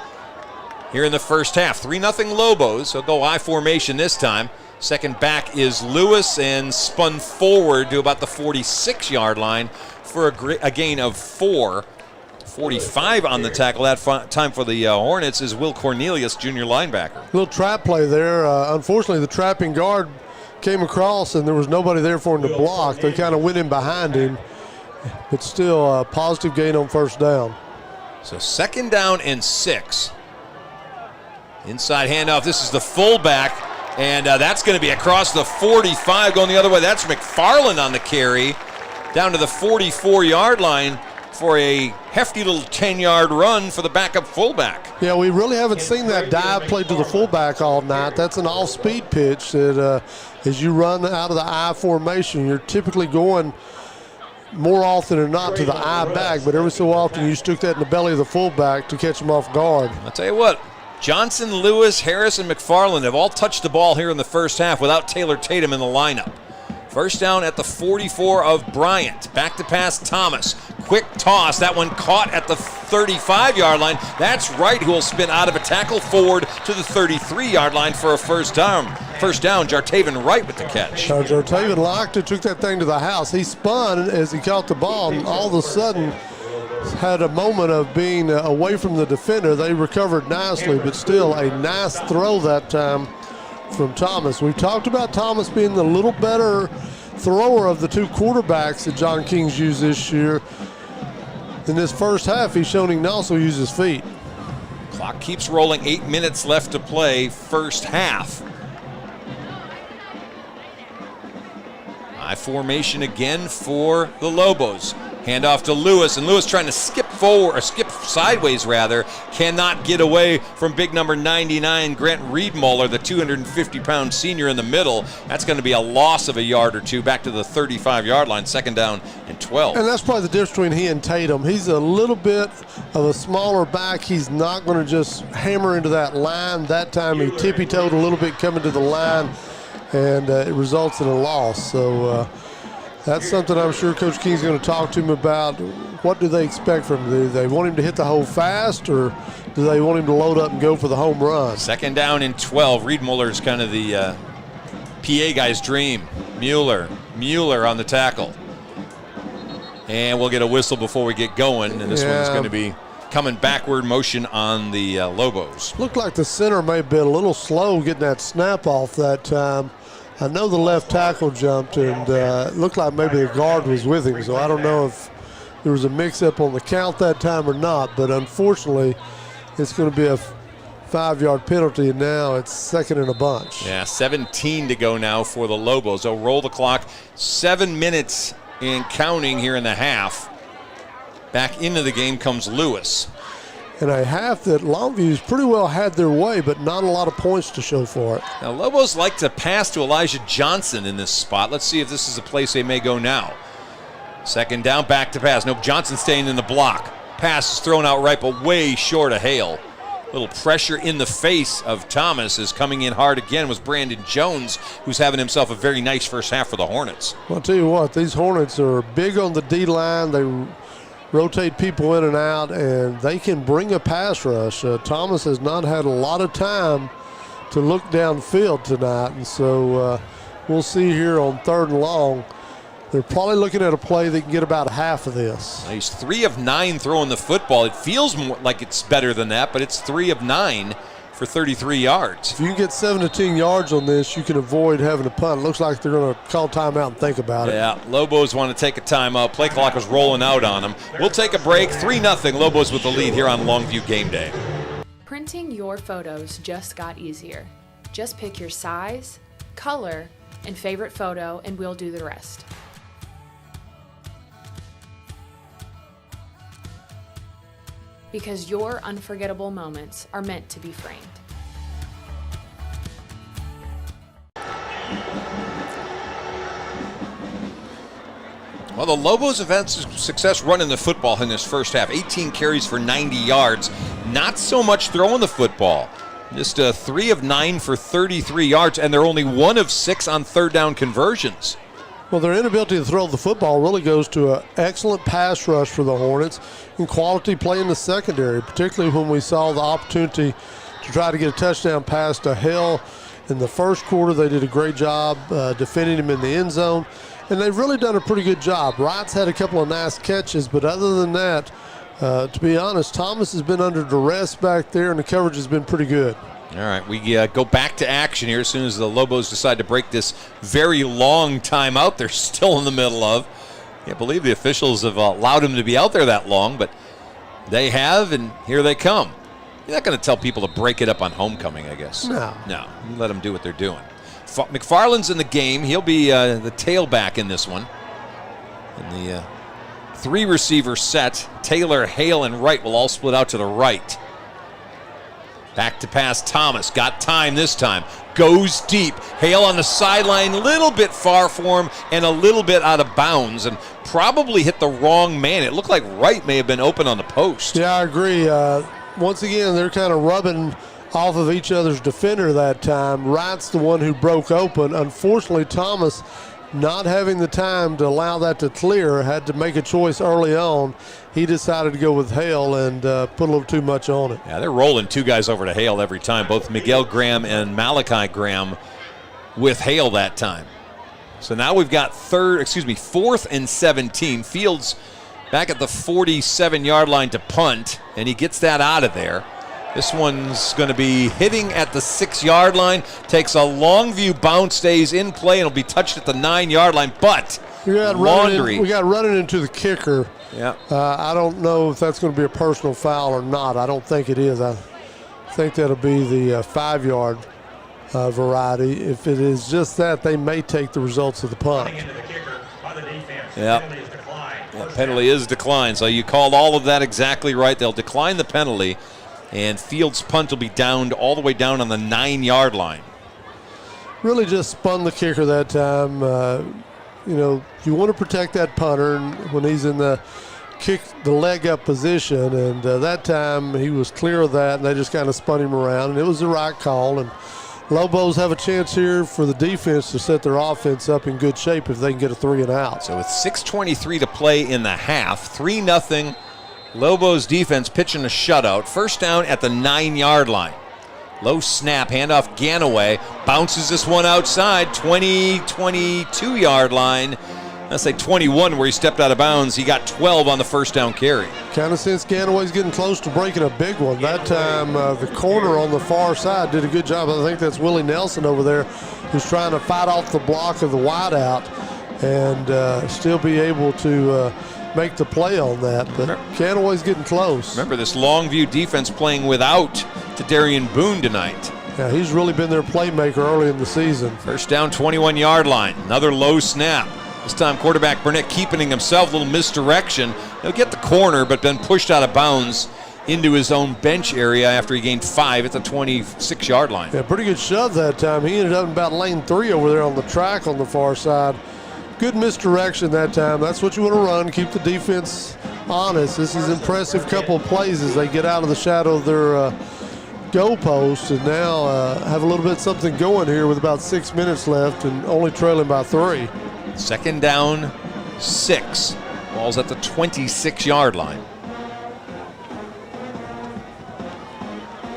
Speaker 13: here in the first half. 3-0 Lobos. They'll go I formation this time. Second back is Lewis and spun forward to about the 46-yard line for a gain of 4. 45 on the tackle. That time for the Hornets is Will Cornelius, junior linebacker.
Speaker 14: Little trap play there. Unfortunately, the trapping guard came across and there was nobody there for him to block. They kind of went in behind him, but still a positive gain on first down.
Speaker 13: So 2nd down and 6. Inside handoff. This is the fullback, and that's going to be across the 45 going the other way. That's McFarland on the carry down to the 44-yard line for a hefty little 10-yard run for the backup fullback.
Speaker 14: Yeah, we really haven't seen that dive play to the fullback all night. That's an off-speed pitch that as you run out of the I formation, you're typically going more often than not to the I back, but every so often you stick that in the belly of the fullback to catch him off guard.
Speaker 13: I'll tell you what, Johnson, Lewis, Harris, and McFarland have all touched the ball here in the first half without Taylor Tatum in the lineup. First down at the 44 of Bryant. Back to pass Thomas. Quick toss. That one caught at the 35-yard line. That's Wright who will spin out of a tackle forward to the 33-yard line for a first down. First down, Jartaven Wright with the catch.
Speaker 14: Jartaven locked it, took that thing to the house. He spun as he caught the ball, and all of a sudden had a moment of being away from the defender. They recovered nicely, but still a nice throw that time from Thomas. We've talked about Thomas being the little better thrower of the two quarterbacks that John King's used this year. In this first half, he's shown he can also use his feet.
Speaker 13: Clock keeps rolling. 8 minutes left to play first half. I formation again for the Lobos. Handoff to Lewis, and Lewis trying to skip forward, or skip sideways rather, cannot get away from big number 99, Grant Riedmuller, the 250-pound senior in the middle. That's going to be a loss of a yard or two back to the 35-yard line, 2nd down and 12.
Speaker 14: And that's probably the difference between he and Tatum. He's a little bit of a smaller back. He's not going to just hammer into that line. That time he tippy-toed a little bit coming to the line, and it results in a loss. So that's something I'm sure Coach King's going to talk to him about. What do they expect from him? Do they want him to hit the hole fast, or do they want him to load up and go for the home run?
Speaker 13: 2nd down and 12. Riedmuller's kind of the PA guy's dream. Mueller on the tackle. And we'll get a whistle before we get going, and this one's going to be coming backward motion on the Lobos.
Speaker 14: Looked like the center may have been a little slow getting that snap off that time. I know the left tackle jumped, and it looked like maybe the guard was with him, so I don't know if there was a mix-up on the count that time or not, but unfortunately, it's going to be a 5-yard penalty, and now it's 2nd and a bunch.
Speaker 13: Yeah, 17 to go now for the Lobos. They'll roll the clock. 7 minutes and counting here in the half. Back into the game comes Lewis.
Speaker 14: And a half that Longview's pretty well had their way, but not a lot of points to show for it.
Speaker 13: Now, Lobos like to pass to Elijah Johnson in this spot. Let's see if this is a place they may go now. 2nd down, back to pass. Nope, Johnson staying in the block. Pass is thrown out right, but way short of Hale. Little pressure in the face of Thomas is coming in hard again was Brandon Jones, who's having himself a very nice first half for the Hornets.
Speaker 14: Well, I'll tell you what, these Hornets are big on the D-line. They rotate people in and out, and they can bring a pass rush. Thomas has not had a lot of time to look downfield tonight, and so we'll see here on 3rd and long. They're probably looking at a play that can get about half of this.
Speaker 13: He's 3 of 9 throwing the football. It feels more like it's better than that, but it's 3 of 9 for 33 yards.
Speaker 14: If you can get 7 to 10 yards on this, you can avoid having a punt. It looks like they're going to call timeout and think about it.
Speaker 13: Yeah, Lobos want to take a timeout. Play clock is rolling out on them. We'll take a break. 3-0 Lobos with the lead here on Longview Game Day.
Speaker 17: Printing your photos just got easier. Just pick your size, color, and favorite photo, and we'll do the rest. Because your unforgettable moments are meant to be framed.
Speaker 13: Well, the Lobos have had success running the football in this first half. 18 carries for 90 yards. Not so much throwing the football. Just 3 of 9 for 33 yards, and they're only 1 of 6 on third down conversions.
Speaker 14: Well, their inability to throw the football really goes to an excellent pass rush for the Hornets and quality play in the secondary, particularly when we saw the opportunity to try to get a touchdown pass to Hale in the first quarter. They did a great job defending him in the end zone, and they've really done a pretty good job. Wright's had a couple of nice catches, but other than that, to be honest, Thomas has been under duress back there, and the coverage has been pretty good.
Speaker 13: All right, we go back to action here as soon as the Lobos decide to break this very long timeout they're still in the middle of. Can't believe the officials have allowed them to be out there that long, but they have, and here they come. You're not going to tell people to break it up on homecoming, I guess.
Speaker 14: No.
Speaker 13: No, you let them do what they're doing. McFarland's in the game. He'll be the tailback in this one. And the 3-receiver set, Taylor, Hale, and Wright will all split out to the right. Back to pass, Thomas. Got time this time. Goes deep. Hale on the sideline, little bit far for him and a little bit out of bounds, and probably hit the wrong man. It looked like Wright may have been open on the post.
Speaker 14: Yeah, I agree. Once again, they're kind of rubbing off of each other's defender that time. Wright's the one who broke open. Unfortunately, Thomas, not having the time to allow that to clear, had to make a choice early on. He decided to go with Hale and put a little too much on it.
Speaker 13: Yeah, they're rolling 2 guys over to Hale every time, both Miguel Graham and Malachi Graham with Hale that time. So now we've got 4th and 17. Fields back at the 47-yard line to punt, and he gets that out of there. This one's going to be hitting at the 6-yard line, takes a Longview bounce, stays in play, and will be touched at the 9-yard line, but
Speaker 14: we got running into the kicker.
Speaker 13: Yeah.
Speaker 14: I don't know if that's going to be a personal foul or not. I don't think it is. I think that'll be the 5-yard variety. If it is just that, they may take the results of the punt.
Speaker 13: Yeah. Penalty is declined. So you called all of that exactly right. They'll decline the penalty, and Fields' punt will be downed all the way down on the 9-yard line.
Speaker 14: Really just spun the kicker that time. You want to protect that punter when he's in the kick the leg up position, and that time he was clear of that, and they just kind of spun him around, and it was the right call. And Lobos have a chance here for the defense to set their offense up in good shape if they can get a 3 and out.
Speaker 13: So with 6:23 to play in the half, 3-0, Lobos defense pitching a shutout. First down at the 9-yard line. Low snap, handoff Ganaway, bounces this one outside, 22-yard line. Let's say 21 where he stepped out of bounds. He got 12 on the first down carry.
Speaker 14: Kind of sense Ganaway's getting close to breaking a big one. That time the corner on the far side did a good job. I think that's Willie Nelson over there who's trying to fight off the block of the wideout and still be able to make the play on that. But Ganaway's getting close.
Speaker 13: Remember this Longview defense playing without Darian Boone tonight.
Speaker 14: Yeah, he's really been their playmaker early in the season.
Speaker 13: First down, 21-yard line. Another low snap. This time quarterback Burnett keeping himself, a little misdirection. He'll get the corner, but then pushed out of bounds into his own bench area after he gained 5 at the 26-yard line.
Speaker 14: Yeah, pretty good shove that time. He ended up in about lane 3 over there on the track on the far side. Good misdirection that time. That's what you want to run. Keep the defense honest. This is an impressive couple of plays as they get out of the shadow of their goalpost and now have a little bit something going here with about 6 minutes left and only trailing by 3.
Speaker 13: Second down, 6. Ball's at the 26-yard line.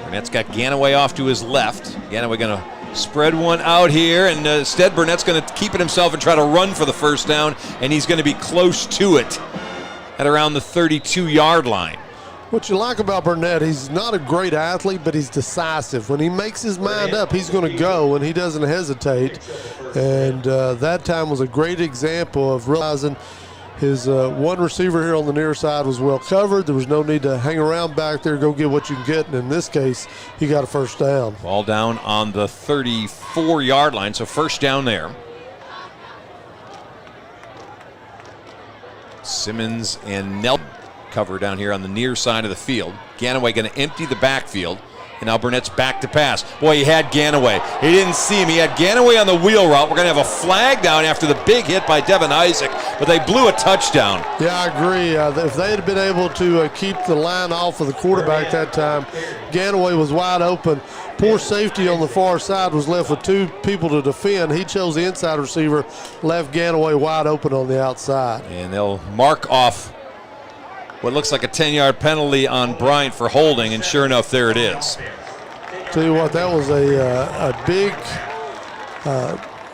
Speaker 13: Burnett's got Ganaway off to his left. Ganaway going to spread one out here, and instead Burnett's going to keep it himself and try to run for the first down, and he's going to be close to it at around the 32-yard line.
Speaker 14: What you like about Burnett, he's not a great athlete, but he's decisive. When he makes his mind up, he's going to go, and he doesn't hesitate. And that time was a great example of realizing his one receiver here on the near side was well covered. There was no need to hang around back there, go get what you can get. And in this case, he got a first down.
Speaker 13: Ball down on the 34-yard line, so first down there. Simmons and Nelson cover down here on the near side of the field. Ganaway going to empty the backfield. And now Burnett's back to pass. Boy, he had Ganaway. He didn't see him. He had Ganaway on the wheel route. We're going to have a flag down after the big hit by Devin Isaac, but they blew a touchdown.
Speaker 14: Yeah, I agree. If they had been able to keep the line off of the quarterback that time, Ganaway was wide open. Poor safety on the far side was left with 2 people to defend. He chose the inside receiver, left Ganaway wide open on the outside.
Speaker 13: And they'll mark off what looks like a 10-yard penalty on Bryant for holding, and sure enough, there it is.
Speaker 14: Tell you what, that was a big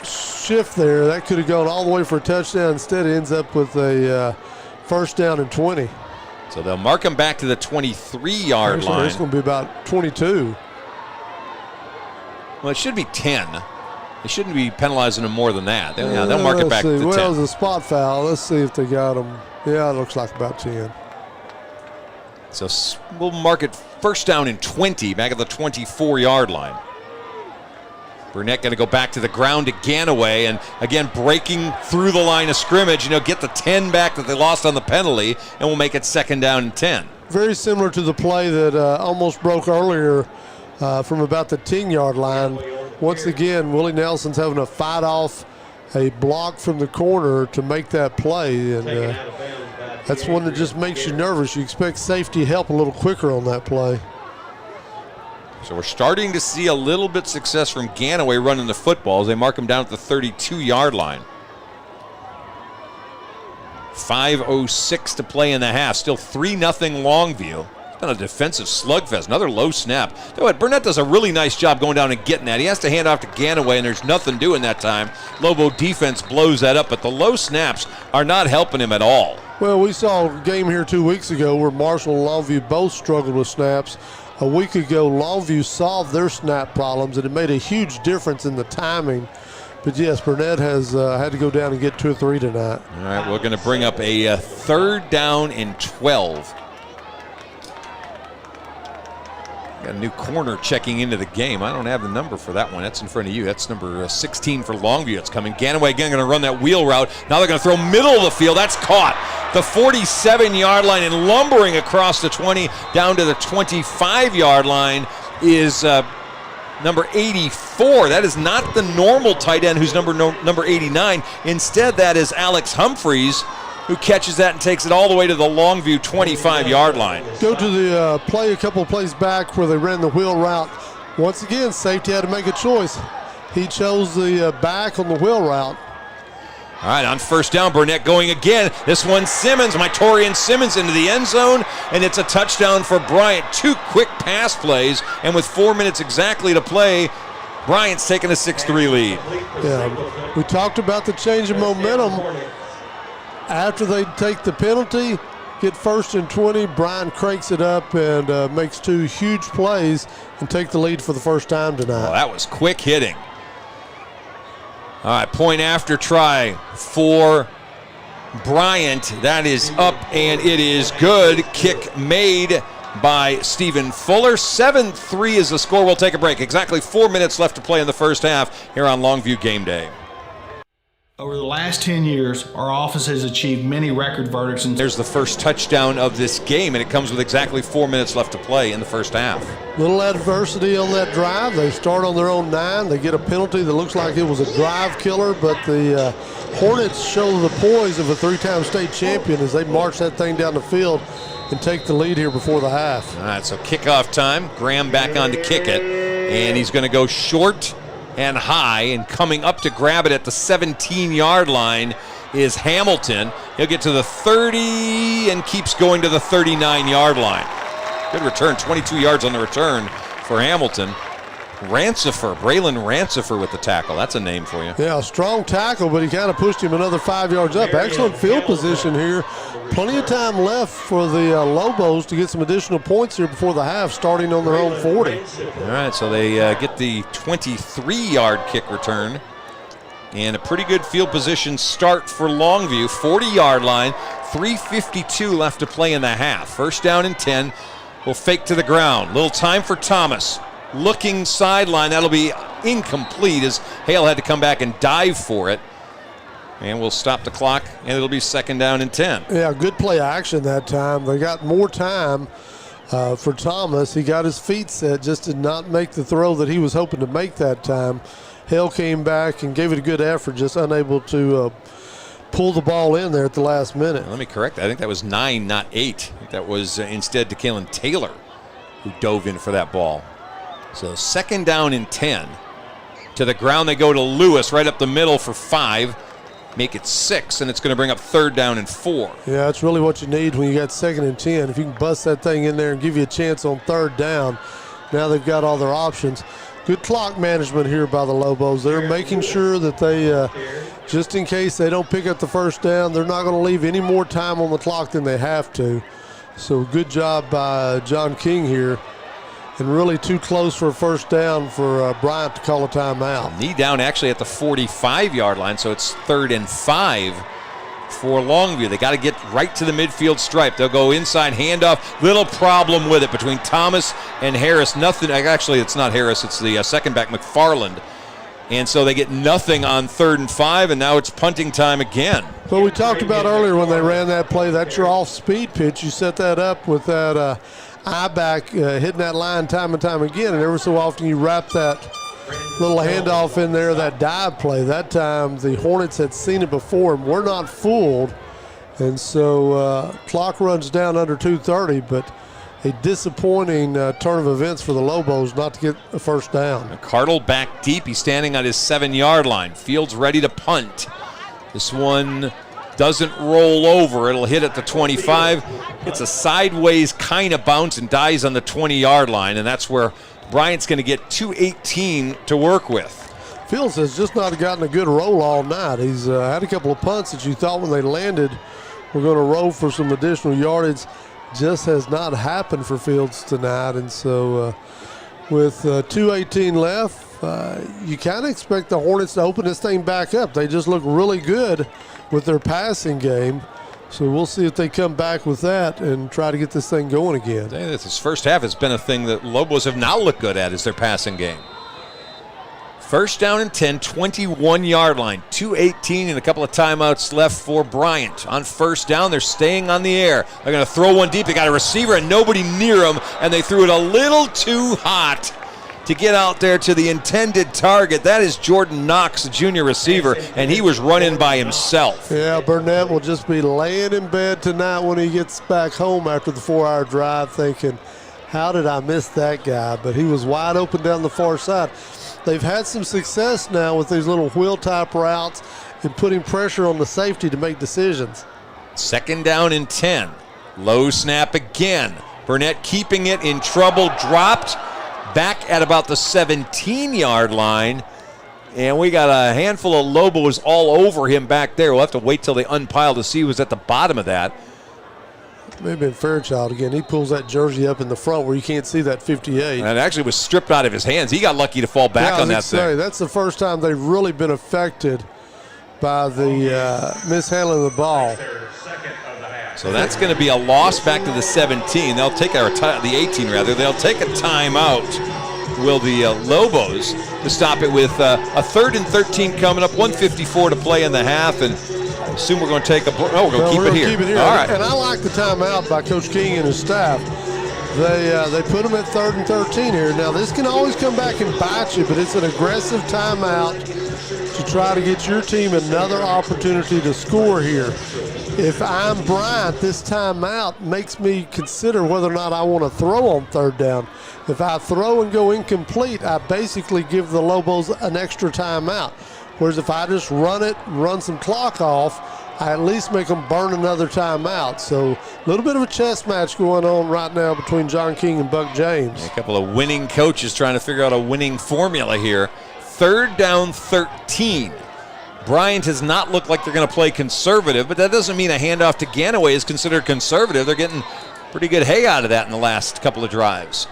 Speaker 14: shift there. That could have gone all the way for a touchdown. Instead, it ends up with a first down and 20.
Speaker 13: So they'll mark him back to the 23-yard line.
Speaker 14: It's going to be about 22.
Speaker 13: Well, it should be 10. They shouldn't be penalizing him more than that. They'll mark it back to 10.
Speaker 14: Well, it was a spot foul. Let's see if they got him. Yeah, it looks like about 10.
Speaker 13: So we'll mark it first down and 20, back at the 24-yard line. Burnett going to go back to the ground to Ganaway, and again breaking through the line of scrimmage, get the 10 back that they lost on the penalty, and we'll make it second down and 10.
Speaker 14: Very similar to the play that almost broke earlier from about the 10-yard line. Once again, Willie Nelson's having to fight off a block from the corner to make that play, and that's one that just makes you nervous. You expect safety help a little quicker on that play.
Speaker 13: So we're starting to see a little bit success from Ganaway running the football as they mark him down at the 32-yard line. 5:06 to play in the half. Still 3-0 Longview. It's been a defensive slugfest. Another low snap. Burnett does a really nice job going down and getting that. He has to hand off to Ganaway, and there's nothing doing that time. Lobo defense blows that up, but the low snaps are not helping him at all.
Speaker 14: Well, we saw a game here 2 weeks ago where Marshall and Longview both struggled with snaps. A week ago, Longview solved their snap problems, and it made a huge difference in the timing. But yes, Burnett has had to go down and get 2 or 3 tonight.
Speaker 13: All right, we're going to bring up a third down and 12. Got a new corner checking into the game. I don't have the number for that one. That's in front of you. That's number 16 for Longview. It's coming. Ganaway again going to run that wheel route. Now they're going to throw middle of the field. That's caught. The 47-yard line and lumbering across the 20 down to the 25-yard line is number 84. That is not the normal tight end who's number 89. Instead, that is Alex Humphreys, who catches that and takes it all the way to the Longview 25-yard line.
Speaker 14: Go to the play a couple of plays back where they ran the wheel route. Once again, safety had to make a choice. He chose the back on the wheel route.
Speaker 13: All right, on first down, Burnett going again. This one, Simmons, Mytorian Simmons into the end zone, and it's a touchdown for Bryant. 2 quick pass plays, and with 4 minutes exactly to play, Bryant's taking a 6-3 lead.
Speaker 14: Yeah, we talked about the change of momentum. After they take the penalty, get first and 20, Brian cranks it up and makes 2 huge plays and take the lead for the first time tonight.
Speaker 13: Well, that was quick hitting. All right, point after try for Bryant. That is up, and it is good. Kick made by Stephen Fuller. 7-3 is the score. We'll take a break. Exactly 4 minutes left to play in the first half here on Longview Game Day.
Speaker 7: Over the last 10 years, our office has achieved many record verdicts.
Speaker 13: There's the first touchdown of this game, and it comes with exactly 4 minutes left to play in the first half.
Speaker 14: Little adversity on that drive. They start on their own 9. They get a penalty that looks like it was a drive killer, but the Hornets show the poise of a 3-time state champion as they march that thing down the field and take the lead here before the half.
Speaker 13: All right, so kickoff time. Graham back on to kick it, and he's going to go short and high, and coming up to grab it at the 17-yard line is Hamilton. He'll get to the 30 and keeps going to the 39-yard line. Good return, 22 yards on the return for Hamilton. Braylon Rancifer with the tackle. That's a name for you.
Speaker 14: Yeah, a strong tackle, but he kind of pushed him another 5 yards up. Excellent field position here. Plenty of time left for the Lobos to get some additional points here before the half, starting on their own 40.
Speaker 13: All right, so they get the 23-yard kick return. And a pretty good field position start for Longview. 40-yard line, 3:52 left to play in the half. First down and 10. Will fake to the ground. Little time for Thomas. Looking sideline. That'll be incomplete as Hale had to come back and dive for it. And we'll stop the clock, and it'll be second down and 10.
Speaker 14: Yeah, good play action that time. They got more time for Thomas. He got his feet set, just did not make the throw that he was hoping to make that time. Hale came back and gave it a good effort, just unable to pull the ball in there at the last minute.
Speaker 13: Let me correct that. I think that was 9, not 8. I think that was instead DeKalen Taylor who dove in for that ball. So 2nd down and 10. To the ground they go to Lewis, right up the middle for 5. Make it 6, and it's going to bring up 3rd down and 4.
Speaker 14: Yeah, that's really what you need when you got 2nd and 10. If you can bust that thing in there and give you a chance on 3rd down, now they've got all their options. Good clock management here by the Lobos. They're making sure that they, just in case they don't pick up the 1st down, they're not going to leave any more time on the clock than they have to. So good job by John King here. And really too close for a 1st down for Bryant to call a timeout.
Speaker 13: Knee down actually at the 45-yard line, so it's 3rd and 5 for Longview. They got to get right to the midfield stripe. They'll go inside handoff. Little problem with it between Thomas and Harris. Nothing. Actually, it's not Harris. It's the second back, McFarland. And so they get nothing on 3rd and 5, and now it's punting time again.
Speaker 14: But we talked about earlier when they ran that play, that's your off-speed pitch. You set that up with that I-back hitting that line time and time again, and every so often you wrap that little handoff in there, that dive play. That time the Hornets had seen it before and were not fooled, and so clock runs down under 2:30, but a disappointing turn of events for the Lobos not to get a 1st down.
Speaker 13: Cardle back deep. He's standing on his 7-yard line. Fields ready to punt. This one doesn't roll over. It'll hit at the 25. It's a sideways kind of bounce and dies on the 20-yard line, and that's where Bryant's going to get 2:18 to work with.
Speaker 14: Fields has just not gotten a good roll all night. He's had a couple of punts that you thought when they landed were going to roll for some additional yardage. Just has not happened for Fields tonight, and so with 2:18 left, you kind of expect the Hornets to open this thing back up. They just look really good with their passing game. So we'll see if they come back with that and try to get this thing going again.
Speaker 13: This first half has been a thing that Lobos have not looked good at, is their passing game. 1st down and 10, 21-yard line. 2:18 and a couple of timeouts left for Bryant. On 1st down, they're staying on the air. They're going to throw one deep. They got a receiver and nobody near them, and they threw it a little too hot to get out there to the intended target. That is Jordan Knox, the junior receiver, and he was running by himself.
Speaker 14: Yeah, Burnett will just be laying in bed tonight when he gets back home after the 4-hour drive thinking, how did I miss that guy? But he was wide open down the far side. They've had some success now with these little wheel-type routes and putting pressure on the safety to make decisions.
Speaker 13: 2nd down and 10. Low snap again. Burnett keeping it in trouble, dropped. Back at about the 17-yard line, and we got a handful of Lobos all over him back there. We'll have to wait till they unpile to see who's at the bottom of that.
Speaker 14: Maybe in Fairchild again. He pulls that jersey up in the front where you can't see that 58.
Speaker 13: And it actually was stripped out of his hands. He got lucky to fall back on that thing.
Speaker 14: That's the first time they've really been affected by the mishandling of the ball.
Speaker 13: So that's going to be a loss back to the 17. They'll take the 18 rather. They'll take a timeout. Will the Lobos to stop it with a 3rd and 13 coming up. 1:54 to play in the half, and I assume we're going to take a. No, we're going to keep it here.
Speaker 14: Keep it here.
Speaker 13: All right.
Speaker 14: And I like the timeout by Coach King and his staff. They put them at 3rd and 13 here. Now this can always come back and bite you, but it's an aggressive timeout to try to get your team another opportunity to score here. If I'm Bryant, this timeout makes me consider whether or not I want to throw on 3rd down. If I throw and go incomplete, I basically give the Lobos an extra timeout. Whereas if I just run some clock off, I at least make them burn another timeout. So a little bit of a chess match going on right now between John King and Buck James.
Speaker 13: A couple of winning coaches trying to figure out a winning formula here. 3rd down 13. Bryant has not looked like they're going to play conservative, but that doesn't mean a handoff to Ganaway is considered conservative. They're getting pretty good hay out of that in the last couple of drives.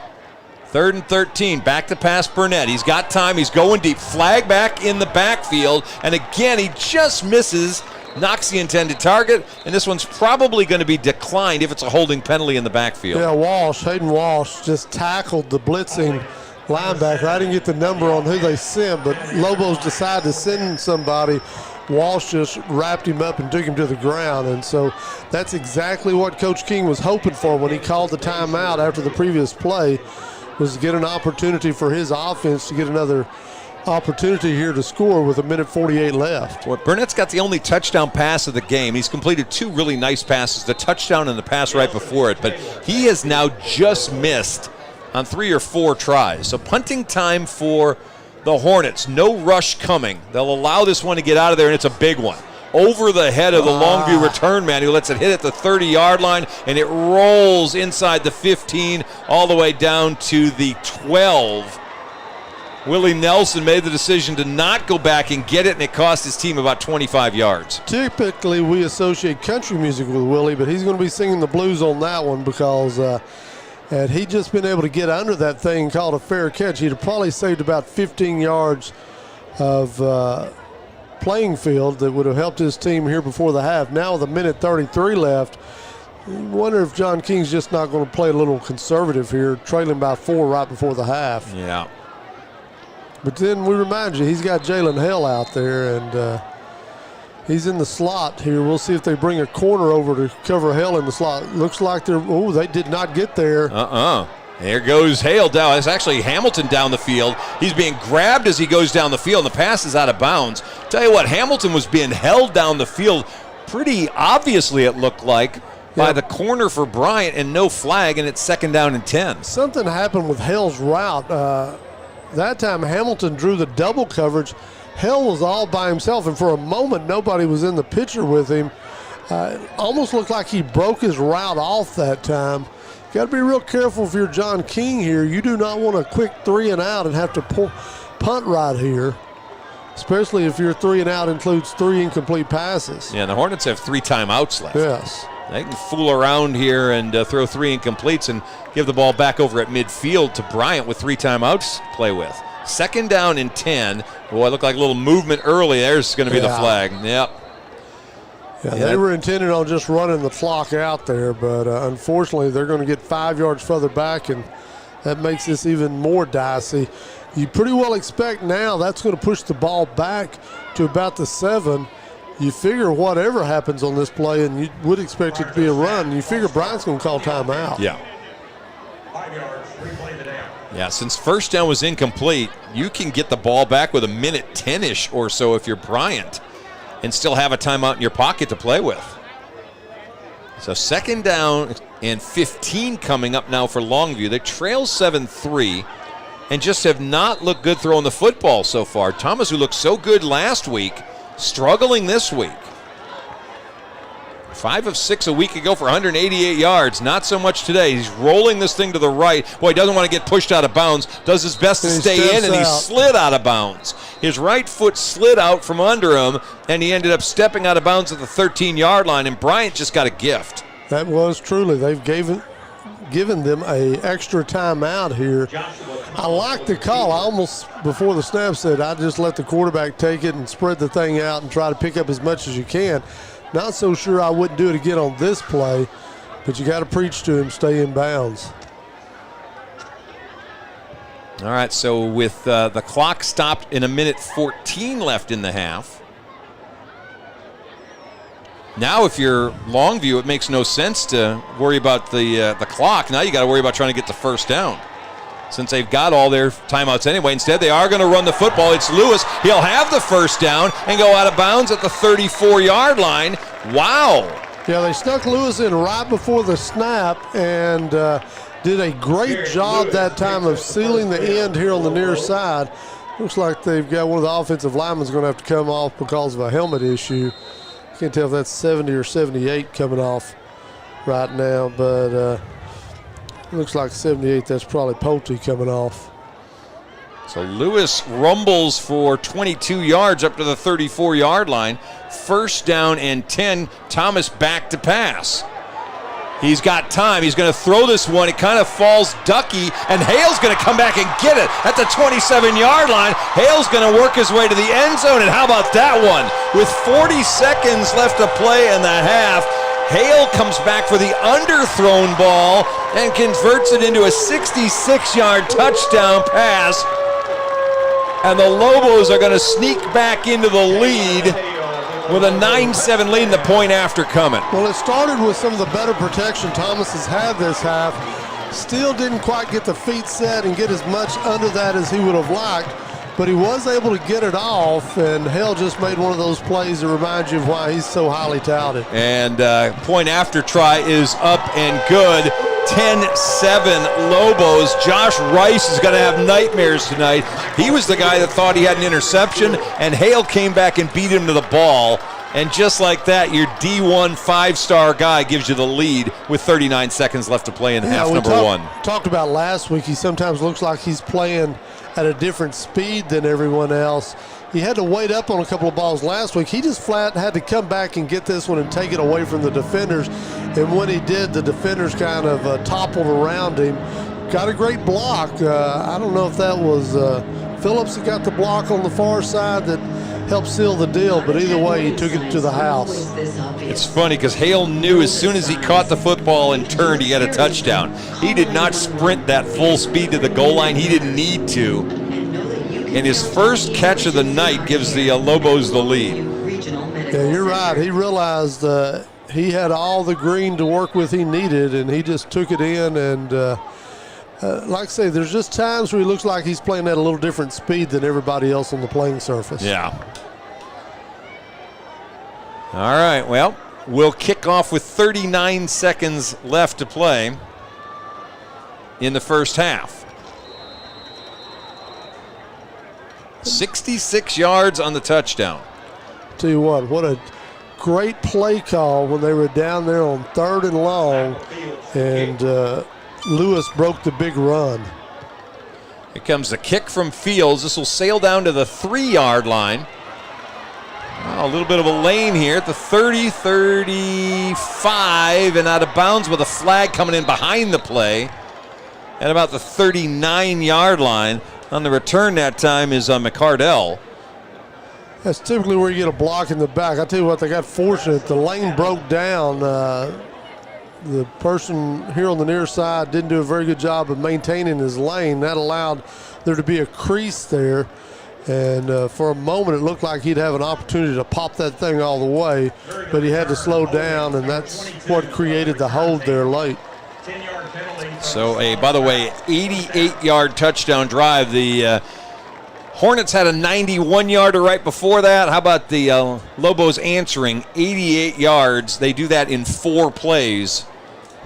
Speaker 13: 3rd and 13, back to pass Burnett. He's got time, he's going deep. Flag back in the backfield, and again, he just misses, knocks the intended target, and this one's probably going to be declined if it's a holding penalty in the backfield.
Speaker 14: Yeah, Hayden Walsh just tackled the blitzing linebacker. I didn't get the number on who they sent, but Lobos decided to send somebody Walsh just wrapped him up and took him to the ground. And so that's exactly what Coach King was hoping for when he called the timeout after the previous play, was to get an opportunity for his offense to get another opportunity here to score with 1:48 left.
Speaker 13: Well, Burnett's got the only touchdown pass of the game. He's completed 2 really nice passes, the touchdown and the pass right before it, but he has now just missed on 3 or 4 tries. So punting time for the Hornets. No rush coming. They'll allow this one to get out of there, and it's a big one. Over the head of the Longview return man, who lets it hit at the 30-yard line, and it rolls inside the 15 all the way down to the 12. Willie Nelson made the decision to not go back and get it, and it cost his team about 25 yards.
Speaker 14: Typically, we associate country music with Willie, but he's going to be singing the blues on that one because had he just been able to get under that thing called a fair catch, he'd have probably saved about 15 yards of playing field that would have helped his team here before the half. Now with 1:33 left, I wonder if John King's just not going to play a little conservative here, trailing by 4 right before the half.
Speaker 13: Yeah.
Speaker 14: But then we remind you, he's got Jalen Hell out there, and he's in the slot here. We'll see if they bring a corner over to cover Hell in the slot. Looks like they did not get there.
Speaker 13: There goes Hale down. It's actually Hamilton down the field. He's being grabbed as he goes down the field, and the pass is out of bounds. Tell you what, Hamilton was being held down the field pretty obviously, it looked like, by the corner for Bryant, and no flag, and it's 2nd down and 10.
Speaker 14: Something happened with Hell's route. That time Hamilton drew the double coverage. Hell was all by himself, and for a moment nobody was in the picture with him. Almost looked like he broke his route off that time. Got to be real careful if you're John King here. You do not want a quick 3 and out and have to punt right here, especially if your 3 and out includes 3 incomplete passes.
Speaker 13: Yeah, the Hornets have 3 timeouts left.
Speaker 14: Yes.
Speaker 13: They can fool around here and throw 3 incompletes and give the ball back over at midfield to Bryant with 3 timeouts to play with. 2nd down and 10. Boy, it looked like a little movement early. There's going to be the flag. Yep.
Speaker 14: Yeah, they were intended on just running the clock out there, but unfortunately they're going to get 5 yards further back, and that makes this even more dicey. You pretty well expect now that's going to push the ball back to about the 7. You figure whatever happens on this play, and you would expect it to be a run, you figure Bryant's going to call timeout.
Speaker 13: Yeah.
Speaker 12: 5 yards, replay the down.
Speaker 13: Yeah, since 1st down was incomplete, you can get the ball back with 1:10-ish or so if you're Bryant and still have a timeout in your pocket to play with. So 2nd down and 15 coming up now for Longview. They trail 7-3 and just have not looked good throwing the football so far. Thomas, who looked so good last week, struggling this week. 5 of 6 a week ago for 188 yards. Not so much today. He's rolling this thing to the right. Boy, he doesn't want to get pushed out of bounds. Does his best to stay in, and he slid out of bounds. His right foot slid out from under him, and he ended up stepping out of bounds at the 13-yard line, and Bryant just got a gift.
Speaker 14: That was truly. They've given them a extra timeout here. I like the call. I almost, before the snap, said I just let the quarterback take it and spread the thing out and try to pick up as much as you can. Not so sure I wouldn't do it again on this play, but you got to preach to him, stay in bounds.
Speaker 13: All right, so with the clock stopped in 1:14 left in the half. Now if you're Longview, it makes no sense to worry about the clock. Now you got to worry about trying to get the 1st down, since they've got all their timeouts anyway. Instead, they are going to run the football. It's Lewis. He'll have the 1st down and go out of bounds at the 34-yard line. Wow.
Speaker 14: Yeah, they stuck Lewis in right before the snap and did a great job that time of sealing the end here on the near side. Looks like they've got one of the offensive linemen going to have to come off because of a helmet issue. Can't tell if that's 70 or 78 coming off right now, but looks like 78. That's probably Pulte coming off.
Speaker 13: So Lewis rumbles for 22 yards up to the 34-yard line. 1st down and 10. Thomas back to pass. He's got time. He's going to throw this one. It kind of falls ducky, and Hale's going to come back and get it at the 27-yard line. Hale's going to work his way to the end zone, and how about that one? With 40 seconds left to play in the half, Hale comes back for the underthrown ball and converts it into a 66-yard touchdown pass. And the Lobos are going to sneak back into the lead with a 9-7 lead in the point after coming.
Speaker 14: Well, it started with some of the better protection Thomas has had this half. Still didn't quite get the feet set and get as much under that as he would have liked, but he was able to get it off, and Hale just made one of those plays that reminds you of why he's so highly touted.
Speaker 13: And point after try is up and good. 10-7 Lobos. Josh Rice is going to have nightmares tonight. He was the guy that thought he had an interception, and Hale came back and beat him to the ball. And just like that, your D1 5-star guy gives you the lead with 39 seconds left to play in half number one.
Speaker 14: Talked about last week, he sometimes looks like he's playing at a different speed than everyone else. He had to wait up on a couple of balls last week. He just flat had to come back and get this one and take it away from the defenders. And when he did, the defenders kind of toppled around him. Got a great block. I don't know if that was Phillips that got the block on the far side that helped seal the deal, but either way, he took it to the house.
Speaker 13: It's funny because Hale knew as soon as he caught the football and turned, he had a touchdown. He did not sprint that full speed to the goal line. He didn't need to. And his first catch of the night gives the Lobos the lead.
Speaker 14: Yeah, you're right. He realized he had all the green to work with he needed, and he just took it in. And like I say, there's just times where he looks like he's playing at a little different speed than everybody else on the playing surface.
Speaker 13: Yeah. All right, well, we'll kick off with 39 seconds left to play in the first half. 66 yards on the touchdown.
Speaker 14: Tell you what a great play call when they were down there on 3rd and long, and Lewis broke the big run.
Speaker 13: Here comes the kick from Fields. This will sail down to the 3-yard line. Oh, a little bit of a lane here at the 30, 35, and out of bounds with a flag coming in behind the play at about the 39-yard line. On the return that time is McCardell.
Speaker 14: That's typically where you get a block in the back. I tell you what, they got fortunate. The lane broke down. The person here on the near side didn't do a very good job of maintaining his lane. That allowed there to be a crease there. And for a moment, it looked like he'd have an opportunity to pop that thing all the way, but he had to slow down, and that's what created the hold there late.
Speaker 13: So, by the way, 88-yard touchdown drive. The Hornets had a 91-yarder right before that. How about the Lobos answering 88 yards? They do that in 4 plays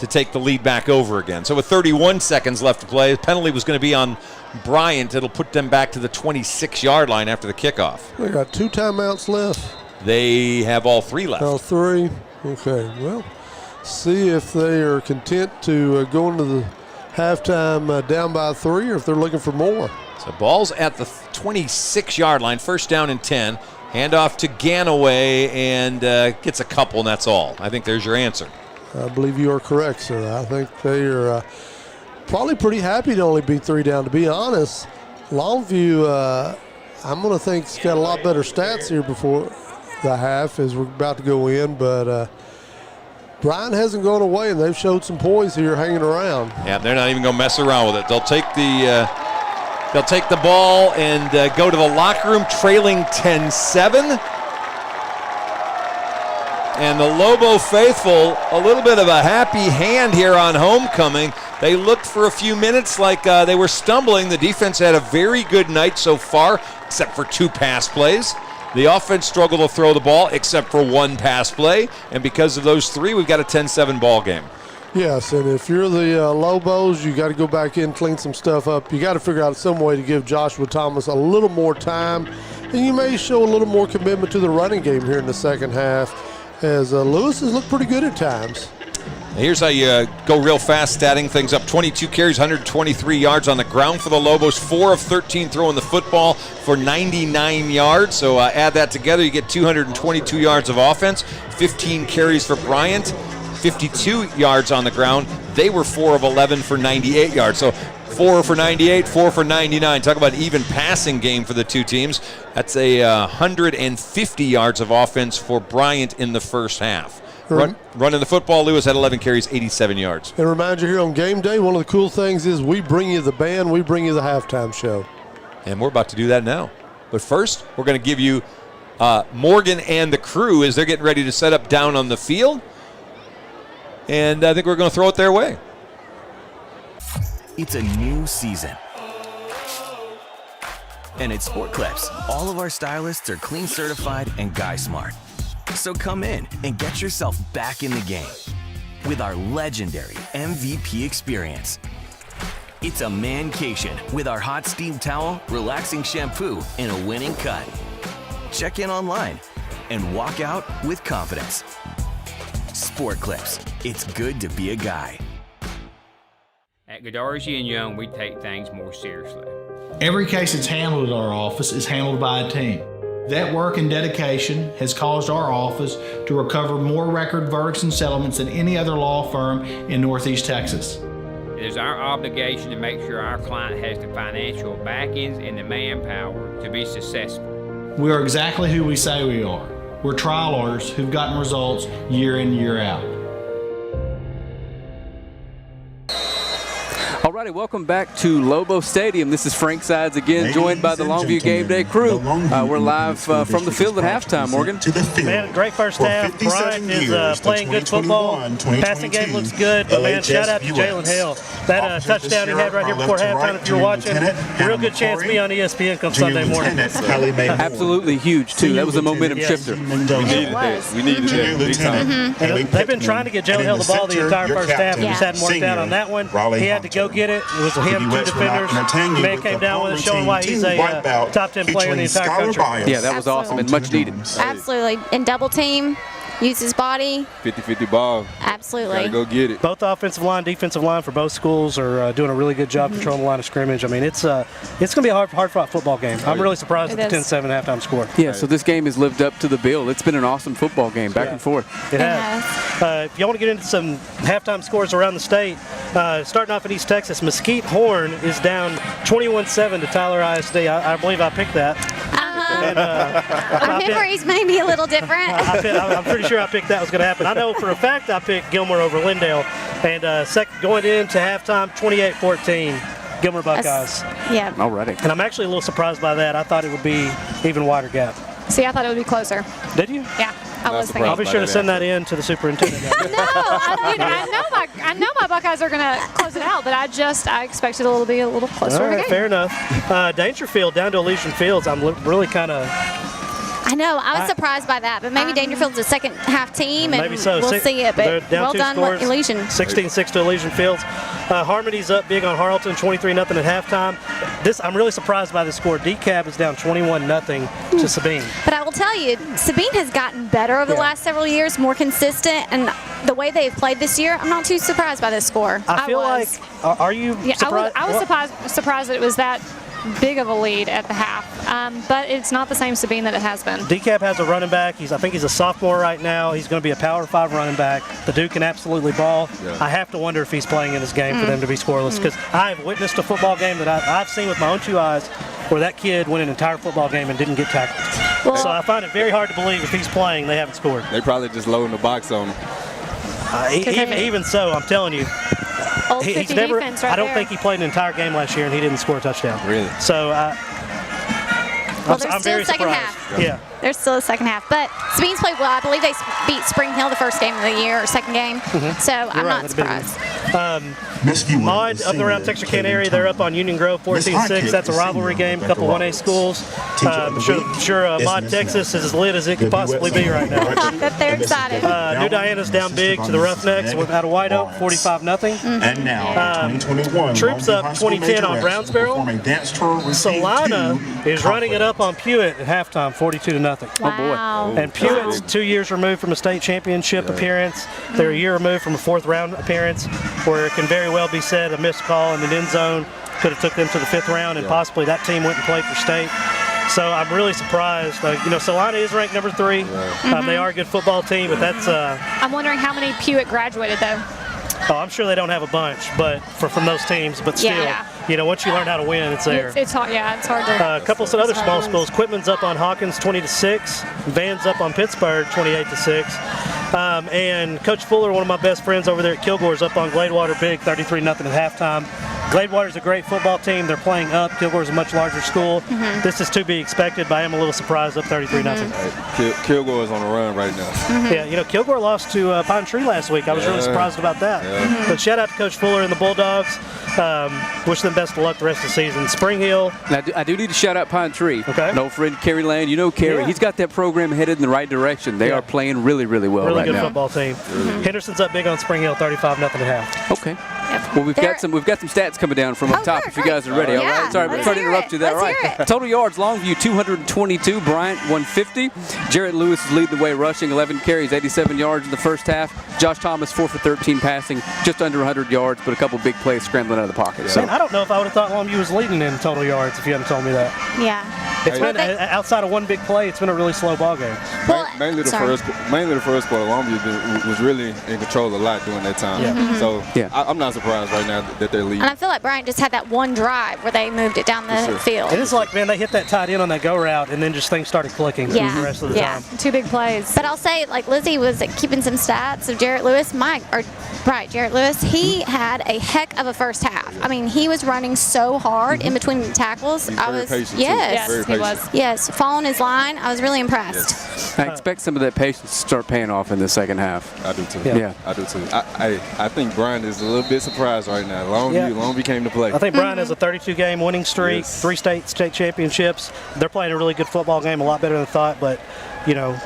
Speaker 13: to take the lead back over again. So with 31 seconds left to play, the penalty was going to be on Bryant. It'll put them back to the 26-yard line after the kickoff.
Speaker 14: They got 2 timeouts left.
Speaker 13: They have all 3 left.
Speaker 14: All 3. Okay, well, see if they are content to go into the halftime down by 3, or if they're looking for more.
Speaker 13: So ball's at the 26-yard line, first down and 10. Handoff to Ganaway, and gets a couple, and that's all. I think there's your answer.
Speaker 14: I believe you are correct, sir. I think they are probably pretty happy to only be 3 down. To be honest, Longview, I'm going to think it's got a lot better stats here before the half as we're about to go in, but Bryant hasn't gone away, and they've showed some poise here hanging around.
Speaker 13: Yeah, they're not even going to mess around with it. They'll take the ball and go to the locker room trailing 10-7. And the Lobo faithful, a little bit of a happy hand here on homecoming. They looked for a few minutes like they were stumbling. The defense had a very good night so far, except for 2 pass plays. The offense struggled to throw the ball, except for 1 pass play. And because of those 3, we've got a 10-7 ball game.
Speaker 14: Yes, and if you're the Lobos, you got to go back in, clean some stuff up. You got to figure out some way to give Joshua Thomas a little more time, and you may show a little more commitment to the running game here in the second half, as Lewis has looked pretty good at times.
Speaker 13: Here's how you go real fast, statting things up. 22 carries, 123 yards on the ground for the Lobos. 4 of 13 throwing the football for 99 yards. So add that together, you get 222 yards of offense. 15 carries for Bryant, 52 yards on the ground. They were 4 of 11 for 98 yards. So 4 for 98, 4 for 99. Talk about even passing game for the 2 teams. That's 150 yards of offense for Bryant in the first half. Running the football, Lewis had 11 carries, 87 yards.
Speaker 14: And remind you here on game day, one of the cool things is we bring you the band, we bring you the halftime show.
Speaker 13: And we're about to do that now. But first, we're going to give you Morgan and the crew as they're getting ready to set up down on the field. And I think we're going to throw it their way.
Speaker 18: It's a new season. And at Sport Clips, all of our stylists are clean certified and guy smart. So come in and get yourself back in the game with our legendary MVP experience. It's a mancation with our hot steam towel, relaxing shampoo, and a winning cut. Check in online and walk out with confidence. Sport Clips, it's good to be a guy.
Speaker 6: At Godarzi and Young, we take things more seriously.
Speaker 7: Every case that's handled at our office is handled by a team. That work and dedication has caused our office to recover more record verdicts and settlements than any other law firm in Northeast Texas.
Speaker 6: It is our obligation to make sure our client has the financial backings and the manpower to be successful.
Speaker 7: We are exactly who we say we are. We're trial lawyers who've gotten results year in, year out.
Speaker 1: Alrighty, welcome back to Lobo Stadium. This is Frank Sides again, joined by the Longview Game Day crew. We're live from the field at halftime, Morgan.
Speaker 3: Man, great first half. Bryant is playing good football. Passing game looks good. But man, shout out to Jalen Hale. That touchdown he had right here before halftime, if you're watching, real good chance to be on ESPN come Sunday morning.
Speaker 1: Absolutely huge, too. That was a momentum shifter.
Speaker 5: We needed that. We needed that big time.
Speaker 3: They've been trying to get Jalen Hale the ball the entire first half. He just hadn't worked out on that one. He had to go get it. It was him, two defenders. Man came down with it, showing why he's a top 10 player in the entire country.
Speaker 1: Yeah, that was awesome and much needed.
Speaker 4: Absolutely. And double team, use his body.
Speaker 5: 50-50 ball.
Speaker 4: Absolutely.
Speaker 5: Gotta go get it.
Speaker 3: Both offensive line, defensive line for both schools are doing a really good job controlling the line of scrimmage. I mean, it's going to be a hard-fought football game. I'm really surprised at the 10-7 halftime score.
Speaker 1: Yeah, so this game has lived up to the bill. It's been an awesome football game, back and forth.
Speaker 3: It has. If you want to get into some halftime scores around the state, starting off in East Texas, Mesquite Horn is down 21-7 to Tyler ISD. I believe I picked that. And,
Speaker 4: our memories may be a little different.
Speaker 3: I'm pretty sure I picked that was going to happen. I know for a fact I picked Gilmer over Lindale. And going into halftime, 28-14, Gilmer Buckeyes.
Speaker 4: Yeah.
Speaker 1: Alrighty.
Speaker 3: And I'm actually a little surprised by that. I thought it would be even wider gap.
Speaker 8: See, I thought it would be closer.
Speaker 3: Did you?
Speaker 8: Yeah, I was thinking.
Speaker 3: I'll be sure to send that in to the superintendent.
Speaker 8: I know my Buckeyes are going to close it out, but I expected it to be a little closer.
Speaker 3: All right,
Speaker 8: to the game.
Speaker 3: fair enough. Dangerfield down to Elysian Fields. I'm really kind of.
Speaker 4: I know. I was surprised by that, but maybe Dangerfield's a second half team, and
Speaker 3: maybe so.
Speaker 4: We'll see it. But well done, Elysian.
Speaker 3: 16-6 to Elysian Fields. Harmony's up big on Harleton, 23-0 at halftime. I'm really surprised by the score. DeKalb is down 21-0 to Sabine.
Speaker 4: But I will tell you, Sabine has gotten better over the last several years, more consistent, and the way they've played this year, I'm not too surprised by this score.
Speaker 3: I feel like, are you surprised?
Speaker 8: I was surprised that it was that big of a lead at the half, but it's not the same Sabine that it has been.
Speaker 3: DeKalb has a running back. I think he's a sophomore right now. He's going to be a Power 5 running back. The dude can absolutely ball. Yeah. I have to wonder if he's playing in this game for them to be scoreless, because I've witnessed a football game that I've seen with my own two eyes where that kid went an entire football game and didn't get tackled. Well, so I find it very hard to believe if he's playing, they haven't scored.
Speaker 5: They probably just loading the box on him.
Speaker 3: Even so, I'm telling you. He's never.
Speaker 8: Defense right
Speaker 3: I don't
Speaker 8: there.
Speaker 3: think he played an entire game last year and he didn't score a touchdown.
Speaker 5: Really?
Speaker 3: So
Speaker 4: Well, there's
Speaker 3: I'm
Speaker 4: still
Speaker 3: very
Speaker 4: a second
Speaker 3: surprised.
Speaker 4: half.
Speaker 3: Yeah.
Speaker 4: There's still a second half. But Sabine's played well. I believe they beat Spring Hill the first game of the year, or second game. So I'm not surprised.
Speaker 3: Maud up and around Texarkana area, they're up on Union Grove 14-6. That's a rivalry game, a couple 1A schools. I'm sure Maud, Texas is as lit as it could possibly be right now.
Speaker 4: I bet they're excited.
Speaker 3: New Diana's down big to the Roughnecks out of White Oak, 45-0.
Speaker 19: And now, 2021
Speaker 3: Troops up 2010 on Brownsboro. Salina is running it up on Pewitt at halftime, 42-0.
Speaker 4: Wow.
Speaker 3: And Pewitt's 2 years removed from a state championship appearance. They're a year removed from a fourth round appearance, where it can very well be said a missed call in the end zone could have took them to the fifth round, and possibly that team went and played for state. So I'm really surprised. Salina is ranked number 3. They are a good football team, but that's.
Speaker 8: I'm wondering how many Pewitt graduated though.
Speaker 3: Oh, I'm sure they don't have a bunch, but from those teams. But still, once you learn how to win, it's there.
Speaker 8: It's hard. Yeah, it's hard to.
Speaker 3: A couple of other small schools. Quitman's up on Hawkins, 20-6. Van's up on Pittsburgh, 28-6. And Coach Fuller, one of my best friends over there at Kilgore's, up on Gladewater big, 33-0 at halftime. Gladewater's a great football team. They're playing up. Kilgore's a much larger school. This is to be expected, but I am a little surprised up 33-0.
Speaker 5: Kilgore is on the run right now.
Speaker 3: Yeah, you know, Kilgore lost to Pine Tree last week. I was really surprised about that. But shout out to Coach Fuller and the Bulldogs. Wish them best of luck the rest of the season. Spring Hill.
Speaker 1: Now, I do need to shout out Pine Tree.
Speaker 3: Okay.
Speaker 1: An old friend, Kerry Land. You know Kerry.
Speaker 3: Yeah.
Speaker 1: He's got that program headed in the right direction. They are playing really, really well
Speaker 3: really
Speaker 1: right
Speaker 3: good
Speaker 1: now.
Speaker 3: football team. Henderson's up big on Spring Hill, 35-0 at half.
Speaker 1: Okay. Well, we've got some stats coming down from up top. If you guys are ready, all right. Sorry, I'm trying to interrupt you there. All right. Total yards: Longview 222, Bryant 150. Jarrett Lewis is leading the way, rushing 11 carries, 87 yards in the first half. Josh Thomas 4 for 13 passing, just under 100 yards, but a couple big plays scrambling out of the pocket.
Speaker 3: Man, I don't know if I would have thought Longview was leading in total yards if you hadn't told me that.
Speaker 4: Yeah.
Speaker 3: It's been outside of one big play. It's been a really slow ball game.
Speaker 5: Mainly the first quarter. Longview was really in control a lot during that time. So I'm not surprised right now that they're leading.
Speaker 4: And I feel like Bryant just had that one drive where they moved it down the field.
Speaker 3: It is like, man, they hit that tight end on that go route, and then just things started clicking the rest of the time.
Speaker 8: Two big plays.
Speaker 4: But I'll say, like Lizzie was keeping some stats of Jarrett Lewis. Jarrett Lewis, he had a heck of a first half. I mean, he was running so hard in between the tackles. Yes, following his line. I was really impressed.
Speaker 1: I expect some of that patience to start paying off in the second half.
Speaker 5: I do too.
Speaker 1: Yeah.
Speaker 5: I do too. I think Bryant is a little bit surprised right now. Longview came to play.
Speaker 3: I think Bryant has a 32-game winning streak, 3 state championships. They're playing a really good football game, a lot better than thought, but, you know,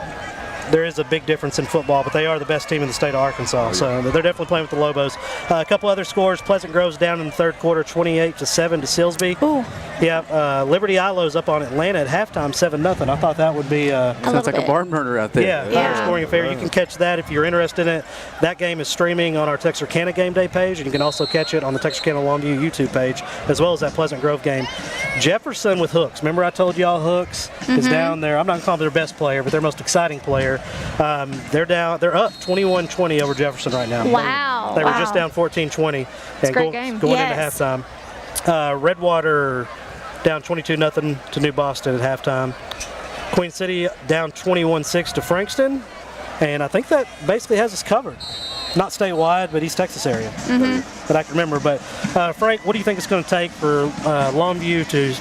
Speaker 3: there is a big difference in football, but they are the best team in the state of Arkansas, so they're definitely playing with the Lobos. A couple other scores: Pleasant Grove's down in the third quarter, 28-7 to Silsbee. Liberty Ilo's up on Atlanta at halftime, 7-0. I thought that would be
Speaker 1: sounds like a barn burner out there.
Speaker 3: Higher scoring affair. You can catch that if you're interested in it. That game is streaming on our Texarkana Game Day page, and you can also catch it on the Texarkana Longview YouTube page, as well as that Pleasant Grove game. Jefferson with Hooks. Remember I told y'all Hooks is down there. I'm not going to call them their best player, but their most exciting player. They're up 21-20 over Jefferson right now.
Speaker 4: Wow.
Speaker 3: They were just down 14-20 and going into halftime. Redwater down 22-0 to New Boston at halftime. Queen City down 21-6 to Frankston, and I think that basically has us covered. Not statewide, but East Texas area that I can remember. But Frank, what do you think it's going to take for Longview to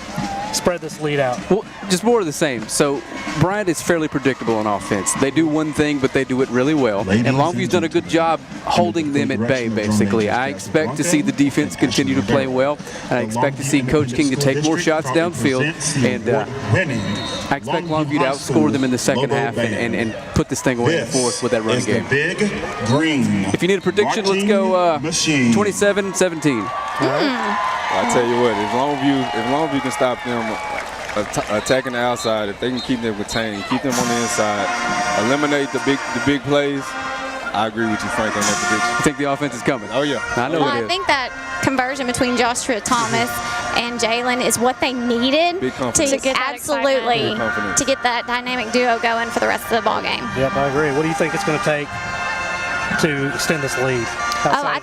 Speaker 3: spread this lead out?
Speaker 1: Well, just more of the same. So Bryant is fairly predictable on offense. They do one thing, but they do it really well. And Longview's done a good job holding them at bay, basically. I expect to see the defense continue to play well. And I expect to see Coach King to take more shots downfield. And I expect Longview to outscore them in the second half and put this thing away in the fourth with that running game. If you need a prediction, let's go 27-17.
Speaker 5: I tell you what, if Longview can stop them attacking the outside, if they can keep them contained, keep them on the inside, eliminate the big plays, I agree with you, Frank, on that prediction.
Speaker 1: You think the offense is coming?
Speaker 5: Oh, yeah.
Speaker 1: I know it is.
Speaker 4: I think that conversion between Joshua Thomas and Jalen is what they needed to get to get that dynamic duo going for the rest of the ball game.
Speaker 3: Yep, I agree. What do you think it's going to take to extend this lead?
Speaker 4: I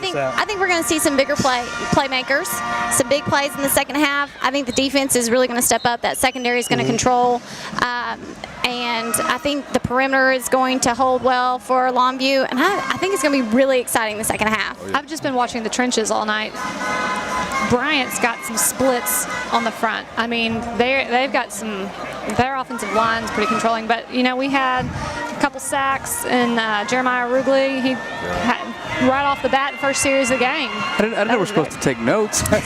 Speaker 4: think we're going to see some bigger playmakers, some big plays in the second half. I think the defense is really going to step up. That secondary is going to control, and I think the perimeter is going to hold well for Longview. And I think it's going to be really exciting the second half.
Speaker 8: I've just been watching the trenches all night. Bryant's got some splits on the front. I mean, they've got their offensive line's pretty controlling. But you know, we had a couple sacks and Jeremiah Rugley. He had, right off the bat, first series of the game.
Speaker 1: I didn't know we're supposed to take notes.
Speaker 4: She
Speaker 1: I'm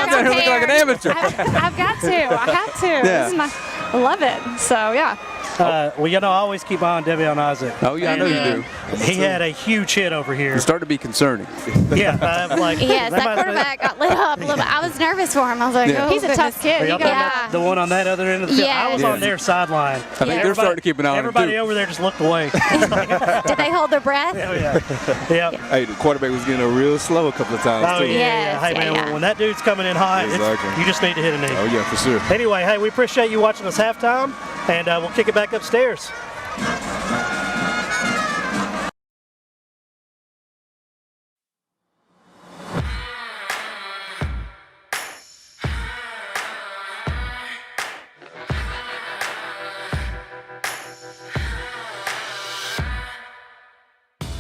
Speaker 1: down here looking like an amateur.
Speaker 8: I've got to. I have to.
Speaker 1: Yeah.
Speaker 8: This is I love it. So yeah.
Speaker 3: Well, you know, I always keep on Devion Isaac.
Speaker 1: Oh, yeah, I know you do.
Speaker 3: He had a huge hit over here.
Speaker 1: It's starting to be concerning.
Speaker 3: Yeah,
Speaker 4: yes, that quarterback got lit up a little bit. I was nervous for him. I was like, oh,
Speaker 8: he's a tough kid.
Speaker 3: The one on that other end of the field. I was on their sideline.
Speaker 1: I think they're starting to keep an eye on him,
Speaker 3: everybody over there just looked away.
Speaker 4: Did they hold their breath?
Speaker 3: Yeah.
Speaker 5: Hey, the quarterback was getting real slow a couple of times, too.
Speaker 3: Hey, man, when that dude's coming in hot, you just need to hit a knee.
Speaker 5: Oh, yeah, for sure.
Speaker 3: Anyway, hey, we appreciate you watching us halftime, and we'll kick it back upstairs.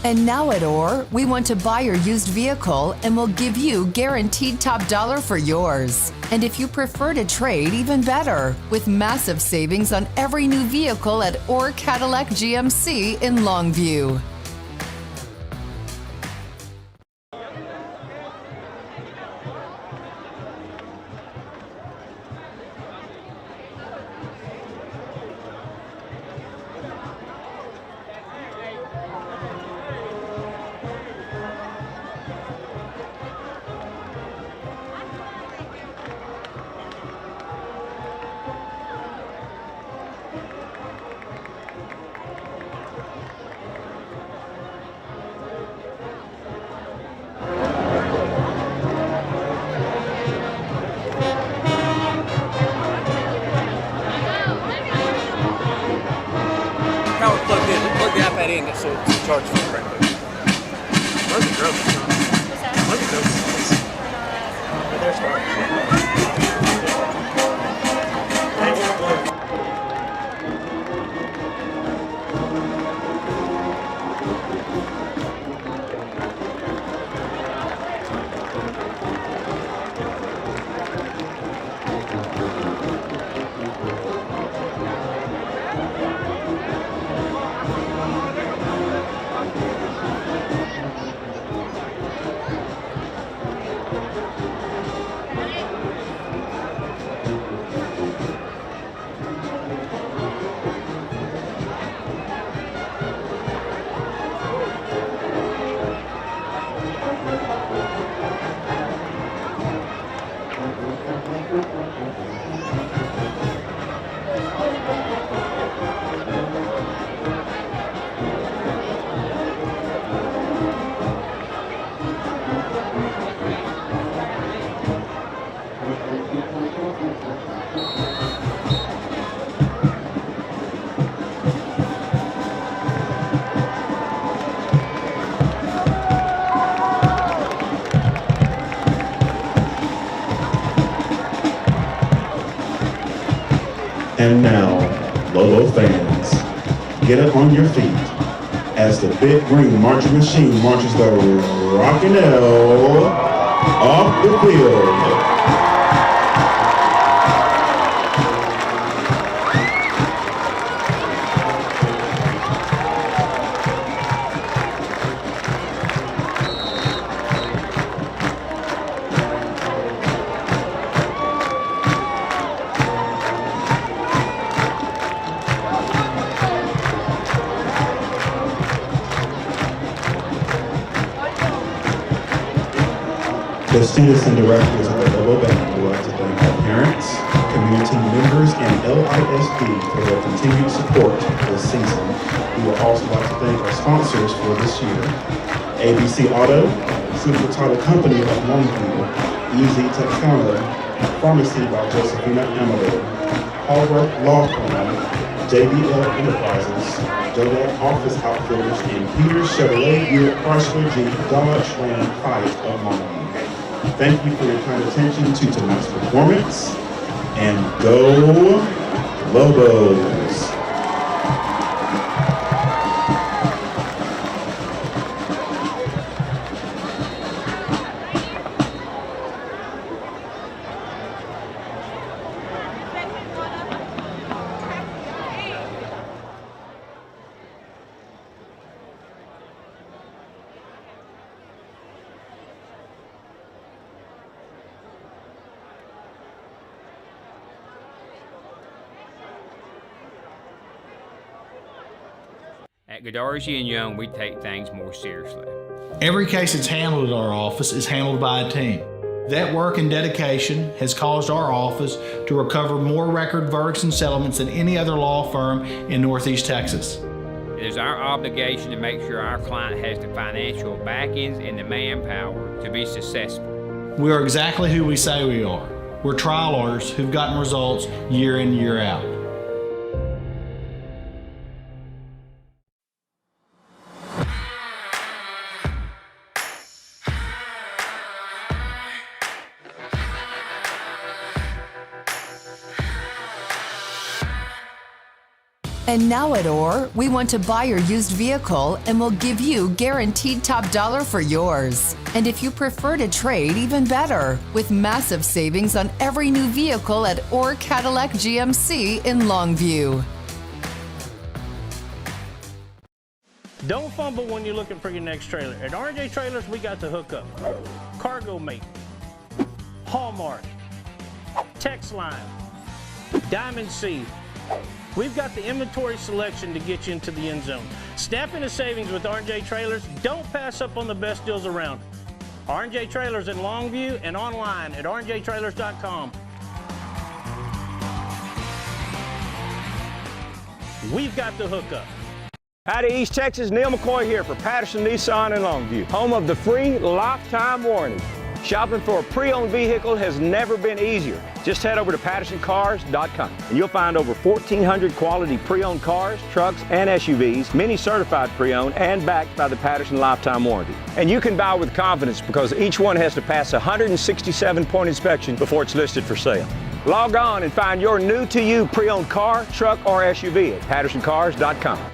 Speaker 9: And now at OR, we want to buy your used vehicle and we'll give you guaranteed top dollar for yours. And if you prefer to trade, even better, with massive savings on every new vehicle at OR Cadillac GMC in Longview.
Speaker 20: Power plugged in. Plug the iPad in so it's charged for correctly. Look at growth. Look at those. But they're starting.
Speaker 19: And now, Lobo fans, get up on your feet as the big green marching machine marches the Rockin' L off the field. The students and directors of the Lobo Band would like to thank our parents, community members, and LISD for their continued support this season. We would also like to thank our sponsors for this year: ABC Auto, Central Title Company of Longview, Easy Texana, Pharmacy by Josephina Amador, Hallworth Law Firm, JBL Enterprises, Dodak Office Outfitters, and Peter Chevrolet Buick Chrysler Jeep Dodge Ram Fight of Longview. Thank you for your kind attention to tonight's performance, and go Lobos!
Speaker 6: At Godarzi and Young, we take things more seriously.
Speaker 7: Every case that's handled at our office is handled by a team. That work and dedication has caused our office to recover more record verdicts and settlements than any other law firm in Northeast Texas.
Speaker 6: It is our obligation to make sure our client has the financial backings and the manpower to be successful.
Speaker 7: We are exactly who we say we are. We're trial lawyers who've gotten results year in, year out.
Speaker 9: And now at OR, we want to buy your used vehicle and we'll give you guaranteed top dollar for yours. And if you prefer to trade, even better, with massive savings on every new vehicle at OR Cadillac GMC in Longview.
Speaker 11: Don't fumble when you're looking for your next trailer. At RJ Trailers, we got the hookup. Cargo Mate, Hallmark, Text Line, Diamond C. We've got the inventory selection to get you into the end zone. Snap into savings with R&J Trailers. Don't pass up on the best deals around. R&J Trailers in Longview and online at rnjtrailers.com. We've got the hookup.
Speaker 15: Howdy, East Texas. Neil McCoy here for Patterson Nissan in Longview, home of the free lifetime warranty. Shopping for a pre-owned vehicle has never been easier. Just head over to pattersoncars.com and you'll find over 1,400 quality pre-owned cars, trucks, and SUVs, many certified pre-owned and backed by the Patterson Lifetime Warranty. And you can buy with confidence because each one has to pass a 167-point inspection before it's listed for sale. Log on and find your new-to-you pre-owned car, truck, or SUV at pattersoncars.com.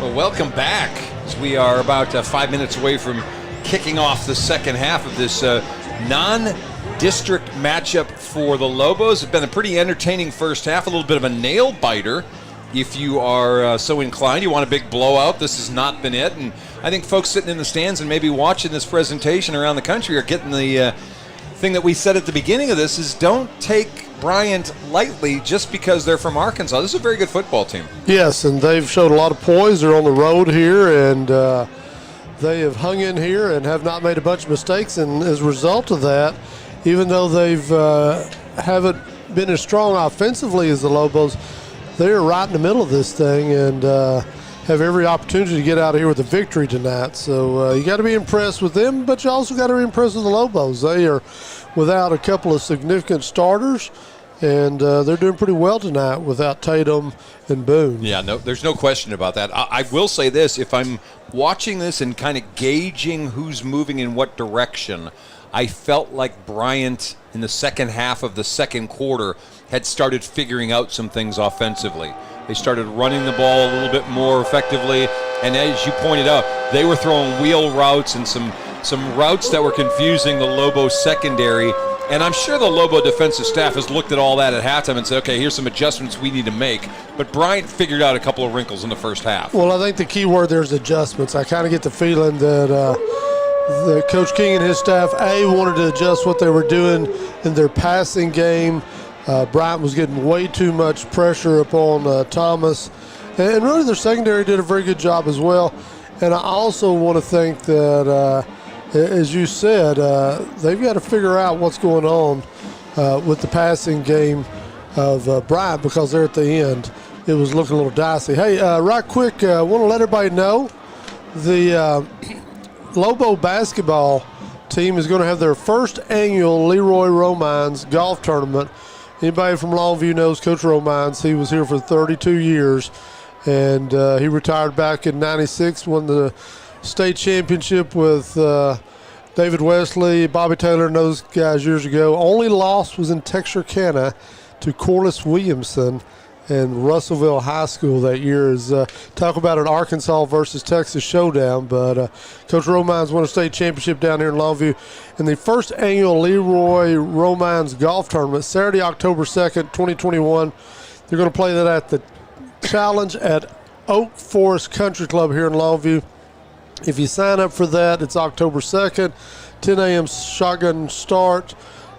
Speaker 13: Well, welcome back. As we are about 5 minutes away from kicking off the second half of this non-district matchup for the Lobos. It's been a pretty entertaining first half, a little bit of a nail-biter. If you are so inclined, you want a big blowout, this has not been it. And I think folks sitting in the stands and maybe watching this presentation around the country are getting the thing that we said at the beginning of this is don't take Bryant lightly just because they're from Arkansas. This is a very good football team.
Speaker 14: Yes, and they've showed a lot of poise. They're on the road here, and they have hung in here and have not made a bunch of mistakes. And as a result of that, even though they've haven't been as strong offensively as the Lobos, they're right in the middle of this thing and have every opportunity to get out of here with a victory tonight. So you got to be impressed with them, but you also got to be impressed with the Lobos. They are without a couple of significant starters, and they're doing pretty well tonight without Tatum and Boone.
Speaker 13: Yeah, no, there's no question about that. I will say this, if I'm watching this and kind of gauging who's moving in what direction, I felt like Bryant in the second half of the second quarter had started figuring out some things offensively. They started running the ball a little bit more effectively, and as you pointed out, they were throwing wheel routes and some routes that were confusing the Lobo secondary. And I'm sure the Lobo defensive staff has looked at all that at halftime and said, okay, here's some adjustments we need to make. But Bryant figured out a couple of wrinkles in the first half.
Speaker 14: Well, I think the key word there is adjustments. I kind of get the feeling that Coach King and his staff, wanted to adjust what they were doing in their passing game. Bryant was getting way too much pressure upon Thomas. And really their secondary did a very good job as well. And I also want to think that, as you said, they've got to figure out what's going on with the passing game of Bryant, because they're at the end. It was looking a little dicey. Hey, right quick, I want to let everybody know the Lobo basketball team is going to have their first annual Leroy Romines golf tournament. Anybody from Longview knows Coach Romines. He was here for 32 years, and he retired back in '96, won the state championship with David Wesley, Bobby Taylor, and those guys years ago. Only loss was in Texarkana to Corliss Williamson and Russellville High School that year. Is talk about an Arkansas versus Texas showdown. But Coach Romines won a state championship down here in Longview. And the first annual Leroy Romines golf tournament, Saturday, October 2nd, 2021. They're going to play that at the Challenge at Oak Forest Country Club here in Longview. If you sign up for that, it's October 2nd, 10 a.m. shotgun start.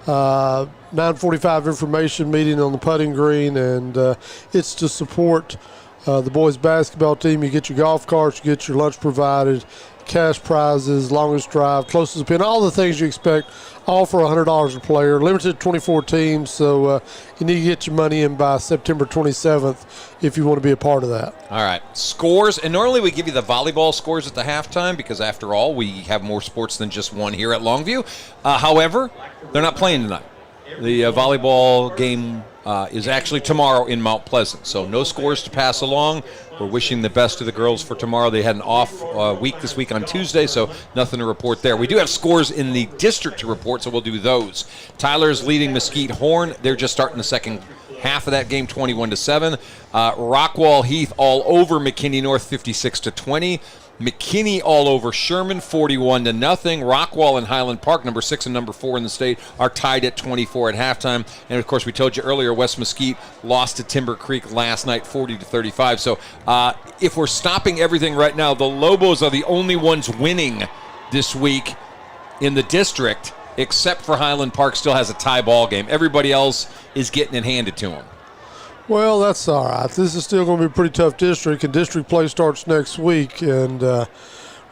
Speaker 14: 9:45 information meeting on the putting green, and it's to support the boys basketball team. You get your golf carts, you get your lunch provided, cash prizes, longest drive, closest pin, all the things you expect, all for $100 a player. Limited 24 teams, so you need to get your money in by September 27th if you want to be a part of that.
Speaker 13: All right, scores, and normally we give you the volleyball scores at the halftime because after all, we have more sports than just one here at Longview. However, they're not playing tonight. The volleyball game is actually tomorrow in Mount Pleasant, so no scores to pass along. We're wishing the best to the girls for tomorrow. They had an off week this week on Tuesday, so nothing to report there. We do have scores in the district to report, so we'll do those. Tyler's leading Mesquite Horn. They're just starting the second half of that game, 21-7. Rockwall Heath all over McKinney North, 56-20. McKinney all over Sherman, 41-0. Rockwall and Highland Park, number 6 and number 4 in the state, are tied at 24 at halftime. And of course, we told you earlier, West Mesquite lost to Timber Creek last night, 40-35. So if we're stopping everything right now, the Lobos are the only ones winning this week in the district, except for Highland Park still has a tie ball game. Everybody else is getting it handed to them.
Speaker 14: Well, that's all right. This is still going to be a pretty tough district, and district play starts next week. And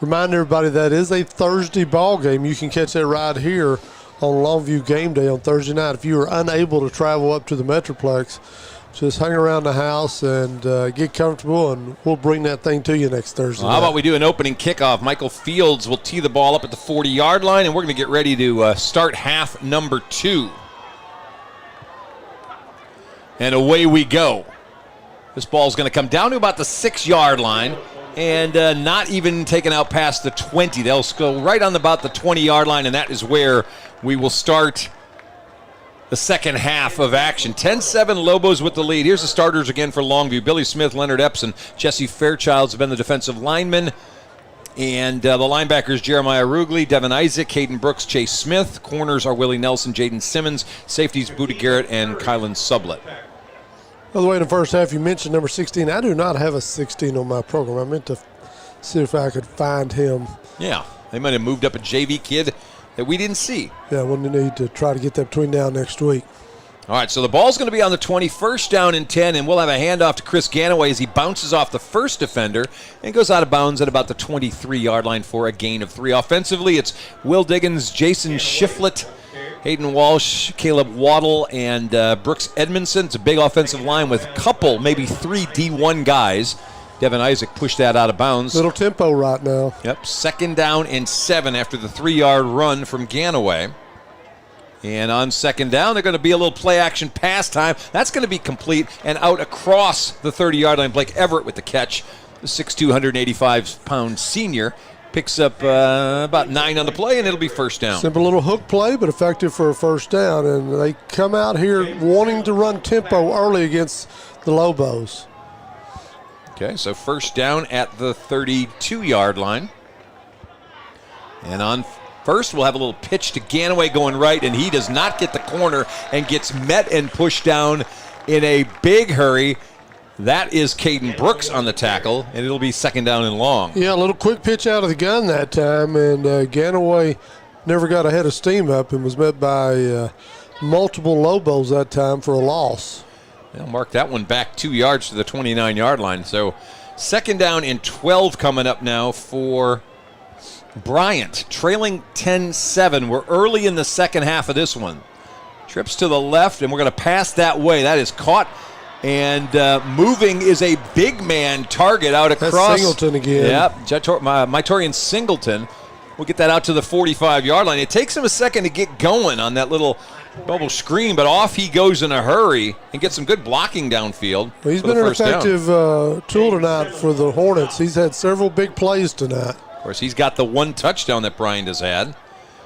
Speaker 14: remind everybody that is a Thursday ball game. You can catch that right here on Longview Game Day on Thursday night. If you are unable to travel up to the Metroplex, just hang around the house and get comfortable, and we'll bring that thing to you next Thursday night.
Speaker 13: How about we do an opening kickoff? Michael Fields will tee the ball up at the 40-yard line, and we're going to get ready to start half number 2. And away we go. This ball's going to come down to about the 6-yard line and not even taken out past the 20. They'll go right on about the 20-yard line, and that is where we will start the second half of action. 10-7 Lobos with the lead. Here's the starters again for Longview. Billy Smith, Leonard Epson, Jesse Fairchild's been the defensive lineman. And the linebackers, Jeremiah Rugley, Devin Isaac, Caden Brooks, Chase Smith. Corners are Willie Nelson, Jaden Simmons. Safeties, Buda Garrett, and Kylan Sublett.
Speaker 14: By the way, in the first half, you mentioned number 16. I do not have a 16 on my program. I meant to see if I could find him.
Speaker 13: Yeah, they might have moved up a JV kid that we didn't see.
Speaker 14: Yeah, we'll need to try to get that between now and next week.
Speaker 13: All right, so the ball's going to be on the 21st down and 10, and we'll have a handoff to Chris Ganaway as he bounces off the first defender and goes out of bounds at about the 23-yard line for a gain of 3. Offensively, it's Will Diggins, Jason Shiflett, Hayden Walsh, Caleb Waddle, and Brooks Edmondson. It's a big offensive line with a couple, maybe 3 D1 guys. Devin Isaac pushed that out of bounds.
Speaker 14: Little tempo right now.
Speaker 13: Yep, 2nd down and 7 after the 3-yard run from Ganaway. And on 2nd down, they're going to be a little play-action pass time. That's going to be complete and out across the 30-yard line. Blake Everett with the catch. The 6'2", 185-pound senior picks up about 9 on the play, and it'll be first down.
Speaker 14: Simple little hook play, but effective for a first down. And they come out here wanting to run tempo early against the Lobos.
Speaker 13: Okay, so first down at the 32-yard line. And on first, we'll have a little pitch to Ganaway going right, and he does not get the corner and gets met and pushed down in a big hurry. That is Caden Brooks on the tackle, and it'll be 2nd down and long.
Speaker 14: Yeah, a little quick pitch out of the gun that time, and Ganaway never got ahead of steam up and was met by multiple Lobos that time for a loss.
Speaker 13: They'll mark that one back 2 yards to the 29-yard line. So 2nd down and 12 coming up now for Bryant, trailing 10-7. We're early in the second half of this one. Trips to the left, and we're going to pass that way. That is caught, and moving is a big man target out across.
Speaker 14: That's Singleton again.
Speaker 13: Yep, Mytorian Singleton. We'll get that out to the 45-yard line. It takes him a second to get going on that little bubble screen, but off he goes in a hurry and gets some good blocking downfield.
Speaker 14: Well, he's been an effective tool tonight for the Hornets. He's had several big plays tonight.
Speaker 13: Of course, he's got the 1 touchdown that Bryant has had.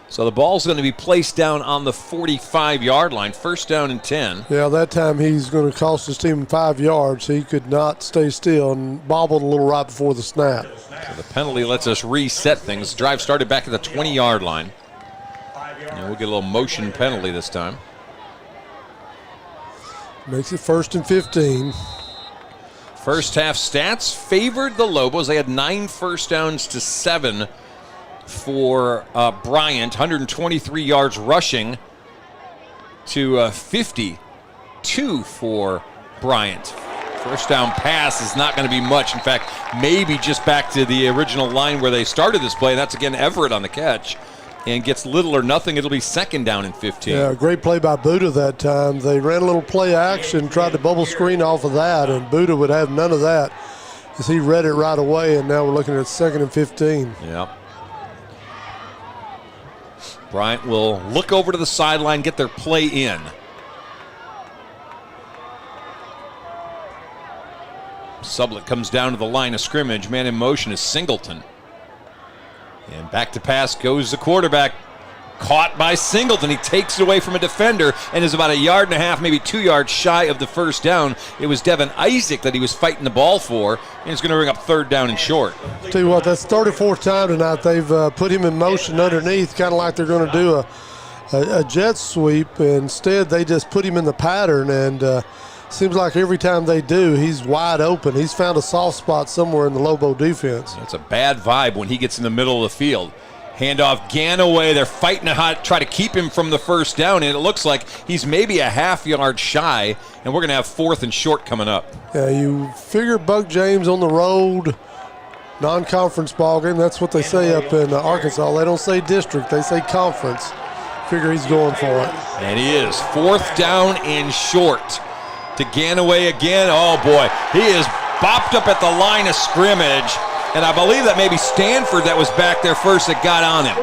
Speaker 13: So the ball's going to be placed down on the 45-yard line, first down and 10.
Speaker 14: Yeah, that time he's going to cost his team 5 yards. He could not stay still and bobbled a little right before the snap.
Speaker 13: So the penalty lets us reset things. Drive started back at the 20-yard line. And we'll get a little motion penalty this time.
Speaker 14: Makes it 1st and 15.
Speaker 13: First half stats favored the Lobos. They had 9 first downs to 7 for Bryant. 123 yards rushing to 52 for Bryant. First down pass is not going to be much. In fact, maybe just back to the original line where they started this play. That's again Everett on the catch. And gets little or nothing. It'll be 2nd down and 15.
Speaker 14: Yeah, great play by Buda that time. They ran a little play action, tried to bubble screen off of that, and Buda would have none of that as he read it right away, and now we're looking at 2nd and 15.
Speaker 13: Yep. Bryant will look over to the sideline, get their play in. Sublett comes down to the line of scrimmage. Man in motion is Singleton. And back to pass goes the quarterback. Caught by Singleton. He takes it away from a defender and is about 1.5 yards, maybe 2 yards shy of the first down. It was Devin Isaac that he was fighting the ball for, and he's going to bring up 3rd down and short.
Speaker 14: Tell you what, that's 34th time tonight. They've put him in motion underneath, kind of like they're going to do a jet sweep. Instead, they just put him in the pattern, and seems like every time they do, he's wide open. He's found a soft spot somewhere in the Lobo defense.
Speaker 13: It's a bad vibe when he gets in the middle of the field. Handoff Ganaway. They're fighting to try to keep him from the first down, and it looks like he's maybe 1/2 yard shy, and we're going to have 4th and short coming up.
Speaker 14: Yeah, you figure Buck James on the road, non-conference ball game. That's what they say up in Arkansas. They don't say district. They say conference. Figure he's going for it.
Speaker 13: And he is. 4th down and short. To Ganaway again. Oh, boy. He is bopped up at the line of scrimmage. And I believe that maybe Stanford that was back there first that got on him.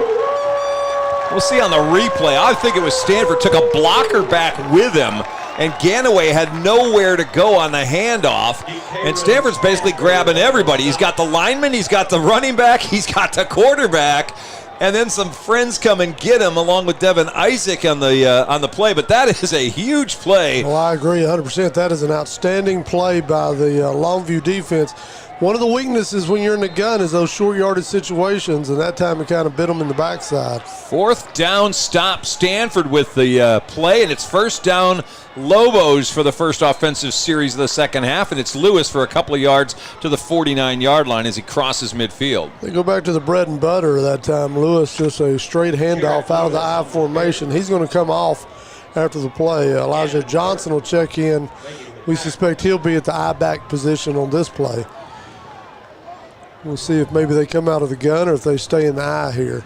Speaker 13: We'll see on the replay. I think it was Stanford. Took a blocker back with him. And Ganaway had nowhere to go on the handoff. And Stanford's basically grabbing everybody. He's got the lineman. He's got the running back. He's got the quarterback. and then some friends come and get him along with Devin Isaac on the play. But that is a huge play.
Speaker 14: Well, I agree 100%. That is an outstanding play by the Longview defense. One of the weaknesses when you're in the gun is those short yardage situations, and that time it kind of bit them in the backside.
Speaker 13: 4th down stop. Stanford with the play, and it's 1st down Lobos for the first offensive series of the second half, and it's Lewis for a couple of yards to the 49-yard line as he crosses midfield.
Speaker 14: They go back to the bread and butter that time. Lewis just a straight handoff out of the I formation. He's going to come off after the play. Elijah Johnson will check in. We suspect he'll be at the I back position on this play. We'll see if maybe they come out of the gun or if they stay in the eye here.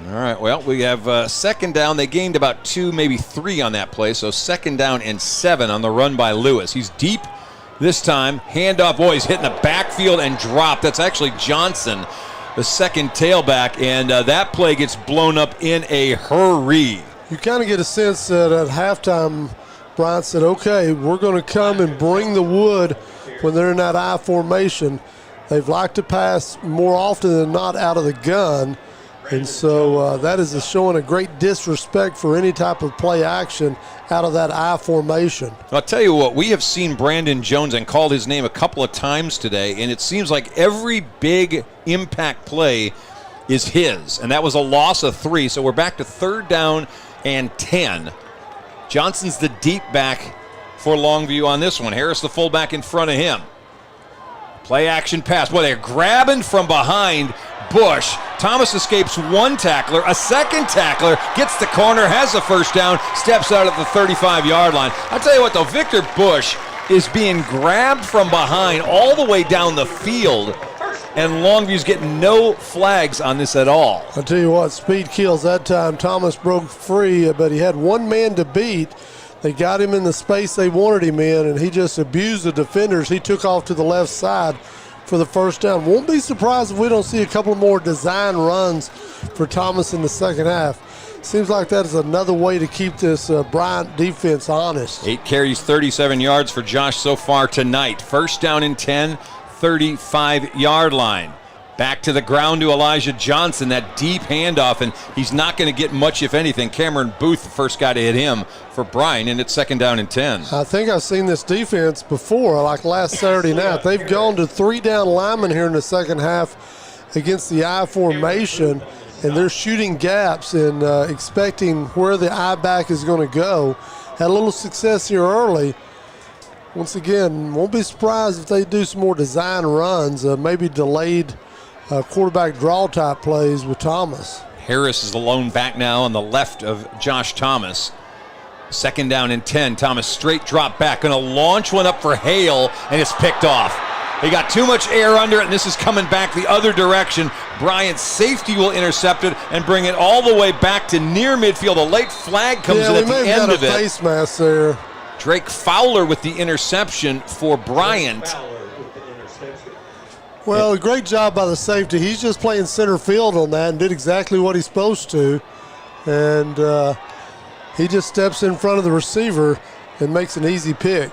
Speaker 13: All right, well, we have second down. They gained about 2, maybe 3 on that play, so 2nd down and 7 on the run by Lewis. He's deep this time. Handoff, boy, he's hitting the backfield and dropped. That's actually Johnson, the second tailback, and that play gets blown up in a hurry.
Speaker 14: You kind of get a sense that at halftime, Bryant said, okay, we're going to come and bring the wood when they're in that I formation. They've liked to pass more often than not out of the gun, and so that is showing a great disrespect for any type of play action out of that I formation.
Speaker 13: I'll tell you what, we have seen Brandon Jones and called his name a couple of times today, and it seems like every big impact play is his, and that was a loss of 3, so we're back to 3rd down and 10. Johnson's the deep back for Longview on this one. Harris the fullback in front of him. Play action pass. Boy, they're grabbing from behind Bush. Thomas escapes one tackler. A second tackler gets the corner, has the 1st down, steps out at the 35-yard line. I'll tell you what, though, Victor Bush is being grabbed from behind all the way down the field, and Longview's getting no flags on this at all.
Speaker 14: I'll tell you what, speed kills that time. Thomas broke free, but he had one man to beat. They got him in the space they wanted him in, and he just abused the defenders. He took off to the left side for the 1st down. Won't be surprised if we don't see a couple more design runs for Thomas in the second half. Seems like that is another way to keep this Bryant defense honest.
Speaker 13: 8 carries, 37 yards for Josh so far tonight. 1st down and 10, 35-yard line. Back to the ground to Elijah Johnson, that deep handoff, and he's not going to get much, if anything. Cameron Booth, the first guy to hit him for Bryan, and it's 2nd down and 10.
Speaker 14: I think I've seen this defense before, like last Saturday night. They've gone to 3 down linemen here in the second half against the I formation, and they're shooting gaps and expecting where the I back is going to go. Had a little success here early. Once again, won't be surprised if they do some more design runs, maybe delayed quarterback draw type plays with Thomas.
Speaker 13: Harris is the lone back now on the left of Josh Thomas. 2nd down and 10. Thomas straight drop back, going to launch one up for Hale, and it's picked off. He got too much air under it, and this is coming back the other direction. Bryant's safety will intercept it and bring it all the way back to near midfield. A late flag comes in at the end of it.
Speaker 14: Face mask there.
Speaker 13: Drake Fowler with the interception for Bryant.
Speaker 14: Well, a great job by the safety. He's just playing center field on that and did exactly what he's supposed to. And he just steps in front of the receiver and makes an easy pick.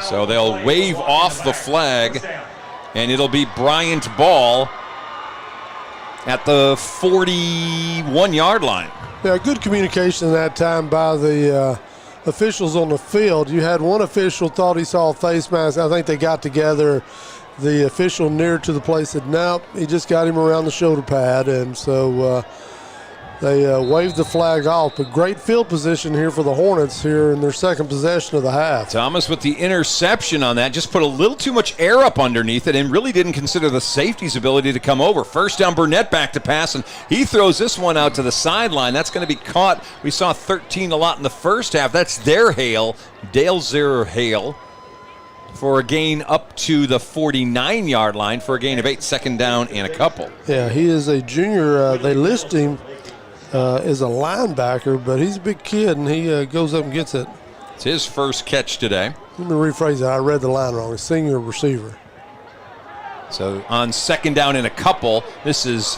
Speaker 13: So they'll wave off the flag, and it'll be Bryant ball at the 41-yard line.
Speaker 14: Yeah, good communication that time by the officials on the field. You had one official thought he saw a face mask. I think they got together. The official near to the play said, nope, he just got him around the shoulder pad. And so they waved the flag off. But great field position here for the Hornets here in their second possession of the half.
Speaker 13: Thomas with the interception on that. Just put a little too much air up underneath it and really didn't consider the safety's ability to come over. 1st down, Burnett back to pass, and he throws this one out to the sideline. That's going to be caught. We saw 13 a lot in the first half. That's their Hale, Dale Zero Hale, for a gain up to the 49-yard line for a gain of 8, 2nd down and a couple.
Speaker 14: Yeah, he is a junior. They list him as a linebacker, but he's a big kid, and he goes up and gets it.
Speaker 13: It's his first catch today.
Speaker 14: Let me rephrase that. I read the line wrong. A senior receiver.
Speaker 13: So on 2nd down and a couple, this is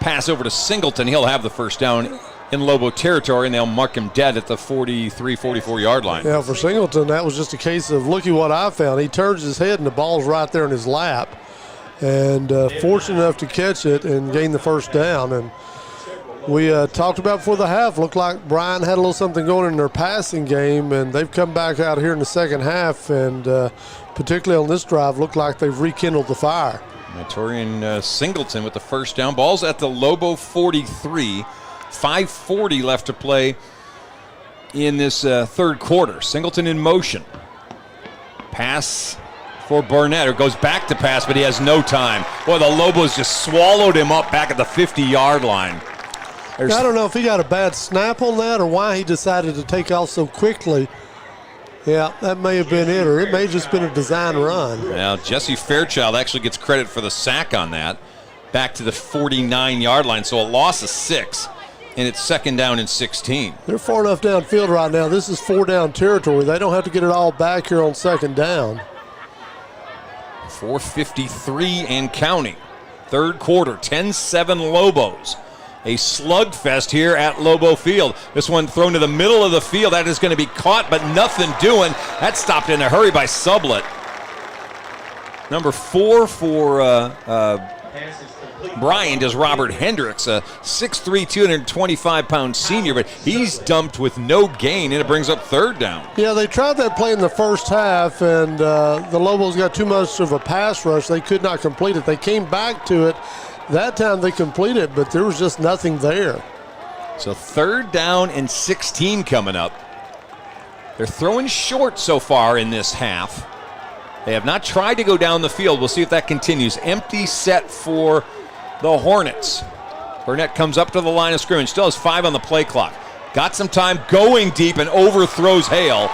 Speaker 13: pass over to Singleton. He'll have the 1st down in Lobo territory, and they'll mark him dead at the 43, 44-yard line.
Speaker 14: Yeah, for Singleton, that was just a case of, looky what I found. He turns his head, and the ball's right there in his lap. and fortunate enough to catch it and gain the first down. And we talked about before the half, looked like Bryant had a little something going in their passing game, and they've come back out here in the second half, and particularly on this drive, looked like they've rekindled the fire.
Speaker 13: Torian Singleton with the first down. Ball's at the Lobo 43. 5:40 left to play in this third quarter. Singleton in motion. Pass for Burnett, who goes back to pass, but he has no time. Boy, the Lobos just swallowed him up back at the 50-yard line.
Speaker 14: I don't know if he got a bad snap on that or why he decided to take off so quickly. Yeah, that may have been it, or it may have just been a design run.
Speaker 13: Now, Jesse Fairchild actually gets credit for the sack on that. Back to the 49-yard line, so a loss of 6, and it's second down and 16.
Speaker 14: They're far enough downfield right now. This is 4-down territory. They don't have to get it all back here on second down.
Speaker 13: 4:53 and counting. Third quarter, 10-7 Lobos. A slugfest here at Lobo Field. This one thrown to the middle of the field. That is going to be caught, but nothing doing. That stopped in a hurry by Sublett. Number 4 for Bryant is Robert Hendricks, a 6'3", 225-pound senior, but he's dumped with no gain, and it brings up third down.
Speaker 14: Yeah, they tried that play in the first half, and the Lobos got too much of a pass rush. They could not complete it. They came back to it. That time they completed, but there was just nothing there.
Speaker 13: So third down and 16 coming up. They're throwing short so far in this half. They have not tried to go down the field. We'll see if that continues. Empty set for the Hornets. Burnett comes up to the line of scrimmage. Still has 5 on the play clock. Got some time going deep and overthrows Hale,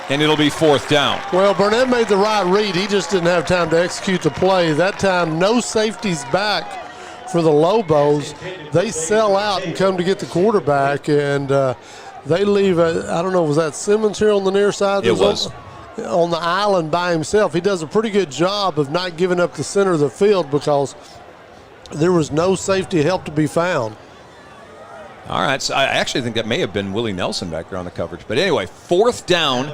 Speaker 13: and it'll be fourth down.
Speaker 14: Well, Burnett made the right read. He just didn't have time to execute the play. That time, no safeties back for the Lobos. They sell out and come to get the quarterback, and they leave, I don't know, was that Simmons here on the near side?
Speaker 13: It was.
Speaker 14: On the island by himself. He does a pretty good job of not giving up the center of the field because there was no safety help to be found.
Speaker 13: All right, so I actually think that may have been Willie Nelson back there on the coverage. But anyway, fourth down.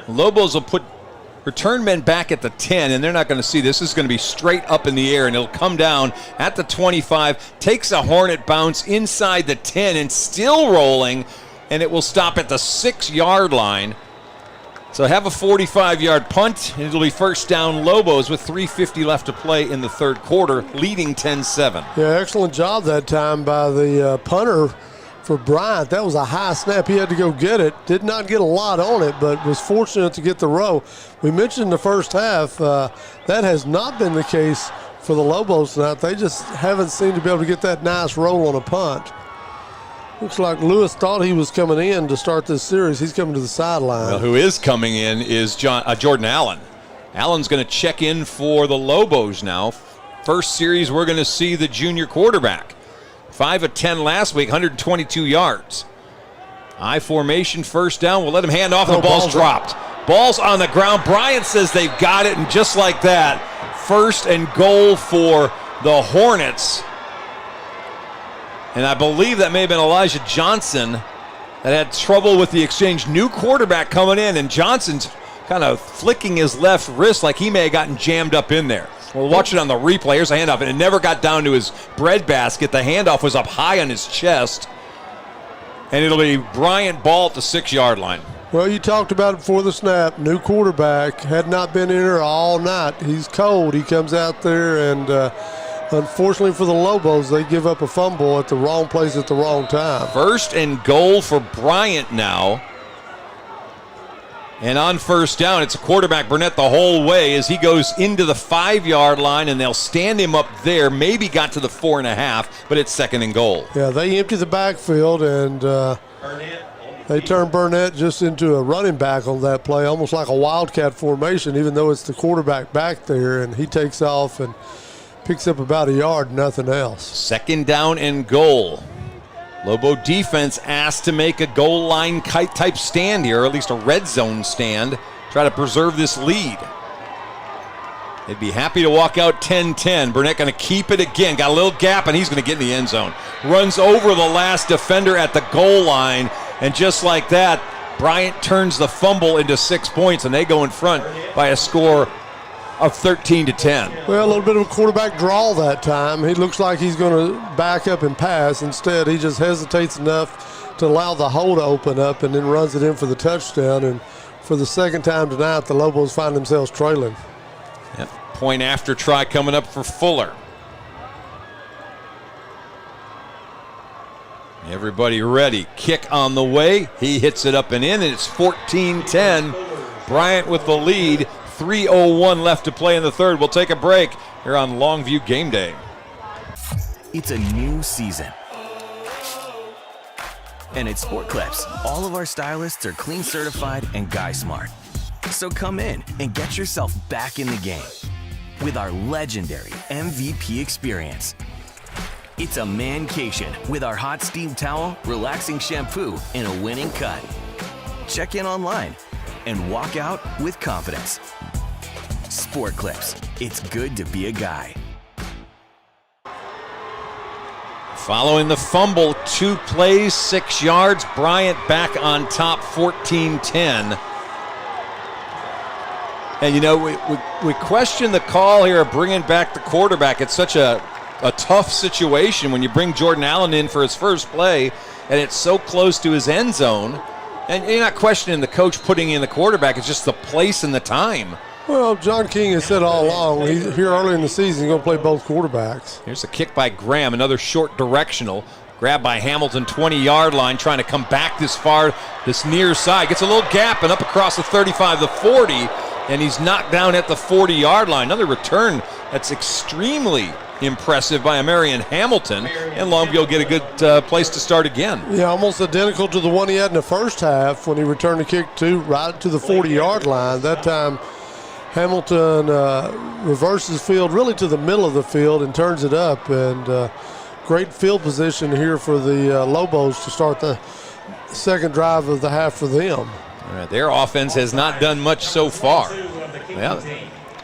Speaker 13: Lobos will put return men back at the 10, and they're not going to see this. This is going to be straight up in the air, and it'll come down at the 25, takes a Hornet bounce inside the 10 and still rolling, and it will stop at the 6-yard line. So have a 45-yard punt, and it'll be first down Lobos with 3:50 left to play in the third quarter, leading 10-7.
Speaker 14: Yeah, excellent job that time by the punter for Bryant. That was a high snap. He had to go get it. Did not get a lot on it, but was fortunate to get the row. We mentioned in the first half, that has not been the case for the Lobos tonight. They just haven't seemed to be able to get that nice roll on a punt. Looks like Lewis thought he was coming in to start this series. He's coming to the sideline.
Speaker 13: Well, who is coming in is Jordan Allen. Allen's going to check in for the Lobos now. First series we're going to see the junior quarterback. 5 of 10 last week, 122 yards. I formation, first down. We'll let him hand off. The ball's dropped. Ball's on the ground. Bryant says they've got it, and just like that, first and goal for the Hornets. And I believe that may have been Elijah Johnson that had trouble with the exchange. New quarterback coming in, and Johnson's kind of flicking his left wrist like he may have gotten jammed up in there. We'll watch it on the replay. Here's a handoff, and it never got down to his breadbasket. The handoff was up high on his chest, and it'll be Bryant ball at the 6-yard line.
Speaker 14: Well, you talked about it before the snap. New quarterback, had not been in here all night. He's cold. He comes out there, and unfortunately for the Lobos, they give up a fumble at the wrong place at the wrong time.
Speaker 13: First and goal for Bryant now. And on first down, it's a quarterback Burnett the whole way as he goes into the 5-yard line, and they'll stand him up there. Maybe got to the 4.5, but it's second and goal.
Speaker 14: Yeah, they empty the backfield, and they turn Burnett just into a running back on that play, almost like a wildcat formation, even though it's the quarterback back there, and he takes off and picks up about a yard, nothing else.
Speaker 13: Second down and goal. Lobo defense asked to make a goal line type stand here, or at least a red zone stand, try to preserve this lead. They'd be happy to walk out 10-10. Burnett going to keep it again. Got a little gap, and he's going to get in the end zone. Runs over the last defender at the goal line, and just like that, Bryant turns the fumble into 6 points, and they go in front by a score of 13-10.
Speaker 14: Well, a little bit of a quarterback draw that time. He looks like he's going to back up and pass. Instead, he just hesitates enough to allow the hole to open up and then runs it in for the touchdown. And for the second time tonight, the Lobos find themselves trailing.
Speaker 13: Yep. Point after try coming up for Fuller. Everybody ready. Kick on the way. He hits it up and in, and it's 14-10. Bryant with the lead. 3:01 left to play in the third. We'll take a break here on Longview Game Day.
Speaker 18: It's a new season. And at Sport Clips, all of our stylists are clean certified and guy smart. So come in and get yourself back in the game with our legendary MVP experience. It's a mancation with our hot steam towel, relaxing shampoo, and a winning cut. Check in online and walk out with confidence. Sport Clips, it's good to be a guy.
Speaker 13: Following the fumble, 2 plays, 6 yards. Bryant back on top, 14-10. And, you know, we question the call here of bringing back the quarterback. It's such a tough situation when you bring Jordan Allen in for his first play, and it's so close to his end zone. And you're not questioning the coach putting in the quarterback. It's just the place and the time.
Speaker 14: Well, John King has said all along, he's here early in the season, he's going to play both quarterbacks.
Speaker 13: Here's a kick by Graham, another short directional. Grabbed by Hamilton, 20-yard line, trying to come back this far, this near side. Gets a little gap and up across the 35, the 40, and he's knocked down at the 40-yard line. Another return that's extremely impressive by Marion Hamilton, and Longview will get a good place to start again.
Speaker 14: Yeah, almost identical to the one he had in the first half when he returned the kick right to the 40-yard line. That time, Hamilton reverses field really to the middle of the field and turns it up, and great field position here for the Lobos to start the second drive of the half for them.
Speaker 13: All right, their offense has not done much so far. Well,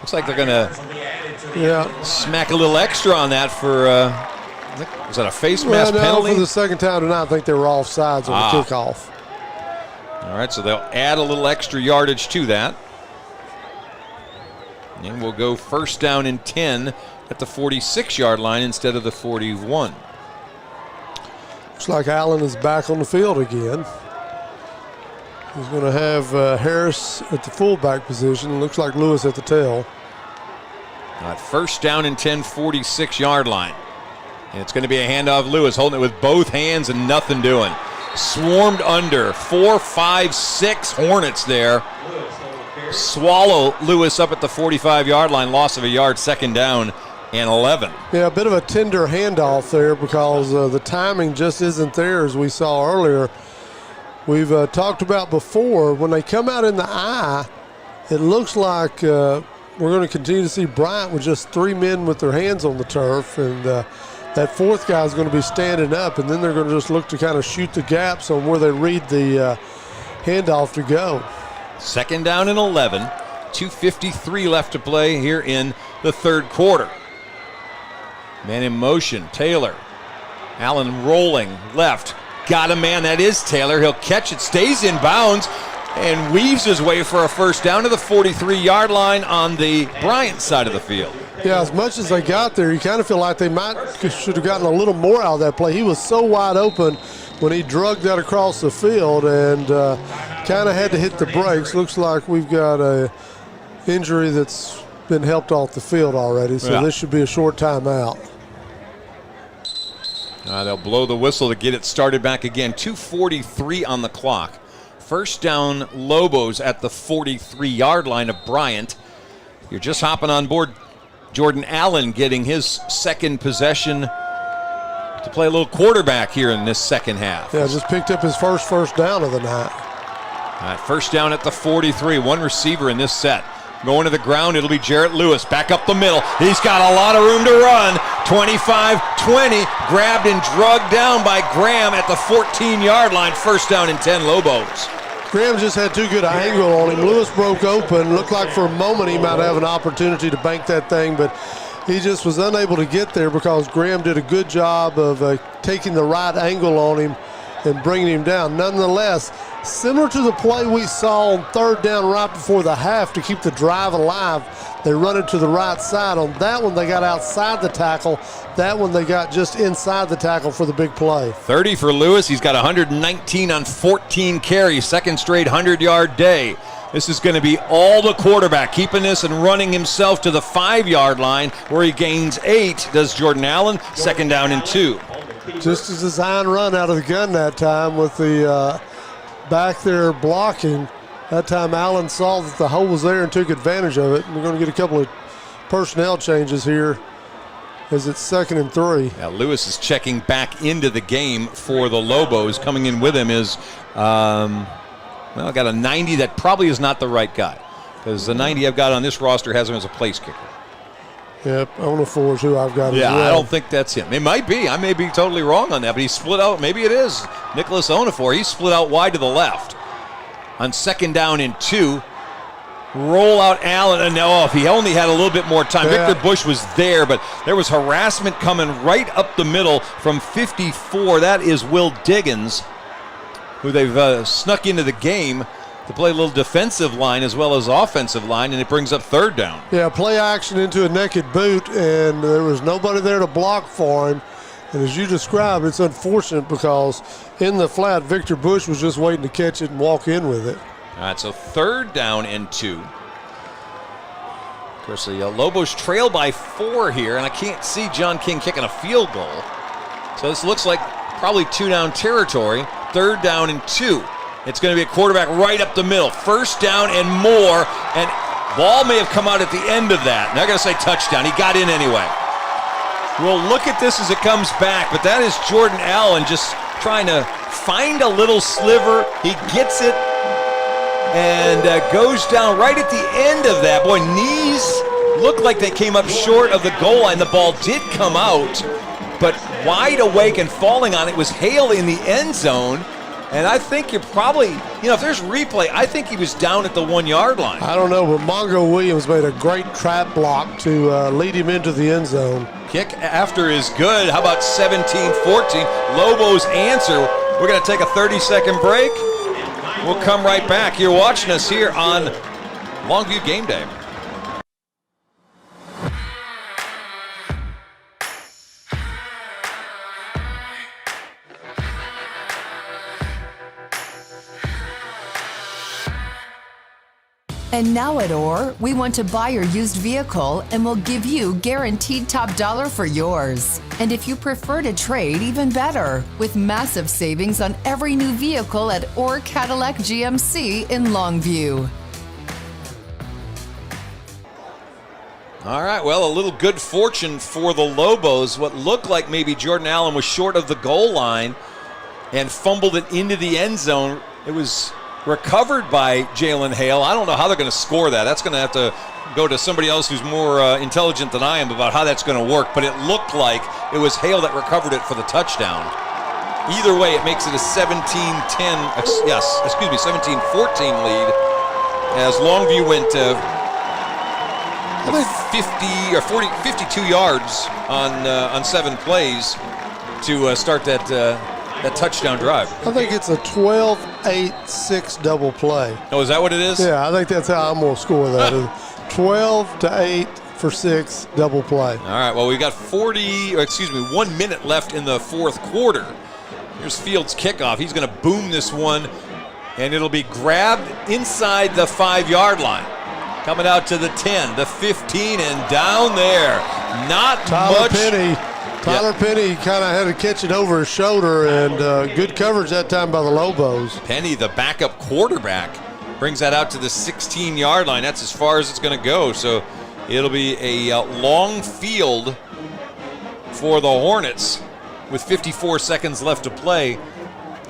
Speaker 13: looks like they're going to smack a little extra on that for, was that a face mask penalty?
Speaker 14: For the second time tonight, I think they were offsides on the kickoff.
Speaker 13: All right, so they'll add a little extra yardage to that. And we'll go first down and 10 at the 46-yard line instead of the 41.
Speaker 14: Looks like Allen is back on the field again. He's going to have Harris at the fullback position. Looks like Lewis at the tail.
Speaker 13: All right, first down and 10, 46-yard line. And it's going to be a handoff. Lewis holding it with both hands and nothing doing. Swarmed under. 4, 5, 6 Hornets there. Swallow Lewis up at the 45-yard line. Loss of a yard, second down and 11.
Speaker 14: Yeah, a bit of a tender handoff there because the timing just isn't there as we saw earlier. We've talked about before, when they come out in the eye, it looks like we're going to continue to see Bryant with just 3 men with their hands on the turf, and that fourth guy is going to be standing up, and then they're going to just look to kind of shoot the gaps on where they read the handoff to go.
Speaker 13: Second down and 11. 2:53 left to play here in the third quarter. Man in motion, Taylor. Allen rolling left. Got a man, that is Taylor. He'll catch it, stays in bounds, and weaves his way for a first down to the 43-yard line on the Bryant side of the field.
Speaker 14: Yeah, as much as they got there, you kind of feel like they should have gotten a little more out of that play. He was so wide open when he drug that across the field and kind of had to hit the brakes. Looks like we've got a injury that's been helped off the field already, so this should be a short timeout.
Speaker 13: They'll blow the whistle to get it started back again. 2:43 on the clock. First down, Lobos at the 43-yard line of Bryant. You're just hopping on board. Jordan Allen getting his second possession to play a little quarterback here in this second half.
Speaker 14: Yeah, just picked up his first down of the night.
Speaker 13: All right, first down at the 43. One receiver in this set. Going to the ground, it'll be Jarrett Lewis. Back up the middle. He's got a lot of room to run. 25-20. Grabbed and drugged down by Graham at the 14-yard line. First down and 10, Lobos.
Speaker 14: Graham just had too good an angle on him. Lewis broke open. Looked like for a moment he might have an opportunity to bank that thing, but he just was unable to get there because Graham did a good job of taking the right angle on him and bringing him down. Nonetheless, similar to the play we saw on third down right before the half to keep the drive alive, they run it to the right side. On that one, they got outside the tackle. That one, they got just inside the tackle for the big play.
Speaker 13: 30 for Lewis. He's got 119 on 14 carries, second straight 100-yard day. This is going to be all the quarterback, keeping this and running himself to the 5-yard line where he gains 8. Does Jordan Allen, second down and 2.
Speaker 14: Just a design run out of the gun that time with the back there blocking. That time Allen saw that the hole was there and took advantage of it. And we're going to get a couple of personnel changes here as it's 2nd and 3.
Speaker 13: Now Lewis is checking back into the game for the Lobos. Coming in with him is, I got a 90 that probably is not the right guy, because the 90 I've got on this roster has him as a place kicker.
Speaker 14: Yep, Onafor is who I've got as well.
Speaker 13: I don't think that's him. It might be. I may be totally wrong on that, but he's split out. Maybe it is Nicholas Onafor. He's split out wide to the left. On 2nd down and 2, roll out Allen. And now, if he only had a little bit more time.
Speaker 14: Yeah.
Speaker 13: Victor Bush was there, but there was harassment coming right up the middle from 54. That is Will Diggins, who they've snuck into the game to play a little defensive line as well as offensive line, and it brings up 3rd down.
Speaker 14: Yeah, play action into a naked boot, and there was nobody there to block for him. And as you described, it's unfortunate because in the flat, Victor Bush was just waiting to catch it and walk in with it.
Speaker 13: All right, so 3rd down and 2. Of course, the Lobos trail by 4 here, and I can't see John King kicking a field goal. So this looks like probably 2-down territory. 3rd down and 2. It's going to be a quarterback right up the middle. 1st down and more, and ball may have come out at the end of that. They're going to say touchdown. He got in anyway. We'll look at this as it comes back, but that is Jordan Allen just trying to find a little sliver. He gets it and goes down right at the end of that. Boy, knees looked like they came up short of the goal line. The ball did come out, but wide awake and falling on it was Hale in the end zone. And I think you're probably, if there's replay, I think he was down at the 1-yard line.
Speaker 14: I don't know, but Mongo Williams made a great trap block to lead him into the end zone.
Speaker 13: Kick after is good. How about 17-14? Lobos answer. We're going to take a 30-second break. We'll come right back. You're watching us here on Longview Game Day.
Speaker 9: And now at OR, we want to buy your used vehicle and we'll give you guaranteed top dollar for yours. And if you prefer to trade, even better, with massive savings on every new vehicle at OR Cadillac GMC in Longview.
Speaker 13: All right, well, a little good fortune for the Lobos. What looked like maybe Jordan Allen was short of the goal line and fumbled it into the end zone. It was recovered by Jalen Hale. I don't know how they're going to score that. That's going to have to go to somebody else who's more intelligent than I am about how that's going to work. But it looked like it was Hale that recovered it for the touchdown. Either way, it makes it a 17-14 lead as Longview went 50 or 40, 52 yards on 7 plays to start that touchdown drive.
Speaker 14: I think it's a 12-8-6 double play.
Speaker 13: Oh, is that what it is?
Speaker 14: Yeah, I think that's how I'm going to score that. 12-8 for 6 double play.
Speaker 13: All right, well, we got 1 minute left in the 4th quarter. Here's Fields' kickoff. He's going to boom this one, and it'll be grabbed inside the 5-yard line. Coming out to the 10, the 15, and down there. Not much.
Speaker 14: Tyler Penny kind of had to catch it over his shoulder, and good coverage that time by the Lobos.
Speaker 13: Penny, the backup quarterback, brings that out to the 16-yard line. That's as far as it's going to go. So it'll be a long field for the Hornets with 54 seconds left to play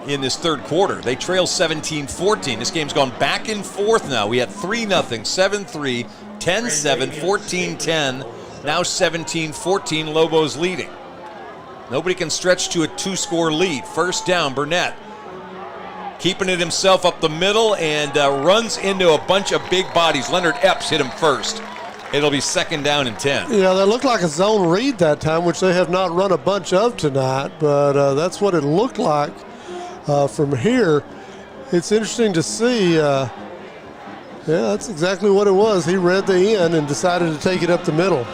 Speaker 13: in this 3rd quarter. They trail 17-14. This game's gone back and forth now. We had 3-0, 7-3, 10-7, 14-10. Now 17-14, Lobos leading. Nobody can stretch to a 2-score lead. 1st down, Burnett keeping it himself up the middle and runs into a bunch of big bodies. Leonard Epps hit him first. It'll be 2nd down and 10.
Speaker 14: Yeah, that looked like a zone read that time, which they have not run a bunch of tonight, but that's what it looked like. from here. It's interesting to see. Yeah, that's exactly what it was. He read the end and decided to take it up the middle.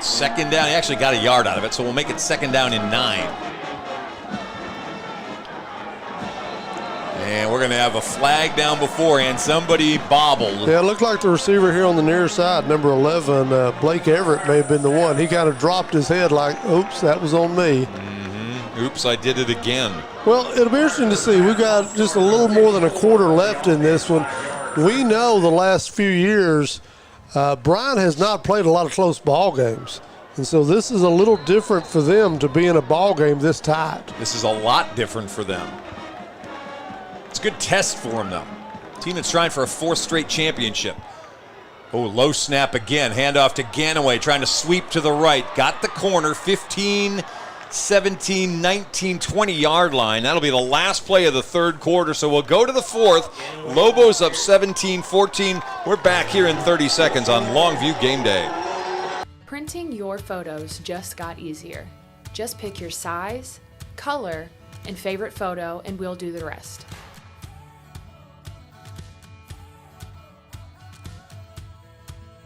Speaker 13: Second down. He actually got a yard out of it, so we'll make it second down and 9. And we're going to have a flag down beforehand. Somebody bobbled.
Speaker 14: Yeah, it looked like the receiver here on the near side, number 11, Blake Everett may have been the one. He kind of dropped his head like, oops, that was on me.
Speaker 13: Oops, I did it again.
Speaker 14: Well, it'll be interesting to see. We've got just a little more than a quarter left in this one. We know the last few years, Bryant has not played a lot of close ball games. And so this is a little different for them to be in a ball game this tight.
Speaker 13: This is a lot different for them. It's a good test for them, though. Team that's trying for a 4th straight championship. Oh, low snap again. Handoff to Ganaway, trying to sweep to the right. Got the corner, 15, 17, 19, 20-yard line. That'll be the last play of the third quarter, so we'll go to the 4th. Lobos up 17-14. We're back here in 30 seconds on Longview Game Day.
Speaker 17: Printing your photos just got easier. Just pick your size, color, and favorite photo, and we'll do the rest.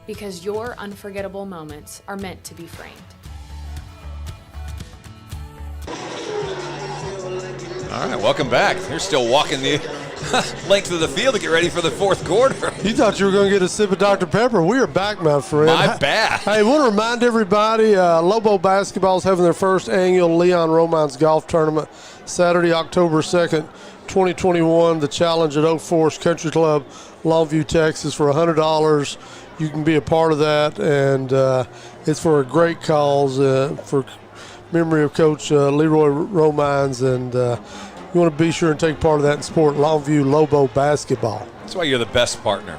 Speaker 17: Because your unforgettable moments are meant to be framed.
Speaker 13: All right, welcome back. They're still walking the length of the field to get ready for the 4th quarter.
Speaker 14: You thought you were going to get a sip of Dr. Pepper. We are back, my friend.
Speaker 13: My bad.
Speaker 14: Hey, I want to remind everybody, Lobo basketball is having their first annual Leon Romance Golf Tournament Saturday, October 2nd, 2021. The challenge at Oak Forest Country Club, Longview, Texas, for $100. You can be a part of that, and it's for a great cause for memory of Coach Leroy Romines, and you want to be sure and take part of that and support Longview Lobo basketball.
Speaker 13: That's why you're the best partner.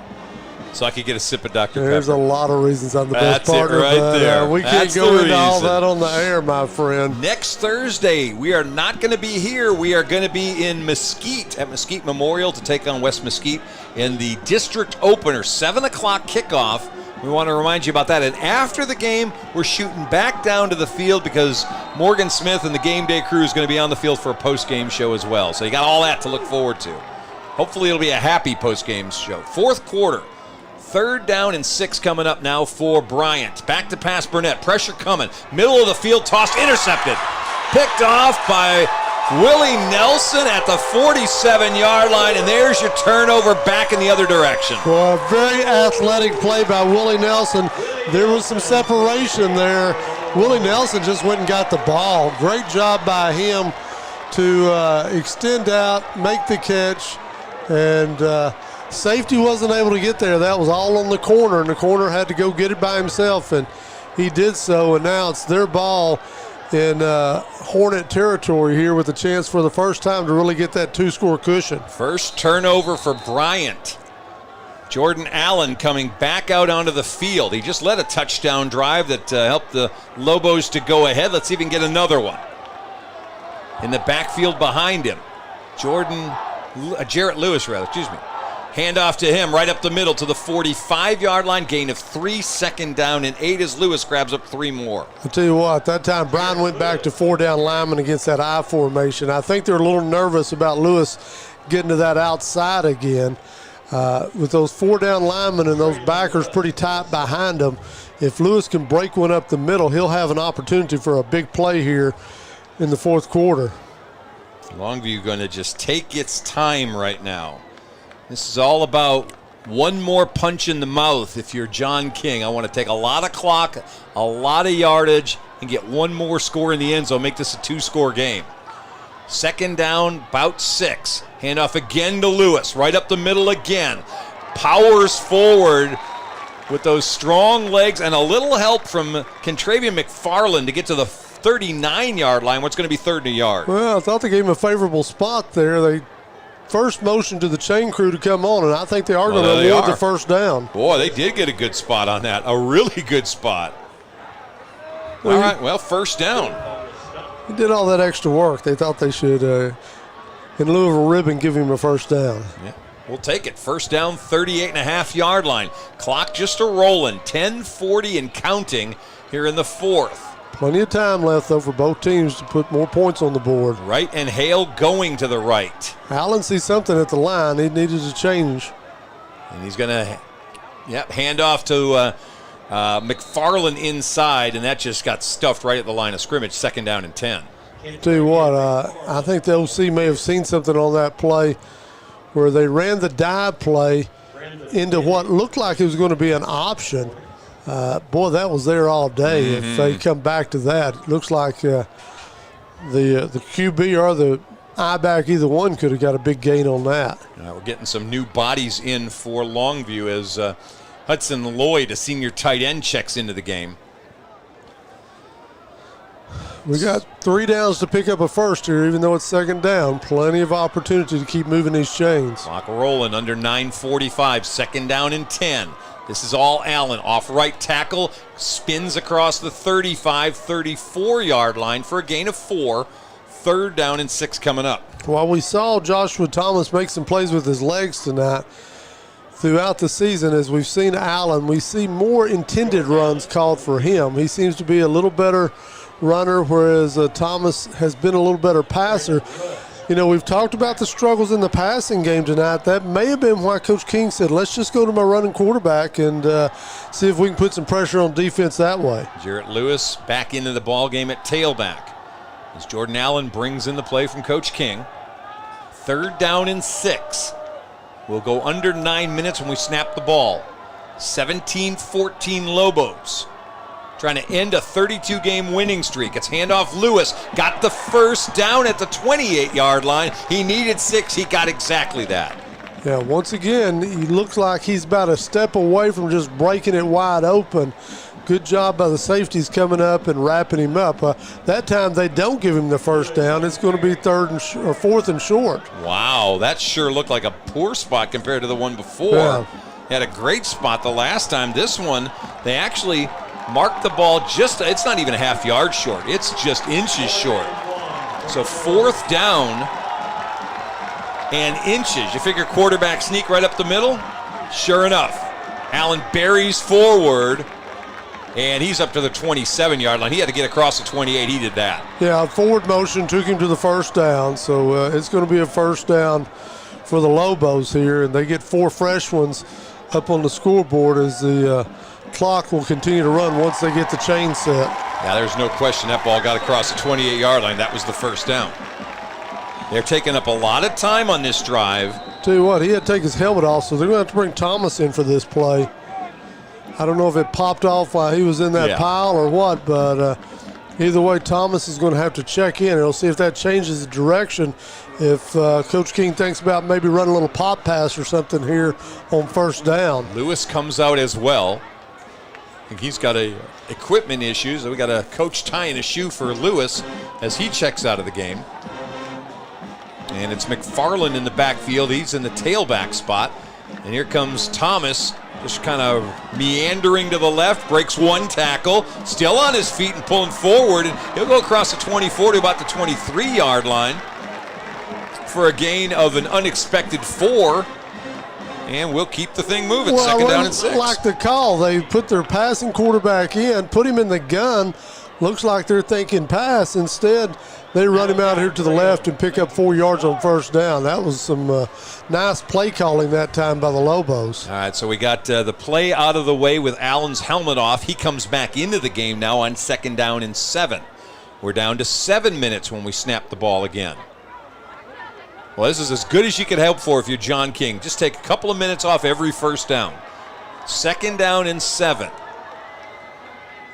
Speaker 13: So I could get a sip of Dr. Pepper.
Speaker 14: There's a lot of reasons I'm the best
Speaker 13: That's
Speaker 14: partner,
Speaker 13: it right
Speaker 14: but
Speaker 13: there.
Speaker 14: we can't go into all that on the air, my friend.
Speaker 13: Next Thursday, we are not going to be here. We are going to be in Mesquite at Mesquite Memorial to take on West Mesquite in the district opener, 7 o'clock kickoff. We want to remind you about that. And after the game, we're shooting back down to the field because Morgan Smith and the game day crew is going to be on the field for a post-game show as well. So you got all that to look forward to. Hopefully it'll be a happy post-game show. 4th quarter. 3rd down and 6 coming up now for Bryant. Back to pass Burnett. Pressure coming. Middle of the field, tossed, intercepted. Picked off by Willie Nelson at the 47-yard line, and there's your turnover back in the other direction.
Speaker 14: Well, a very athletic play by Willie Nelson. There was some separation there. Willie Nelson just went and got the ball. Great job by him to extend out, make the catch, and safety wasn't able to get there. That was all on the corner, and the corner had to go get it by himself, and he did so, and now it's their ball in Hornet territory here with a chance for the first time to really get that 2-score cushion.
Speaker 13: First turnover for Bryant. Jordan Allen coming back out onto the field. He just led a touchdown drive that helped the Lobos to go ahead. Let's see if we can get another one. In the backfield behind him, Jarrett Lewis, excuse me. Handoff to him right up the middle to the 45-yard line. Gain of 3, 2nd down and 8 as Lewis grabs up 3 more.
Speaker 14: I'll tell you what, that time Brian went back to 4-down lineman against that I formation. I think they're a little nervous about Lewis getting to that outside again. With those 4-down linemen and those backers pretty tight behind them, if Lewis can break one up the middle, he'll have an opportunity for a big play here in the 4th quarter.
Speaker 13: Longview going to just take its time right now. This is all about one more punch in the mouth if you're John King. I want to take a lot of clock, a lot of yardage, and get one more score in the end zone, make this a 2-score game. 2nd down, about 6. Handoff again to Lewis, right up the middle again. Powers forward with those strong legs and a little help from Contravian McFarland to get to the 39-yard line. What's going to be 3rd and a yard?
Speaker 14: Well, I thought they gave him a favorable spot there. They first motion to the chain crew to come on, and I think they are going to award the 1st down.
Speaker 13: Boy, they did get a good spot on that, a really good spot. All right, well, 1st down.
Speaker 14: He did all that extra work. They thought they should, in lieu of a ribbon, give him a 1st down.
Speaker 13: Yeah, we'll take it. 1st down, 38.5-yard line. Clock just a rolling, 10:40 and counting here in the 4th.
Speaker 14: Plenty of time left, though, for both teams to put more points on the board.
Speaker 13: Right, and Hale going to the right.
Speaker 14: Allen sees something at the line. He needed to change.
Speaker 13: And he's going to hand off to McFarland inside, and that just got stuffed right at the line of scrimmage, 2nd down and 10.
Speaker 14: Tell you what, I think the OC may have seen something on that play where they ran the dive play into what looked like it was going to be an option. Boy, that was there all day. If they come back to that, it looks like the QB or the I-back, either one could have got a big gain on that.
Speaker 13: We're getting some new bodies in for Longview as Hudson Lloyd, a senior tight end, checks into the game.
Speaker 14: We got 3 downs to pick up a first here, even though it's 2nd down. Plenty of opportunity to keep moving these chains.
Speaker 13: Clock rolling under 9:45, 2nd down and 10. This is all Allen. Off right tackle, spins across the 35, 34-yard line for a gain of 4. 3rd down and 6 coming up.
Speaker 14: While we saw Joshua Thomas make some plays with his legs tonight, throughout the season, as we've seen Allen, we see more intended runs called for him. He seems to be a little better runner, whereas Thomas has been a little better passer. You know, we've talked about the struggles in the passing game tonight. That may have been why Coach King said, let's just go to my running quarterback and see if we can put some pressure on defense that way.
Speaker 13: Jarrett Lewis back into the ball game at tailback as Jordan Allen brings in the play from Coach King. 3rd down and 6. We'll go under 9 minutes when we snap the ball. 17-14 Lobos. Trying to end a 32-game winning streak. It's handoff Lewis. Got the 1st down at the 28-yard line. He needed 6. He got exactly that.
Speaker 14: Yeah, once again, he looks like he's about a step away from just breaking it wide open. Good job by the safeties coming up and wrapping him up. That time they don't give him the 1st down. It's going to be 4th and short.
Speaker 13: Wow, that sure looked like a poor spot compared to the one before.
Speaker 14: Yeah.
Speaker 13: He had a great spot the last time. This one, they actually marked the ball it's not even a half yard short. It's just inches short. So 4th down and inches. You figure quarterback sneak right up the middle? Sure enough, Allen buries forward, and he's up to the 27-yard line. He had to get across the 28. He did that.
Speaker 14: Yeah, forward motion took him to the 1st down, so it's going to be a 1st down for the Lobos here, and they get 4 fresh ones up on the scoreboard as the clock will continue to run once they get the chain set.
Speaker 13: Yeah, there's no question that ball got across the 28-yard line. That was the 1st down. They're taking up a lot of time on this drive.
Speaker 14: Tell you what, he had to take his helmet off, so they're going to have to bring Thomas in for this play. I don't know if it popped off while he was in that pile or what, but either way, Thomas is going to have to check in. He'll see if that changes the direction. If Coach King thinks about maybe running a little pop pass or something here on 1st down.
Speaker 13: Lewis comes out as well. I think he's got equipment issues. We got a coach tying a shoe for Lewis as he checks out of the game. And it's McFarland in the backfield. He's in the tailback spot. And here comes Thomas, just kind of meandering to the left, breaks 1 tackle, still on his feet and pulling forward. And he'll go across the 24 to about the 23-yard line for a gain of an unexpected 4. And we'll keep the thing moving.
Speaker 14: Well,
Speaker 13: 2nd down and 6.
Speaker 14: Like the call, they put their passing quarterback in, put him in the gun. Looks like they're thinking pass. Instead, they run him out here to the left and pick up 4 yards on 1st down. That was some nice play calling that time by the Lobos.
Speaker 13: All right, so we got the play out of the way with Allen's helmet off. He comes back into the game now on 2nd down and 7. We're down to 7 minutes when we snap the ball again. Well, this is as good as you could hope for if you're John King. Just take a couple of minutes off every 1st down. 2nd down and 7.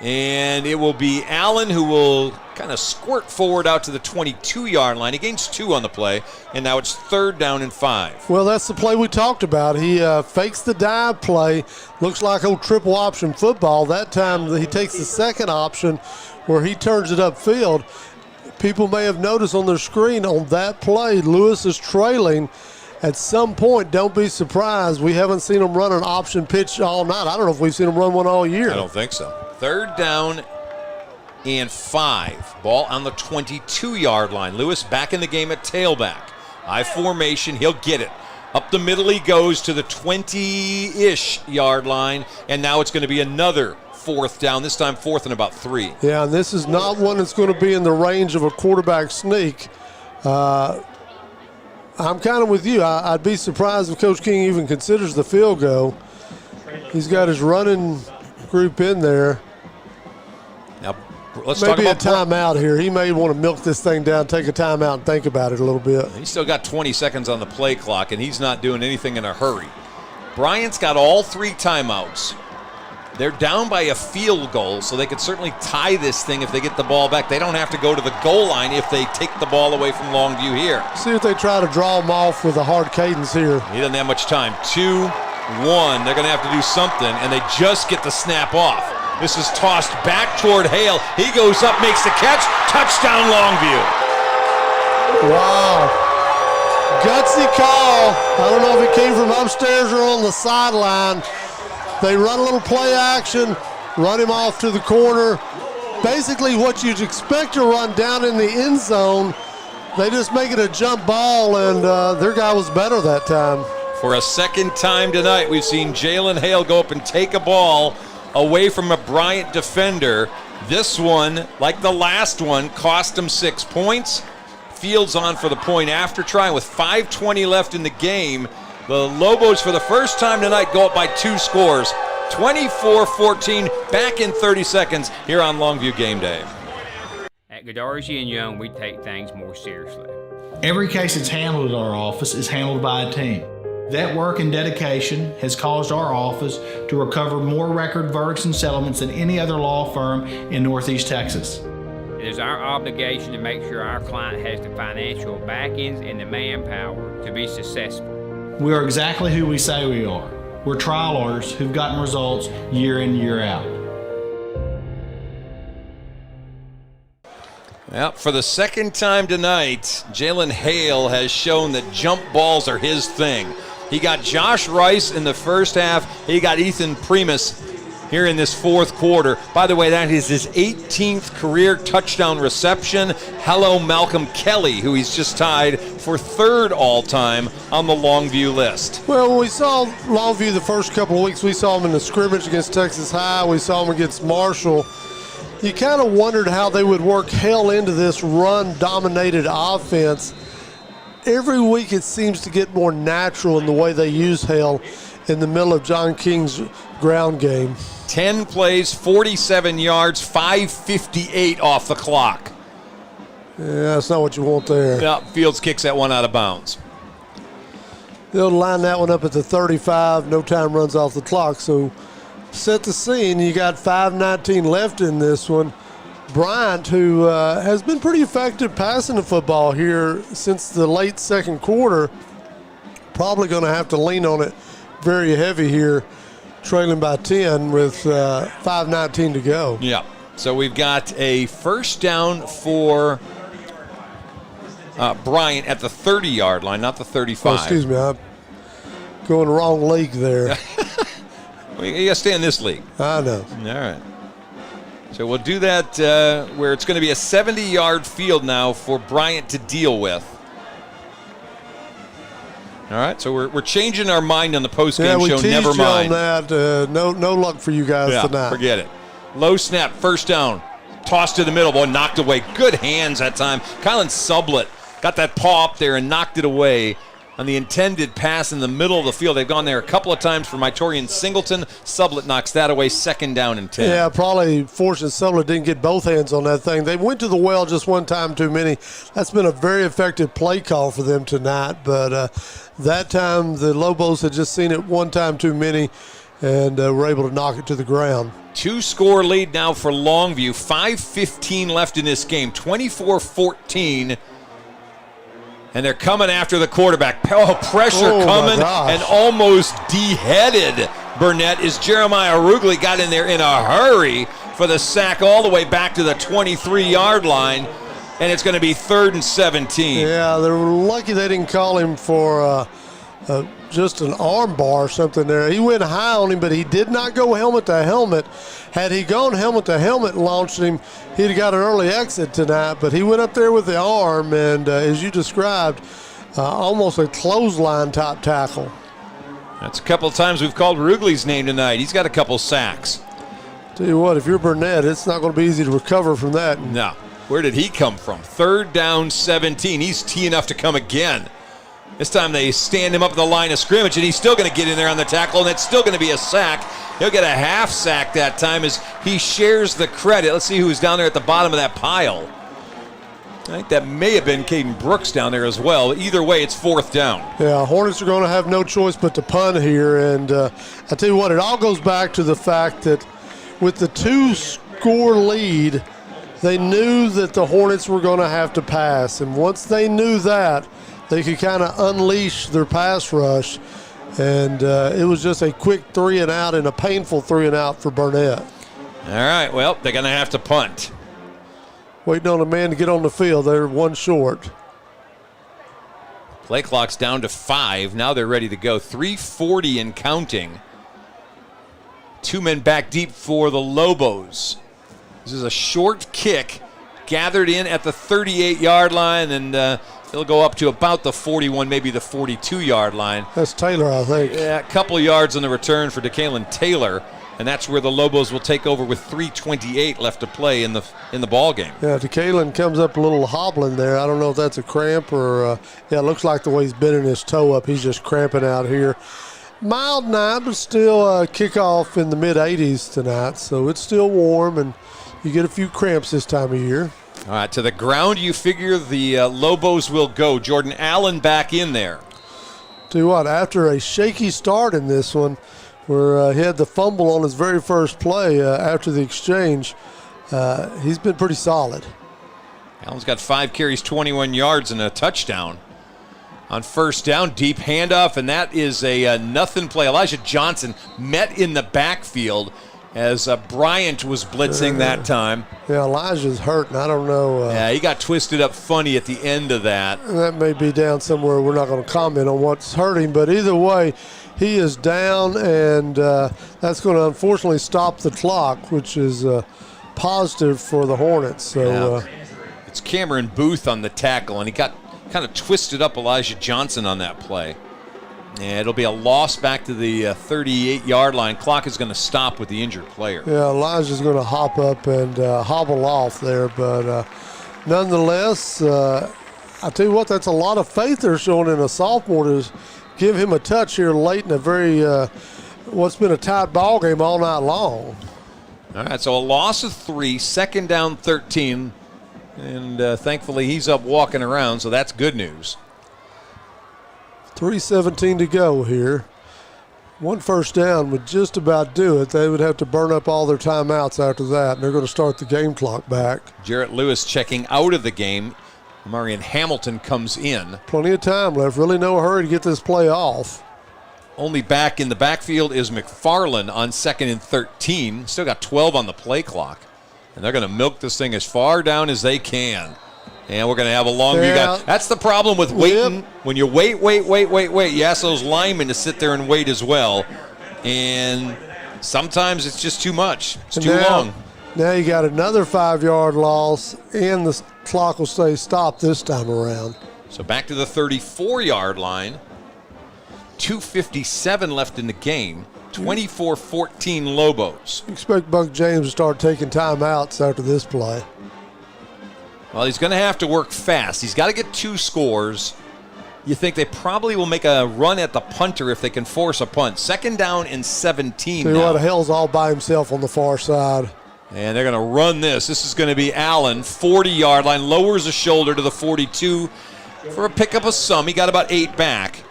Speaker 13: And it will be Allen who will kind of squirt forward out to the 22-yard line. He gains 2 on the play, and now it's 3rd down and 5.
Speaker 14: Well, that's the play we talked about. He fakes the dive play. Looks like old triple option football. That time he takes the 2nd option where he turns it upfield. People may have noticed on their screen on that play, Lewis is trailing. At some point, don't be surprised. We haven't seen him run an option pitch all night. I don't know if we've seen him run one all year.
Speaker 13: I don't think so. 3rd down and 5. Ball on the 22-yard line. Lewis back in the game at tailback. I formation. He'll get it. Up the middle he goes to the 20-ish yard line, and now it's going to be another fourth down, this time 4th and about 3.
Speaker 14: Yeah, and this is not one that's going to be in the range of a quarterback sneak. I'm kind of with you. I'd be surprised if Coach King even considers the field goal. He's got his running group in there.
Speaker 13: Now, let's
Speaker 14: Maybe
Speaker 13: talk about
Speaker 14: a timeout here. He may want to milk this thing down, take a timeout, and think about it a little bit.
Speaker 13: He's still got 20 seconds on the play clock, and he's not doing anything in a hurry. Bryant's got all 3 timeouts. They're down by a field goal, so they could certainly tie this thing if they get the ball back. They don't have to go to the goal line if they take the ball away from Longview here.
Speaker 14: See if they try to draw him off with a hard cadence here.
Speaker 13: He doesn't have much time. 2, 1. They're going to have to do something, and they just get the snap off. This is tossed back toward Hale. He goes up, makes the catch. Touchdown, Longview.
Speaker 14: Wow. Gutsy call. I don't know if it came from upstairs or on the sideline. They run a little play action, run him off to the corner. Basically what you'd expect to run down in the end zone. They just make it a jump ball, and their guy was better that time.
Speaker 13: For a second time tonight, we've seen Jalen Hale go up and take a ball away from a Bryant defender. This one, like the last one, cost him 6 points. Fields on for the point after try with 5:20 left in the game. The Lobos, for the first time tonight, go up by 2 scores. 24-14, back in 30 seconds here on Longview Game Day.
Speaker 6: At Godarzi and Young, we take things more seriously.
Speaker 7: Every case that's handled at our office is handled by a team. That work and dedication has caused our office to recover more record verdicts and settlements than any other law firm in Northeast Texas.
Speaker 6: It is our obligation to make sure our client has the financial backings and the manpower to be successful.
Speaker 7: We are exactly who we say we are. We're trial lawyers who've gotten results year in, year out.
Speaker 13: Well, for the second time tonight, Jalen Hale has shown that jump balls are his thing. He got Josh Rice in the first half. He got Ethan Primus here in this fourth quarter. By the way, that is his 18th career touchdown reception. Hello, Malcolm Kelly, who he's just tied for 3rd all-time on the Longview list.
Speaker 14: Well, when we saw Longview the first couple of weeks, we saw him in the scrimmage against Texas High. We saw him against Marshall. You kind of wondered how they would work Hale into this run-dominated offense. Every week it seems to get more natural in the way they use Hale in the middle of John King's ground game.
Speaker 13: 10 plays, 47 yards, 5:58 off the clock.
Speaker 14: Yeah, that's not what you want there.
Speaker 13: Yeah, Fields kicks that one out of bounds.
Speaker 14: They'll line that one up at the 35. No time runs off the clock. So set the scene. You got 5:19 left in this one. Bryant, who has been pretty effective passing the football here since the late second quarter, probably going to have to lean on it very heavy here, trailing by 10 with 5:19 to go.
Speaker 13: Yeah, so we've got a first down for Bryant at the 30-yard line, not the 35.
Speaker 14: Oh, excuse me, I'm going the wrong league there.
Speaker 13: Well, you got to stay in this league.
Speaker 14: I know.
Speaker 13: All right. So we'll do that where it's going to be a 70-yard field now for Bryant to deal with. All right, so we're changing our mind on the postgame show. Never mind.
Speaker 14: You on that. No luck for you guys tonight.
Speaker 13: Forget it. Low snap, first down, tossed to the middle, boy, knocked away. Good hands that time. Kylan Sublett got that paw up there and knocked it away on the intended pass in the middle of the field. They've gone there a couple of times for Mytorian Singleton. Sublett knocks that away, 2nd down and 10.
Speaker 14: Yeah, probably fortunate Sublett didn't get both hands on that thing. They went to the well just one time too many. That's been a very effective play call for them tonight, but that time the Lobos had just seen it one time too many and were able to knock it to the ground.
Speaker 13: 2-score lead now for Longview. 5:15 left in this game, 24-14. And they're coming after the quarterback. Oh, pressure coming and almost de-headed Burnett as Jeremiah Rugley got in there in a hurry for the sack all the way back to the 23-yard line. And it's going to be 3rd and 17.
Speaker 14: Yeah, they were lucky they didn't call him for just an arm bar or something there. He went high on him, but he did not go helmet to helmet. Had he gone helmet to helmet and launched him, he'd have got an early exit tonight. But he went up there with the arm, and as you described, almost a clothesline top tackle.
Speaker 13: That's a couple of times we've called Rugley's name tonight. He's got a couple sacks.
Speaker 14: Tell you what, if you're Burnett, it's not going to be easy to recover from that.
Speaker 13: No. Where did he come from? 3rd down 17. He's tee enough to come again. This time they stand him up at the line of scrimmage, and he's still going to get in there on the tackle, and it's still going to be a sack. He'll get a half sack that time as he shares the credit. Let's see who's down there at the bottom of that pile. I think that may have been Caden Brooks down there as well. Either way, it's 4th down.
Speaker 14: Yeah, Hornets are going to have no choice but to punt here. And I tell you what, it all goes back to the fact that with the 2-score lead, they knew that the Hornets were going to have to pass. And once they knew that, they could kind of unleash their pass rush. And it was just a quick 3-and-out and a painful 3-and-out for Burnett.
Speaker 13: All right, well, they're going to have to punt.
Speaker 14: Waiting on a man to get on the field. They're 1 short.
Speaker 13: Play clock's down to 5. Now they're ready to go. 3:40 and counting. 2 men back deep for the Lobos. This is a short kick gathered in at the 38-yard line, and it'll go up to about the 41, maybe the 42-yard line.
Speaker 14: That's Taylor, I think.
Speaker 13: Yeah, a couple of yards on the return for DeKalen Taylor. And that's where the Lobos will take over with 3:28 left to play in the ball game.
Speaker 14: Yeah, DeKalen comes up a little hobbling there. I don't know if that's a cramp or, it looks like the way he's bending his toe up, he's just cramping out here. Mild night, but still kickoff in the mid-80s tonight, so it's still warm, and you get a few cramps this time of year.
Speaker 13: All right, to the ground you figure the Lobos will go. Jordan Allen back in there.
Speaker 14: Tell you what, after a shaky start in this one, where he had the fumble on his very first play after the exchange, he's been pretty solid.
Speaker 13: Allen's got 5 carries, 21 yards, and a touchdown. On 1st down, deep handoff, and that is a nothing play. Elijah Johnson met in the backfield as Bryant was blitzing that time.
Speaker 14: Yeah, Elijah's hurt, and I don't know.
Speaker 13: Yeah, he got twisted up funny at the end of that.
Speaker 14: That may be down somewhere. We're not going to comment on what's hurting, but either way, he is down, and that's going to unfortunately stop the clock, which is positive for the Hornets. So
Speaker 13: it's Cameron Booth on the tackle, and he got kind of twisted up Elijah Johnson on that play. And it'll be a loss back to the 38-yard line. Clock is going to stop with the injured player.
Speaker 14: Yeah, Elijah's going to hop up and hobble off there, but nonetheless, I tell you what, that's a lot of faith they're showing in a sophomore to give him a touch here late in a very what's been a tight ball game all night long.
Speaker 13: All right, so a loss of 3, 2nd down 13, and thankfully he's up walking around, so that's good news.
Speaker 14: 3:17 to go here. 1 first down would just about do it. They would have to burn up all their timeouts after that, and they're going to start the game clock back.
Speaker 13: Jarrett Lewis checking out of the game. Marion Hamilton comes in.
Speaker 14: Plenty of time left. Really no hurry to get this play off.
Speaker 13: Only back in the backfield is McFarland on 2nd and 13. Still got 12 on the play clock. And they're going to milk this thing as far down as they can. And we're going to have a Longview guy. That's the problem with waiting. Yep. When you wait, you ask those linemen to sit there and wait as well. And sometimes it's just too much. It's too long.
Speaker 14: Now you got another 5-yard loss, and the clock will stay stopped this time around.
Speaker 13: So back to the 34-yard line. 2:57 left in the game. 24-14 Lobos.
Speaker 14: Expect Buck James to start taking timeouts after this play.
Speaker 13: Well, he's going to have to work fast. He's got to get 2 scores. You think they probably will make a run at the punter if they can force a punt. 2nd down and 17
Speaker 14: See
Speaker 13: now.
Speaker 14: what, Hell's all by himself on the far side.
Speaker 13: And they're going to run this. This is going to be Allen, 40-yard line, lowers the shoulder to the 42 for a pickup of some. He got about 8 back,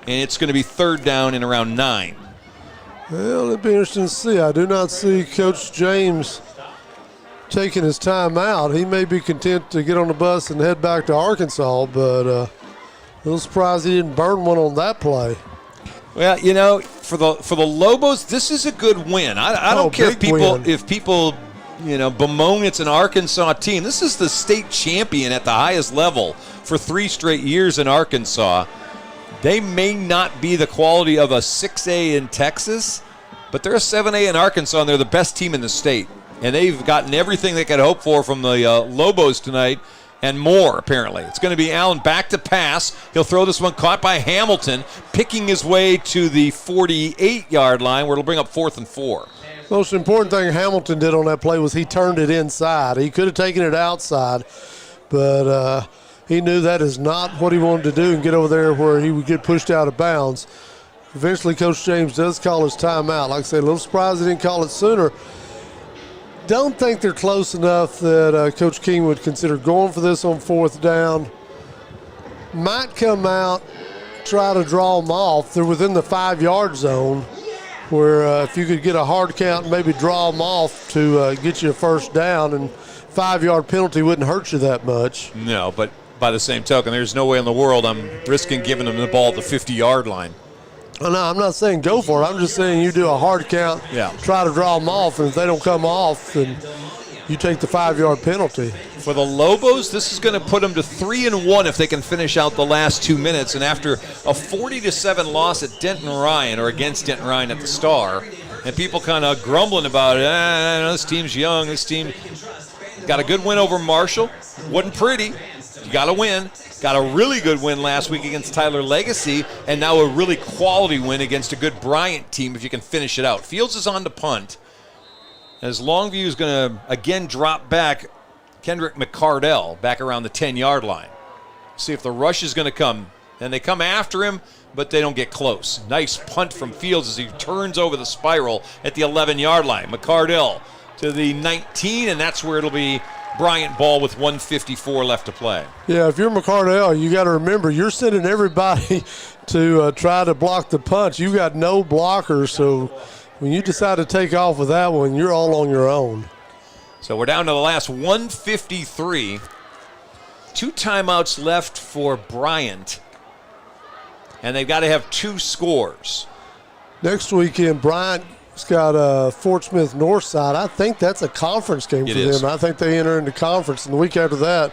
Speaker 13: and it's going to be 3rd down and around 9.
Speaker 14: Well, it'll be interesting to see. I do not see Coach James taking his time out. He may be content to get on the bus and head back to Arkansas, but a little surprised he didn't burn one on that play.
Speaker 13: Well, you know, for the Lobos, this is a good win. I don't care if people bemoan it's an Arkansas team. This is the state champion at the highest level for 3 straight years in Arkansas. They may not be the quality of a 6A in Texas, but they're a 7A in Arkansas, and they're the best team in the state. And they've gotten everything they could hope for from the Lobos tonight and more, apparently. It's going to be Allen back to pass. He'll throw this one caught by Hamilton, picking his way to the 48-yard line where it'll bring up 4th and 4.
Speaker 14: Most important thing Hamilton did on that play was he turned it inside. He could have taken it outside, but he knew that is not what he wanted to do and get over there where he would get pushed out of bounds. Eventually, Coach James does call his timeout. Like I said, a little surprised he didn't call it sooner. Don't think they're close enough that Coach King would consider going for this on 4th down. Might come out, try to draw them off. They're within the 5-yard zone where if you could get a hard count and maybe draw them off to get you a 1st down, and 5-yard penalty wouldn't hurt you that much.
Speaker 13: No, but by the same token, there's no way in the world I'm risking giving them the ball at the 50-yard line.
Speaker 14: No, I'm not saying go for it. I'm just saying you do a hard count, try to draw them off, and if they don't come off, then you take the 5-yard penalty.
Speaker 13: For the Lobos, this is going to put them to 3-1 if they can finish out the last 2 minutes. And after a 40-7 loss at Denton Ryan, or against Denton Ryan at the Star, and people kind of grumbling about it, this team's young, this team got a good win over Marshall. Wasn't pretty. You got to win. Got a really good win last week against Tyler Legacy, and now a really quality win against a good Bryant team if you can finish it out. Fields is on to punt. As Longview is going to, again, drop back Kendrick McCardell back around the 10-yard line. See if the rush is going to come. And they come after him, but they don't get close. Nice punt from Fields as he turns over the spiral at the 11-yard line. McCardell to the 19, and that's where it'll be Bryant ball with 1:54 left to play.
Speaker 14: Yeah, if you're McCardell, you got to remember you're sending everybody to try to block the punch. You got no blockers, so when you decide to take off with that one, you're all on your own.
Speaker 13: So we're down to the last 1:53. 2 timeouts left for Bryant, and they've got to have 2 scores.
Speaker 14: Next weekend, Bryant's got Fort Smith Northside. I think that's a conference game for them. I think they enter into conference. And the week after that,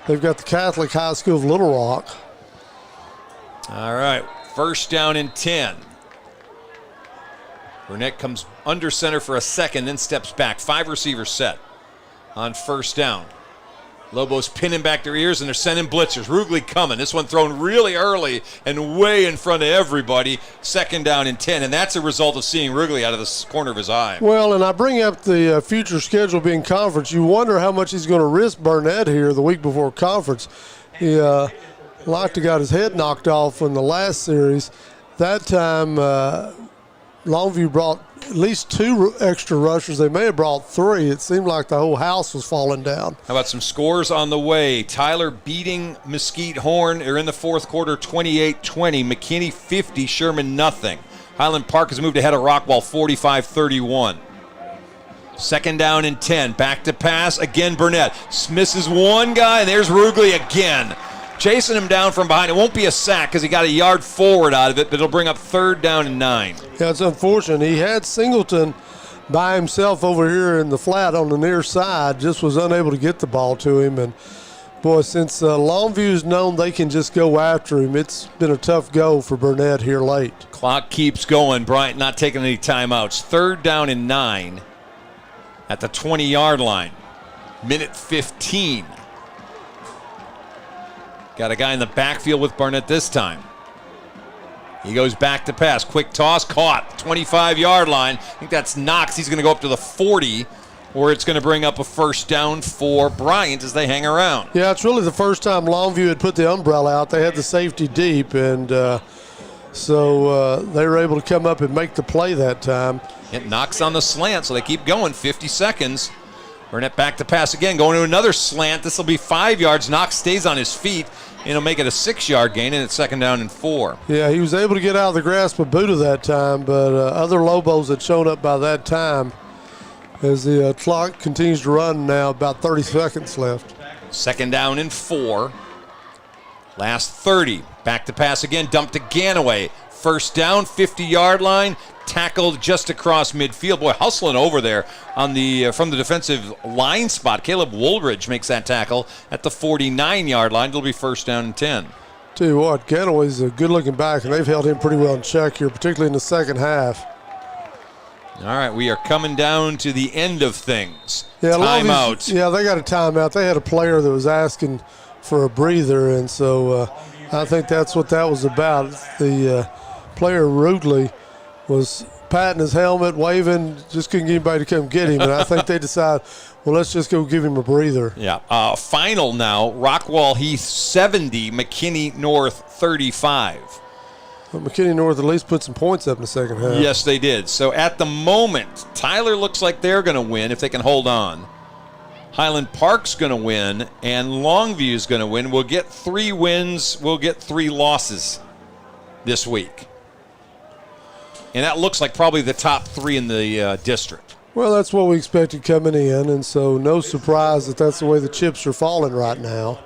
Speaker 14: they've got the Catholic High School of Little Rock.
Speaker 13: All right, 1st down and 10. Burnett comes under center for a second, then steps back. 5 receivers set on 1st down. Lobos pinning back their ears, and they're sending blitzers. Rugley coming. This one thrown really early and way in front of everybody. 2nd down and 10, and that's a result of seeing Rugley out of the corner of his eye.
Speaker 14: Well, and I bring up the future schedule being conference. You wonder how much he's going to risk Burnett here the week before conference. He liked to got his head knocked off in the last series. That time, Longview brought at least 2 extra rushers. They may have brought 3. It seemed like the whole house was falling down.
Speaker 13: How about some scores on the way? Tyler beating Mesquite Horn. They're in the 4th quarter, 28-20. McKinney 50, Sherman nothing. Highland Park has moved ahead of Rockwall 45-31. 2nd down and 10. Back to pass. Again, Burnett. Misses one guy, and there's Rugley again. Chasing him down from behind. It won't be a sack because he got a yard forward out of it, but it'll bring up 3rd down and 9.
Speaker 14: Yeah, it's unfortunate. He had Singleton by himself over here in the flat on the near side, just was unable to get the ball to him. And, boy, since Longview's known they can just go after him, it's been a tough go for Burnett here late.
Speaker 13: Clock keeps going. Bryant not taking any timeouts. 3rd down and 9 at the 20-yard line. Minute 15. Got a guy in the backfield with Barnett this time. He goes back to pass. Quick toss, caught. 25-yard line. I think that's Knox. He's going to go up to the 40, or it's going to bring up a 1st down for Bryant as they hang around.
Speaker 14: Yeah, it's really the first time Longview had put the umbrella out. They had the safety deep, and so they were able to come up and make the play that time.
Speaker 13: It knocks on the slant, so they keep going. 50 seconds. Burnett back to pass again, going to another slant. This will be 5 yards. Knox stays on his feet, and he'll make it a 6-yard gain, and it's 2nd down and 4.
Speaker 14: Yeah, he was able to get out of the grasp of Buddha that time, but other Lobos had shown up by that time as the clock continues to run now, about 30 seconds left.
Speaker 13: 2nd down and 4. Last 30. Back to pass again, dumped to Ganaway. 1st down, 50-yard line. Tackled just across midfield. Boy, hustling over there on the from the defensive line spot. Caleb Woolridge makes that tackle at the 49-yard line. It'll be 1st down and 10.
Speaker 14: Tell you what, Ganaway's a good-looking back, and they've held him pretty well in check here, particularly in the second half.
Speaker 13: All right, we are coming down to the end of things.
Speaker 14: Yeah,
Speaker 13: timeout.
Speaker 14: Yeah, they got a timeout. They had a player that was asking for a breather, and so I think that's what that was about. The player Rugley was patting his helmet, waving, just couldn't get anybody to come get him. And I think they decided, well, let's just go give him a breather.
Speaker 13: Yeah. Final now, Rockwall Heath 70, McKinney North 35.
Speaker 14: Well, McKinney North at least put some points up in the second half.
Speaker 13: Yes, they did. So at the moment, Tyler looks like they're going to win if they can hold on. Highland Park's going to win, and Longview's going to win. We'll get 3 wins. We'll get 3 losses this week. And that looks like probably the top 3 in the district.
Speaker 14: Well, that's what we expected coming in, and so no surprise that that's the way the chips are falling right now.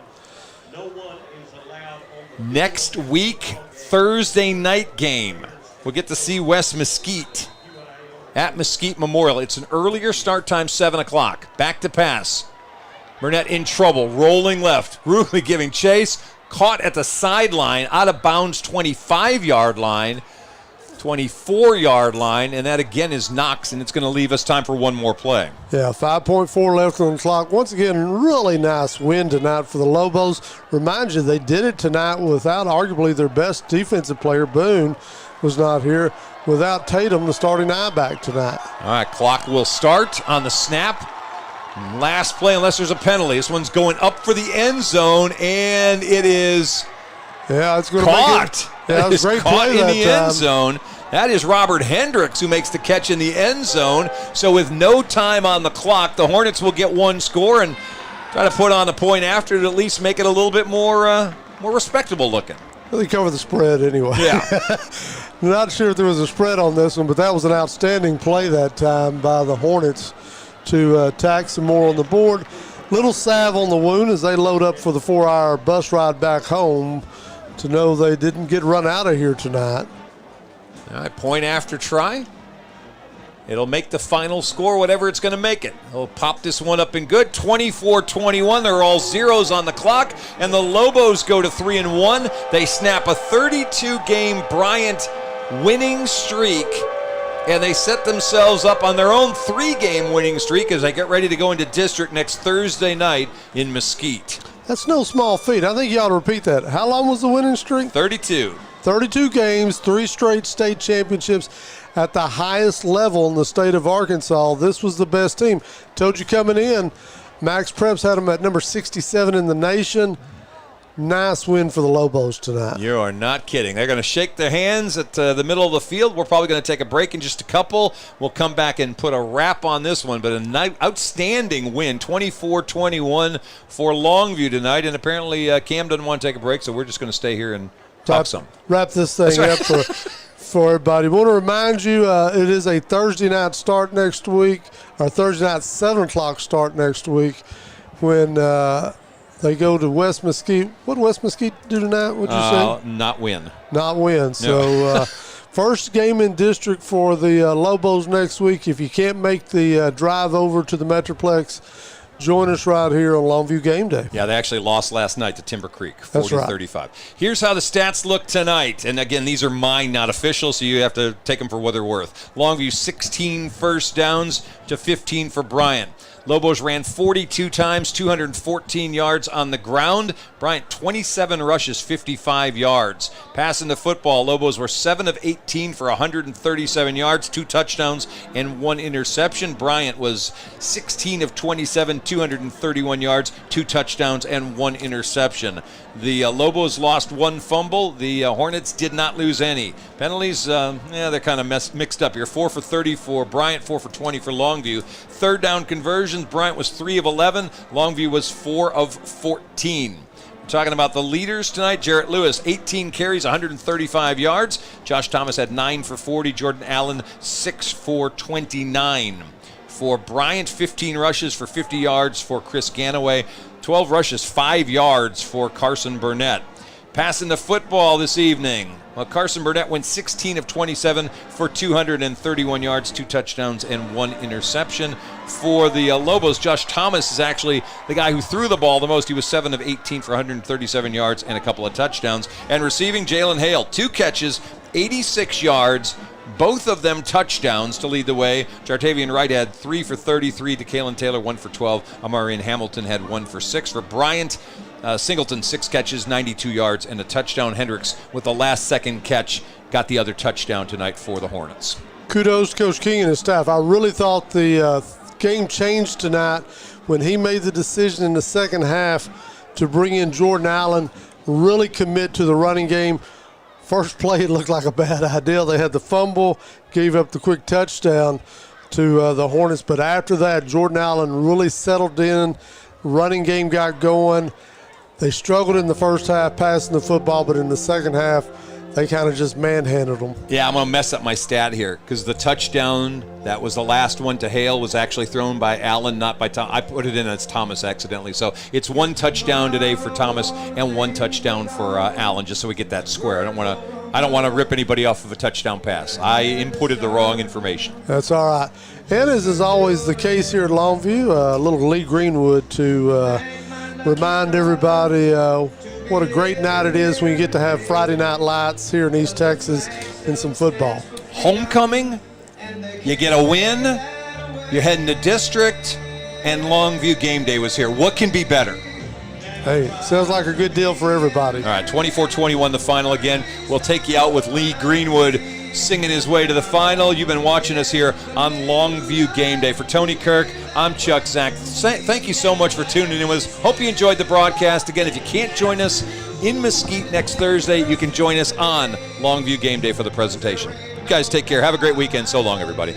Speaker 13: Next week, Thursday night game. We'll get to see West Mesquite at Mesquite Memorial. It's an earlier start time, 7 o'clock. Back to pass. Burnett in trouble, rolling left. Ruhley giving chase. Caught at the sideline, out of bounds, 25-yard line, 24-yard line, and that again is Knox, and it's going to leave us time for one more play.
Speaker 14: Yeah, 5.4 left on the clock. Once again, really nice win tonight for the Lobos. Remind you, they did it tonight without arguably their best defensive player. Boone was not here. Without Tatum, the starting I-back tonight.
Speaker 13: All right, clock will start on the snap. Last play, unless there's a penalty. This one's going up for the end zone, and it is
Speaker 14: it's going to
Speaker 13: caught.
Speaker 14: Yeah, that was a great
Speaker 13: caught
Speaker 14: play
Speaker 13: in
Speaker 14: that
Speaker 13: the
Speaker 14: time.
Speaker 13: end zone. That is Robert Hendricks who makes the catch in the end zone. So with no time on the clock, the Hornets will get one score and try to put on a point after to at least make it a little bit more respectable looking.
Speaker 14: Well, they cover the spread anyway.
Speaker 13: Yeah.
Speaker 14: Not sure if there was a spread on this one, but that was an outstanding play that time by the Hornets to tack some more on the board. Little salve on the wound as they load up for the 4-hour bus ride back home to know they didn't get run out of here tonight.
Speaker 13: All right, point after try. It'll make the final score whatever it's going to make it. They'll pop this one up and good. 24-21. They're all zeros on the clock, and the Lobos go to 3-1. They snap a 32-game Bryant winning streak, and they set themselves up on their own 3-game winning streak as they get ready to go into district next Thursday night in Mesquite.
Speaker 14: That's no small feat. I think you ought to repeat that. How long was the winning streak?
Speaker 13: 32.
Speaker 14: 32 games, 3 straight state championships at the highest level in the state of Arkansas. This was the best team. Told you coming in, Max Preps had them at number 67 in the nation. Nice win for the Lobos tonight.
Speaker 13: You are not kidding. They're going to shake their hands at the middle of the field. We're probably going to take a break in just a couple. We'll come back and put a wrap on this one. But an outstanding win, 24-21 for Longview tonight. And apparently Cam doesn't want to take a break, so we're just going to stay here and talk some.
Speaker 14: Wrap this thing up for everybody. I want to remind you it is a Thursday night start next week, or Thursday night 7 o'clock start next week when they go to West Mesquite. What did West Mesquite do tonight? What'd you say?
Speaker 13: Not win.
Speaker 14: Not win. So first game in district for the Lobos next week. If you can't make the drive over to the Metroplex, join us right here on Longview Game Day.
Speaker 13: Yeah, they actually lost last night to Timber Creek, 40-35.
Speaker 14: That's right.
Speaker 13: Here's how the stats look tonight. And again, these are mine, not official, so you have to take them for what they're worth. Longview 16 first downs to 15 for Bryant. Lobos ran 42 times, 214 yards on the ground. Bryant, 27 rushes, 55 yards. Passing the football, Lobos were 7 of 18 for 137 yards, 2 touchdowns, and 1 interception. Bryant was 16 of 27, 231 yards, 2 touchdowns, and 1 interception. The Lobos lost 1 fumble. The Hornets did not lose any. Penalties, they're kind of mixed up here. 4 for 30 for Bryant, 4 for 20 for Longview. Third down conversions, Bryant was 3 of 11. Longview was 4 of 14. We're talking about the leaders tonight. Jarrett Lewis, 18 carries, 135 yards. Josh Thomas had 9 for 40. Jordan Allen, 6 for 29. For Bryant, 15 rushes for 50 yards for Chris Ganaway. 12 rushes, 5 yards for Carson Burnett. Passing the football this evening. Well, Carson Burnett went 16 of 27 for 231 yards, 2 touchdowns, and 1 interception. For the Lobos, Josh Thomas is actually the guy who threw the ball the most. He was 7 of 18 for 137 yards and a couple of touchdowns. And receiving, Jalen Hale, 2 catches, 86 yards, both of them touchdowns to lead the way. Jartavian Wright had 3 for 33. DeKalen Taylor, 1 for 12. Amarian Hamilton had 1 for 6. For Bryant, Singleton, 6 catches, 92 yards, and a touchdown. Hendricks, with the last-second catch, got the other touchdown tonight for the Hornets.
Speaker 14: kudos to Coach King and his staff. I really thought the game changed tonight when he made the decision in the second half to bring in Jordan Allen, really commit to the running game. First play, it looked like a bad idea. They had the fumble, gave up the quick touchdown to the Hornets. But after that, Jordan Allen really settled in. Running game got going. They struggled in the first half passing the football, but in the second half, they kind of just manhandled them.
Speaker 13: Yeah, I'm going to mess up my stat here because the touchdown, that was the last one to Hale, was actually thrown by Allen, not by Tom. I put it in as Thomas accidentally. So it's 1 touchdown today for Thomas and 1 touchdown for Allen, just so we get that square. I don't want to rip anybody off of a touchdown pass. I inputted the wrong information.
Speaker 14: That's all right. And as is always the case here at Longview, a little Lee Greenwood to remind everybody what a great night it is when you get to have Friday night lights here in East Texas and some football.
Speaker 13: Homecoming, you get a win, you're heading to district, and Longview game day was here. What can be better?
Speaker 14: Hey, sounds like a good deal for everybody.
Speaker 13: All right, 24-21 the final again. We'll take you out with Lee Greenwood singing his way to the final. You've been watching us here on Longview Game Day. For Tony Kirk, I'm Chuck Zach. Thank you so much for tuning in with us. Hope you enjoyed the broadcast. Again, if you can't join us in Mesquite next Thursday, you can join us on Longview Game Day for the presentation. You guys take care. Have a great weekend. So long, everybody.